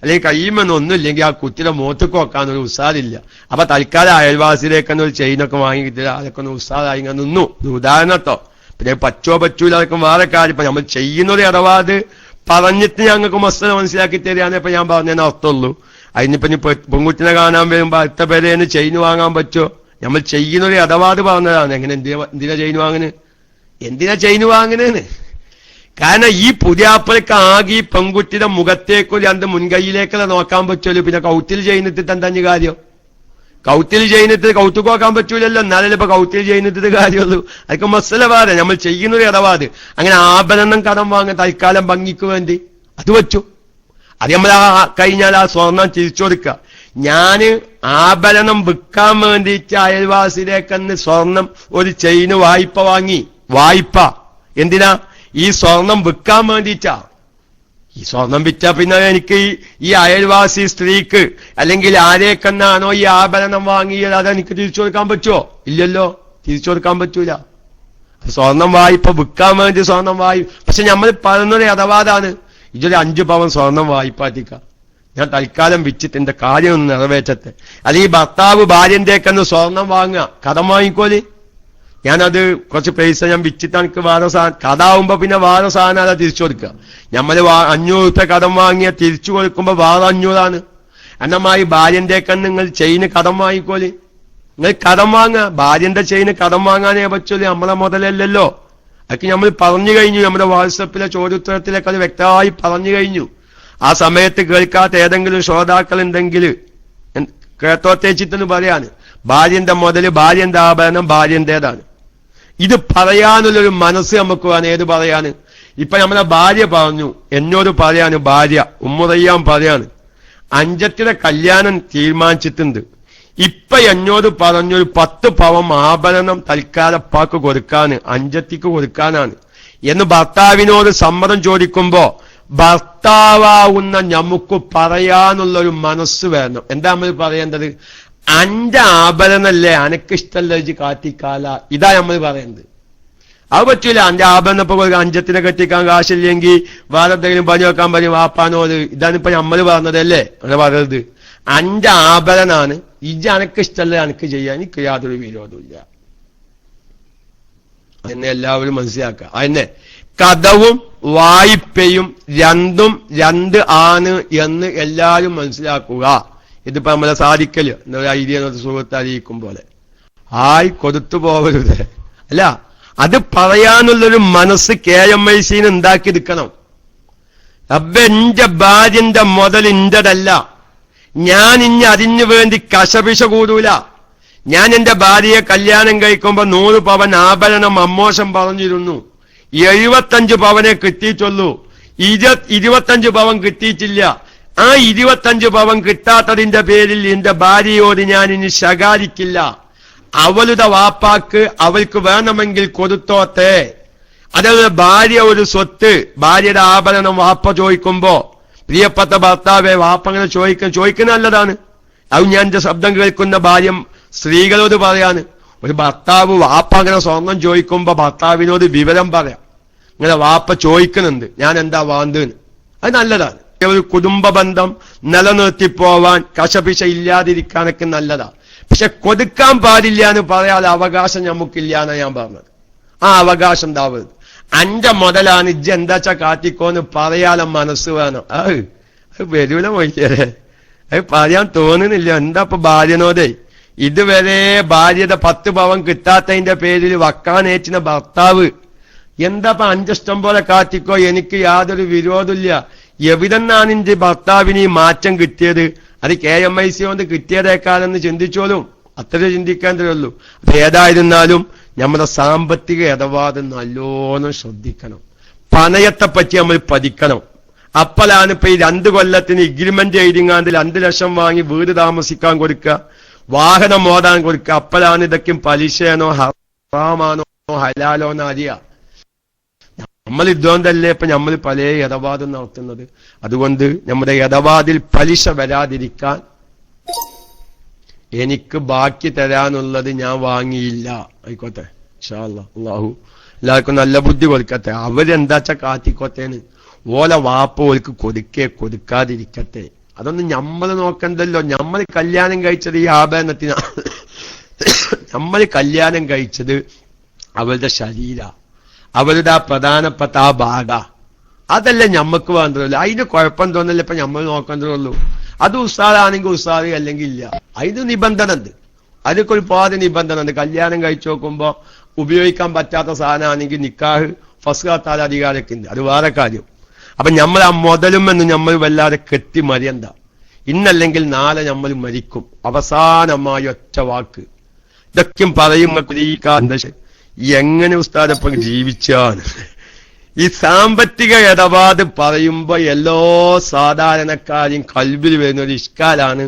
അല്ലെങ്കിൽ കയ്യുമെന്ന് ഒന്നുമില്ലെങ്കിൽ ആ കുട്ടിയുടെ മുഖത്തേക്ക് വെക്കാൻ ഒരു ഉസാദില്ല. അപ്പൊ തൽക്കാലം അയൽവാസിയിലേക്കൊന്ന് ഒരു ചെയിനൊക്കെ വാങ്ങിക്കിട്ടില്ല. അതൊക്കെ ഒന്ന് ഉസാദായി ഇങ്ങനെ നിന്നു. ഉദാഹരണത്തോ. പിന്നെ പറ്റൂല അതൊക്കെ വേറെ കാര്യം. ഇപ്പൊ നമ്മൾ ചെയ്യുന്നത് അഥവാ അത് പറഞ്ഞിട്ട് ഞങ്ങൾക്ക് മസ്തന മനസ്സിലാക്കി തരികയാണ് ഇപ്പൊ ഞാൻ പറഞ്ഞതിന് അർത്ഥമുള്ളൂ. അതിനിപ്പോ പെൺകുട്ടിനെ കാണാൻ വരുമ്പോ അടുത്ത പേരേന്ന് ചെയിൻ വാങ്ങാൻ പറ്റുമോ? നമ്മൾ ചെയ്യുന്നത് അഥവാ അത് പറഞ്ഞതാണ്. എങ്ങനെ എന്തിനാ ചെയിൻ വാങ്ങുന്നേന്ന്? കാരണം ഈ പുതിയാപ്പലക്ക് ആകെ ഈ പെൺകുട്ടിയുടെ മുഖത്തേക്കോ രണ്ട് മുൻകൈയിലേക്കല്ല നോക്കാൻ പറ്റുമല്ലോ. പിന്നെ കൗത്തിൽ ചെയ്യുന്നിട്ട് എന്താ കാര്യം? കൗത്തിൽ ചെയ്യുന്നിട്ട് കൗത്തുക്ക് നോക്കാൻ പറ്റൂലല്ലോ. എന്നാലല്ലേ ഇപ്പൊ കൗത്തിൽ ചെയ്യുന്നിട്ട് കാര്യമുള്ളൂ. അതൊക്കെ മസല വേറെ. നമ്മൾ ചെയ്യുന്നത് അഥവാ അത് അങ്ങനെ ആഭരണം കടം വാങ്ങാൻ തൽക്കാലം ഭംഗിക്ക് വേണ്ടി അത് വെച്ചു. അത് നമ്മൾ കഴിഞ്ഞാൽ ആ സ്വർണം തിരിച്ചു കൊടുക്കുക. ഞാന് ആഭരണം വിൽക്കാൻ വേണ്ടിയിട്ട് അയൽവാസിയിലേക്കെന്ന് സ്വർണം ഒരു ചെയിന് വായ്പ വാങ്ങി. വായ്പ എന്തിനാ? ഈ സ്വർണം വിൽക്കാൻ വേണ്ടിയിട്ടാ. ഈ സ്വർണം വിറ്റാ പിന്നെ എനിക്ക് ഈ അയൽവാസി സ്ത്രീക്ക് അല്ലെങ്കിൽ ആരേക്കെന്നാണോ ഈ ആഭരണം വാങ്ങിയത് അതെനിക്ക് തിരിച്ചു കൊടുക്കാൻ പറ്റുമോ? ഇല്ലല്ലോ, തിരിച്ചു കൊടുക്കാൻ പറ്റൂല. സ്വർണം വായ്പ വിൽക്കാൻ വേണ്ടി സ്വർണം പക്ഷെ നമ്മൾ പറയുന്നത് അഥവാതാണ് ഇതൊരു 5 പവൻ സ്വർണം വായ്പാറ്റിക്ക, ഞാൻ തൽക്കാലം വിറ്റിട്ട് എന്റെ കാര്യം ഒന്ന് നിറവേറ്റത്തെ. അല്ലെങ്കിൽ ഭർത്താവ് ഭാര്യന്റെയൊക്കെ സ്വർണം വാങ്ങുക, കടം വാങ്ങിക്കോല്. ഞാനത് കുറച്ച് പൈസ ഞാൻ വിറ്റിട്ട് എനിക്ക് വേറെ സാധനം കഥാവുമ്പോ പിന്നെ വേറെ സാധനം അതാ തിരിച്ചു കൊടുക്കുക. നമ്മള് 500 രൂപ കടം വാങ്ങിയ തിരിച്ചു കൊടുക്കുമ്പോ വേറെ 500 എന്നമായി ഭാര്യന്റെയൊക്കെ നിങ്ങൾ ചെയിന് കടം വാങ്ങിക്കോല്. നിങ്ങൾ കടം വാങ്ങുക. ഭാര്യന്റെ ചെയിന് കടം വാങ്ങാനേ പറ്റൂല, നമ്മളെ മുതലല്ലല്ലോ. അതൊക്കെ നമ്മൾ പറഞ്ഞു കഴിഞ്ഞു. നമ്മുടെ വാട്സപ്പിലെ ചോദ്യോത്തരത്തിലൊക്കെ അത് വ്യക്തമായി പറഞ്ഞു കഴിഞ്ഞു. ആ സമയത്ത് കേൾക്കാത്ത ഏതെങ്കിലും ശ്രോതാക്കൾ ഉണ്ടെങ്കിൽ കേട്ടോത്തേച്ചിട്ടെന്ന് പറയാണ്. ഭാര്യന്റെ മുതല്, ഭാര്യന്റെ ആഭരണം ഭാര്യന്റേതാണ്. ഇത് പറയാനുള്ളൊരു മനസ്സ് നമുക്ക് വേണം. ഏത് പറയാന്? ഇപ്പൊ നമ്മളെ ഭാര്യ പറഞ്ഞു, എന്നോട് പറയാണ്, ഭാര്യ ഉമ്മുറയ്യാൻ പറയാണ്, അഞ്ചത്തിയുടെ കല്യാണം തീരുമാനിച്ചിട്ടുണ്ട്. ഇപ്പൊ എന്നോട് പറഞ്ഞൊരു 10 പവൻ ആഭരണം തൽക്കാലപ്പാക്ക് കൊടുക്കാന്, അഞ്ചത്തിക്ക് കൊടുക്കാനാണ് എന്ന് ഭർത്താവിനോട് സമ്മതം ചോദിക്കുമ്പോ ഭർത്താവുന്ന നമുക്ക് പറയാനുള്ളൊരു മനസ്സ് വേണം. എന്താ നമ്മൾ പറയേണ്ടത്? അന്റെ ആഭരണല്ലേ അനക്കിഷ്ടല്ല ഇജ്ജ് കാത്തിക്കാല, ഇതാ നമ്മൾ പറയേണ്ടത്. അത് പറ്റൂല. അന്റെ ആഭരണം ഇപ്പൊ അഞ്ചത്തിനെ കെട്ടിക്കാൻ കാശില്ലെങ്കിൽ വേറെ എന്തെങ്കിലും പണി വെക്കാൻ പറയും വാപ്പാനോട്. ഇതാണിപ്പോ നമ്മൾ പറഞ്ഞതല്ലേ അങ്ങനെ പറയുന്നത്. അന്റെ ആഭരണാണ്, ഇജ്ജ് അനക്കിഷ്ടല്ല അനക്ക് ചെയ്യാൻ എനിക്ക് യാതൊരു വിരോധമില്ല. എന്നെ എല്ലാവരും മനസ്സിലാക്കുക. അതിനെ കടവും വായ്പയും രണ്ടും രണ്ട് ആണ് എന്ന് എല്ലാവരും മനസ്സിലാക്കുക. ഇതിപ്പോ നമ്മളെ സാധിക്കല് എന്നൊരു ഐഡിയ സുഹൃത്ത് അറിയിക്കും പോലെ കൊടുത്തു പോകരുത്. അല്ല, അത് പറയാനുള്ളൊരു മനസ്സ് KMIC ഉണ്ടാക്കിയെടുക്കണം. അപ്പൊ എന്റെ ഭാര്യന്റെ മുതൽ ഇന്റതല്ല, ഞാൻ ഇനി അതിനു വേണ്ടി കശപിശ കൂടൂല. ഞാൻ എന്റെ ഭാര്യയെ കല്യാണം കഴിക്കുമ്പോ 100 പവൻ ആഭരണം അമ്മോശം പറഞ്ഞിരുന്നു. 75 പവനെ കിട്ടിയിട്ടുള്ളൂ. 25 പവൻ കിട്ടിയിട്ടില്ല. ആ 25 പവൻ കിട്ടാത്തതിന്റെ പേരിൽ എന്റെ ഭാര്യയോട് ഞാൻ ഇനി ശകാരിക്കില്ല. അവളുടെ വാപ്പാക്ക് അവൾക്ക് വേണമെങ്കിൽ കൊടുത്തോട്ടെ. അതേപോലെ ഭാര്യ ഒരു സ്വത്ത്, ഭാര്യയുടെ ആഭരണം വാപ്പ ചോദിക്കുമ്പോ പ്രിയപ്പെട്ട ഭർത്താവെ വാപ്പ അങ്ങനെ ചോദിക്കുന്ന നല്ലതാണ്. അത് ഞാൻ എന്റെ ശബ്ദം കേൾക്കുന്ന ഭാര്യ സ്ത്രീകളോട് പറയാണ്, ഒരു ഭർത്താവ് വാപ്പ അങ്ങനെ സ്വർണം ചോദിക്കുമ്പോ ഭർത്താവിനോട് വിവരം പറയാം, ഇങ്ങനെ വാപ്പ ചോദിക്കുന്നുണ്ട്, ഞാൻ എന്താ വാന്തെന്ന്. അത് നല്ലതാണ്. ഒരു കുടുംബ ബന്ധം നിലനിർത്തിപ്പോവാൻ കശപിശ ഇല്ലാതിരിക്കാനൊക്കെ നല്ലതാണ്. പക്ഷെ കൊടുക്കാൻ പാടില്ല എന്ന് പറയാൻ അവകാശം നമുക്കില്ല എന്നാണ് ഞാൻ പറഞ്ഞത്. ആ അവകാശം ഉണ്ടാവരുത്. അന്റെ മുതലാണ് ഇജ്ജ് എന്താച്ചാ കാട്ടിക്കോന്ന് പറയാൻ മനസ്സ് വേണം. അത് വരൂല മൊയ്യേ, അത് പറയാൻ തോന്നുന്നില്ല. എന്താ ഇപ്പൊ ഭാര്യനോടെ ഇതുവരെ ഭാര്യയുടെ 10 പവൻ കിട്ടാത്തതിന്റെ പേരിൽ വക്കാനേറ്റിന ഭർത്താവ് എന്താ ഇപ്പൊ അഞ്ചിഷ്ടം പോലെ കാട്ടിക്കോ, എനിക്ക് യാതൊരു വിരോധമില്ല. എവിടെന്നാണ് എന്റെ ഭർത്താവിന് ഈ മാറ്റം കിട്ടിയത്? അത് KMIC കൊണ്ട് കിട്ടിയതേക്കാളെന്ന് ചിന്തിച്ചോളും. അത്രേ ചിന്തിക്കേണ്ടതേ ഉള്ളൂ. അപ്പൊ ഏതായിരുന്നാലും നമ്മുടെ സാമ്പത്തിക ഇടപാട് നല്ലോണം ശ്രദ്ധിക്കണം. പണയത്തെപ്പറ്റി നമ്മൾ പഠിക്കണം. അപ്പോഴാണ് ഇപ്പൊ ഈ 2 കൊല്ലത്തിന് എഗ്രിമെന്റ് എഴുതിങ്ങാണ്ട് 2 ലക്ഷം വാങ്ങി വീട് താമസിക്കാൻ കൊടുക്കുക, വാഹനം ഓടാൻ കൊടുക്കുക. അപ്പോഴാണ് ഇതൊക്കെ പലിശയാണോ ഹറാമാണോ ഹലാലോ എന്ന് അറിയാം. നമ്മൾ ഇതുകൊണ്ടല്ലേ ഇപ്പൊ നമ്മൾ പല ഇടപാടും നടത്തുന്നത്. അതുകൊണ്ട് നമ്മുടെ ഇടപാടിൽ പലിശ വരാതിരിക്കാൻ എനിക്ക് ബാക്കി തരാനുള്ളത് ഞാൻ വാങ്ങിയില്ല. ആയിക്കോട്ടെ, ഇൻഷാ അല്ലാഹ്. അല്ലാഹു എല്ലാവർക്കും നല്ല ബുദ്ധി കൊടുക്കട്ടെ. അവരെന്താച്ചാ കാത്തിക്കോട്ടേന്ന്. ഓല വാപ്പ ഓൽക്ക് കൊടുക്കാതിരിക്കട്ടെ. അതൊന്നും നമ്മൾ നോക്കണ്ടല്ലോ. നമ്മൾ കല്യാണം കഴിച്ചത് ഈ ആഭരണത്തിനാ. നമ്മൾ കല്യാണം കഴിച്ചത് അവരുടെ ശരീര, അവരുടെ ആ പ്രധാനപ്പെട്ട ആ ഭാഗ, അതല്ലേ ഞമ്മക്ക് വേണ്ടതല്ലോ. അതിന് കുഴപ്പം തോന്നല്ലേ ഇപ്പൊ നമ്മൾ നോക്കേണ്ടതുള്ളൂ. അത് ഉസ്താദാണെങ്കിൽ ഉസ്താദ്, അല്ലെങ്കിൽ ഇല്ല. അതിന് നിബന്ധന ഉണ്ട്. അതിനൊക്കെ ഒരുപാട് നിബന്ധന ഉണ്ട്. കല്യാണം കഴിച്ചു നോക്കുമ്പോ ഉപയോഗിക്കാൻ പറ്റാത്ത സാധനമാണെങ്കിൽ നിക്കാഹ് ഫസ്ഖാത്താൽ അധികാരമൊക്കെ ഉണ്ട്. അത് വേറെ കാര്യം. അപ്പൊ നമ്മൾ ആ മുതലും എന്ന് നമ്മൾ വല്ലാതെ കെട്ടി മരിയണ്ട. ഇന്നല്ലെങ്കിൽ നാളെ നമ്മൾ മരിക്കും. അവസാനമായ ഒറ്റ വാക്ക് ഇതൊക്കെ പറയുമ്പോ എങ്ങനെ ഉസ്താദപ്പം ജീവിച്ചാണ്. ഈ സാമ്പത്തിക ഇടപാട് പറയുമ്പോ എല്ലാ സാധാരണക്കാരെയും കൽബിൽ വരുന്ന ഒരു ഇഷ്കാലാണ്,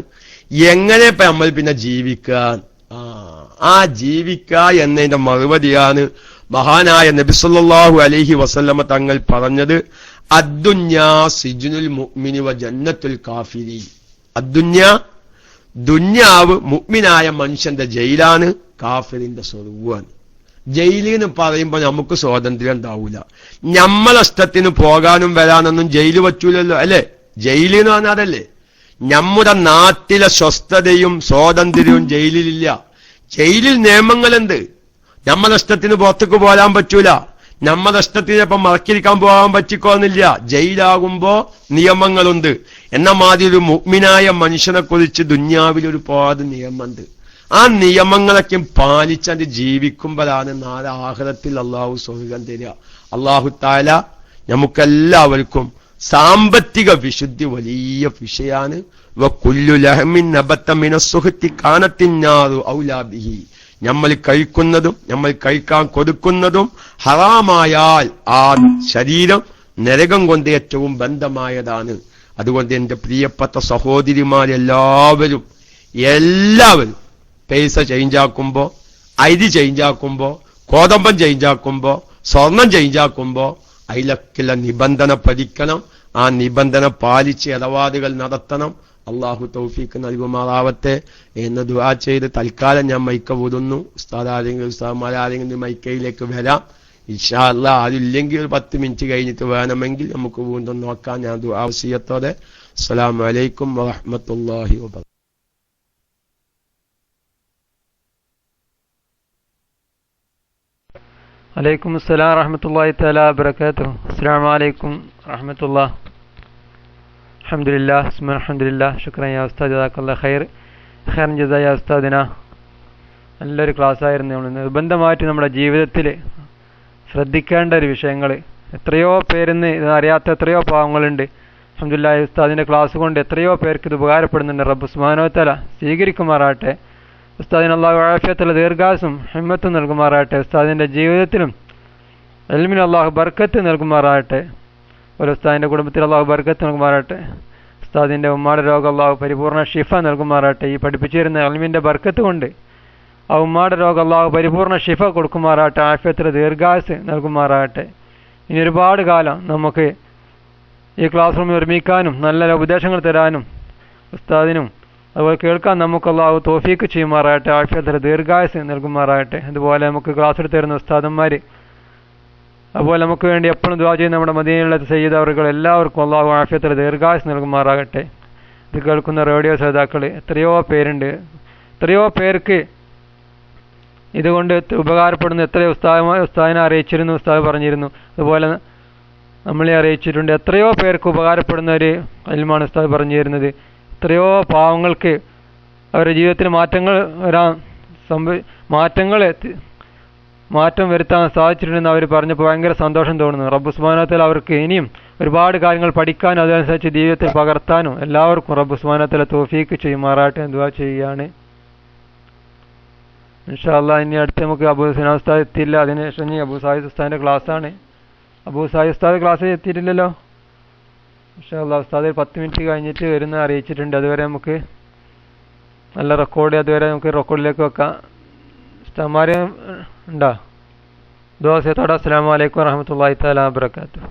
എങ്ങനെ ഇപ്പൊ നമ്മൾ പിന്നെ ജീവിക്കാൻ. ആ ജീവിക്കുക എന്നതിന്റെ മറുപടിയാണ് മഹാനായ നബി സല്ലല്ലാഹു അലൈഹി വസല്ലമ തങ്ങൾ പറഞ്ഞത്, അദ്ദുന്യാ സിജ്നുൽ മുഅ്മിനി വ ജന്നത്തുൽ കാഫിരി. ദുന്യാവ് മുഅ്മിനായ മനുഷ്യന്റെ ജയിലാണ്, കാഫിറിന്റെ സ്വർഗ്ഗമാണ്. ജയിലിന്ന് പറയുമ്പോ നമുക്ക് സ്വാതന്ത്ര്യം ഉണ്ടാവൂല. നമ്മളിഷ്ടത്തിന് പോകാനും വരാനൊന്നും ജയില് പറ്റൂലല്ലോ, അല്ലെ? ജയിലിന്ന് പറഞ്ഞാൽ അതല്ലേ. നമ്മുടെ നാട്ടിലെ സ്വസ്ഥതയും സ്വാതന്ത്ര്യവും ജയിലിലില്ല. ജയിലിൽ നിയമങ്ങളുണ്ട്. നമ്മളിഷ്ടത്തിന് പുറത്തേക്ക് പോരാൻ പറ്റൂല. നമ്മുടെ ഇഷ്ടത്തിന് ഇപ്പം മറക്കിരിക്കാൻ പോകാൻ പറ്റിക്കോന്നില്ല. ജയിലാകുമ്പോ നിയമങ്ങളുണ്ട്. എന്ന മാതിരി ഒരു മുഅ്മിനായ മനുഷ്യനെ കുറിച്ച് ദുന്യാവിൽ ഒരുപാട് നിയമമുണ്ട്. ആ നിയമങ്ങളൊക്കെ പാലിച്ചത് ജീവിക്കുമ്പോഴാണ് നാളെ ആഖിറത്തിൽ അള്ളാഹു സ്വർഗ്ഗം തരിക. അള്ളാഹു തആല നമുക്കെല്ലാവർക്കും സാമ്പത്തിക വിശുദ്ധി വലിയ വിഷയാണ്. വകുല്ലു ലഹ്മിൻ നബത മിനസ്സുഹ്തി കാനത്തിന്നാറു ഔലാ ബിഹി. നമ്മൾ കഴിക്കുന്നതും നമ്മൾ കഴിക്കാൻ കൊടുക്കുന്നതും ഹറാമായാൽ ആ ശരീരം നരകം കൊണ്ട് ഏറ്റവും ബന്ധമായതാണ്. അതുകൊണ്ട് എന്റെ പ്രിയപ്പെട്ട സഹോദരിമാരെല്ലാവരും പൈസ ചേഞ്ചാക്കുമ്പോ, അരി ചേഞ്ചാക്കുമ്പോ, കോതമ്പം ചേഞ്ചാക്കുമ്പോ, സ്വർണം ചേഞ്ചാക്കുമ്പോ അതിലൊക്കെയുള്ള നിബന്ധന പഠിക്കണം. ആ നിബന്ധന പാലിച്ച് ഇടപാടുകൾ നടത്തണം. അള്ളാഹു തൗഫീഖ് നൽകുമാറാവട്ടെ എന്ന് ദുആ ചെയ്ത് തൽക്കാലം ഞാൻ മൈക്ക ഊതുന്നു. ഉസ്താദുമാരാരെങ്കിലും മൈക്കയിലേക്ക് വരാം ഇൻഷാ അല്ലാഹ്. അതില്ലെങ്കിൽ ഒരു 10 മിനിറ്റ് കഴിഞ്ഞിട്ട് വേണമെങ്കിൽ നമുക്ക് വീണ്ടും നോക്കാം. ഞാൻ ദുആ വസിയത്തോടെ. അസ്സലാമു അലൈക്കും വറഹ്മത്തുള്ളാഹി വബറകാതുഹു. അലൈക്കും അസ്സലാം റഹ്മത്തുള്ളാഹി തആല വബറകാതുഹു. അസ്സലാമു അലൈക്കും റഹ്മത്തുള്ളാഹി. അൽഹംദുലില്ലാഹ് സുബ്ഹാന അൽഹംദുലില്ലാഹ് ശുക്രൻ യാ ഉസ്താദ് ജസാക്കല്ലാഹു ഖൈറൻ ജസാ യാ ഉസ്താദിന. നല്ലൊരു ക്ലാസ് ആയിരുന്നു. നമ്മൾ നിർബന്ധമായിട്ട് നമ്മുടെ ജീവിതത്തിൽ ശ്രദ്ധിക്കേണ്ട ഒരു വിഷയങ്ങൾ. എത്രയോ പേരിന്ന് ഇതറിയാത്ത എത്രയോ പാവങ്ങളുണ്ട്. അൽഹംദുലില്ലാഹ് ഉസ്താദിന്റെ ക്ലാസ് കൊണ്ട് എത്രയോ പേർക്ക് ഇത് ഉപകാരപ്പെടുന്നുണ്ട്. റബ്ബ് സുബ്ഹാനഹു വ തആല സ്വീകരിക്കുമാറാട്ടെ. ഉസ്താദിന് അല്ലാഹു ആഫിയത്തുള്ള ദീർഘായുസ്സും ഹിമ്മത്തും നൽകുമാറാട്ടെ. ഉസ്താദിന്റെ ജീവിതത്തിലും ഇൽമിന് അല്ലാഹു ബർക്കത്ത് നൽകുമാറാട്ടെ. ഒരു ഉസ്താദിന്റെ കുടുംബത്തിൽ അല്ലാഹു ബർക്കത്ത് നൽകുമാറാട്ടെ. ഉസ്താദിന്റെ ഉമ്മാടെ രോഗം അല്ലാഹു പരിപൂർണ്ണ ഷിഫ നൽകുമാറാട്ടെ. ഈ പഠിപ്പിച്ചിരുന്ന ഇൽമിന്റെ ബർക്കത്ത് കൊണ്ട് ആ ഉമ്മാടെ രോഗം അല്ലാഹു പരിപൂർണ്ണ ഷിഫ കൊടുക്കുമാറാട്ടെ. ആഫിയത്തുള്ള ദീർഘായുസ്സ് നൽകുമാറാട്ടെ. ഇനി ഒരുപാട് കാലം നമുക്ക് ഈ ക്ലാസ് റൂമിൽ ഒരുമിക്കാനും നല്ല ഉപദേശങ്ങൾ തരാനും ഉസ്താദിനും അതുപോലെ കേൾക്കാൻ നമുക്ക് അല്ലാഹു തൗഫീഖ് ചെയ്യുമാറാകട്ടെ. ആഫിയത്തുള്ള ദീർഘായുസ്സ് നൽകുമാറാകട്ടെ. അതുപോലെ നമുക്ക് ക്ലാസ് എടുത്ത് തരുന്ന ഉസ്താദന്മാർ, അതുപോലെ നമുക്ക് വേണ്ടി എപ്പോഴും ദുആ ചെയ്യുന്ന നമ്മുടെ മദീനയിലുള്ള സയ്യിദ് അവറുകൾ എല്ലാവർക്കും അല്ലാഹു ആഫിയത്തുള്ള ദീർഘായുസ്സ് നൽകുമാറാകട്ടെ. ഇത് കേൾക്കുന്ന റേഡിയോ ശ്രോതാക്കൾ എത്രയോ പേരുണ്ട്. എത്രയോ പേർക്ക് ഇതുകൊണ്ട് ഉപകാരപ്പെടുന്ന എത്രയോ ഉസ്താദിനെ അറിയിച്ചിരുന്നു, ഉസ്താദ് പറഞ്ഞിരുന്നു. അതുപോലെ നമ്മളെ അറിയിച്ചിട്ടുണ്ട്. എത്രയോ പേർക്ക് ഉപകാരപ്പെടുന്ന ഒരു ഇൽമാണ് ഉസ്താദ് പറഞ്ഞു തരുന്നത്. എത്രയോ പാവങ്ങൾക്ക് അവരുടെ ജീവിതത്തിൽ മാറ്റം വരുത്താൻ സാധിച്ചിട്ടുണ്ടെന്ന് അവർ പറഞ്ഞപ്പോൾ ഭയങ്കര സന്തോഷം തോന്നുന്നു. റബ്ബ് സുബ്ഹാനഹു വ തആല അവർക്ക് ഇനിയും ഒരുപാട് കാര്യങ്ങൾ പഠിക്കാനും അതനുസരിച്ച് ജീവിതത്തിൽ പകർത്താനും എല്ലാവർക്കും റബ്ബ് സുബ്ഹാനഹു വ തആല തൗഫീക്ക് ചെയ്യുമാറാട്ടെ എന്ന് ദുആ ചെയ്യുകയാണ്. ഇൻഷാ അല്ലാഹ് ഇനി അടുത്ത് നമുക്ക് അബൂ സിനാ ഉസ്താദ് എത്തിയില്ല. അതിനുശേഷം ഇനി അബൂ സായിദ് ഉസ്താദിന്റെ ക്ലാസ്സാണ്. അബൂ സായിദ് ഉസ്താദ് ക്ലാസ്സിൽ എത്തിയിട്ടില്ലല്ലോ. ഇൻഷാ അല്ലാഹ് ഉസ്താദ് 10 മിനിറ്റ് കഴിഞ്ഞിട്ട് വരുന്ന അറിയിച്ചിട്ടുണ്ട്. അതുവരെ നമുക്ക് നല്ല അതുവരെ നമുക്ക് റെക്കോർഡിലേക്ക് വെക്കാം. ഉസ്താദ്മാർ ഉണ്ടോ? ദുആ ചെയ്തോടെ. അസ്സലാമു അലൈക്കും വറഹ്മത്തുള്ളാഹി തആല വബറകാതുഹു.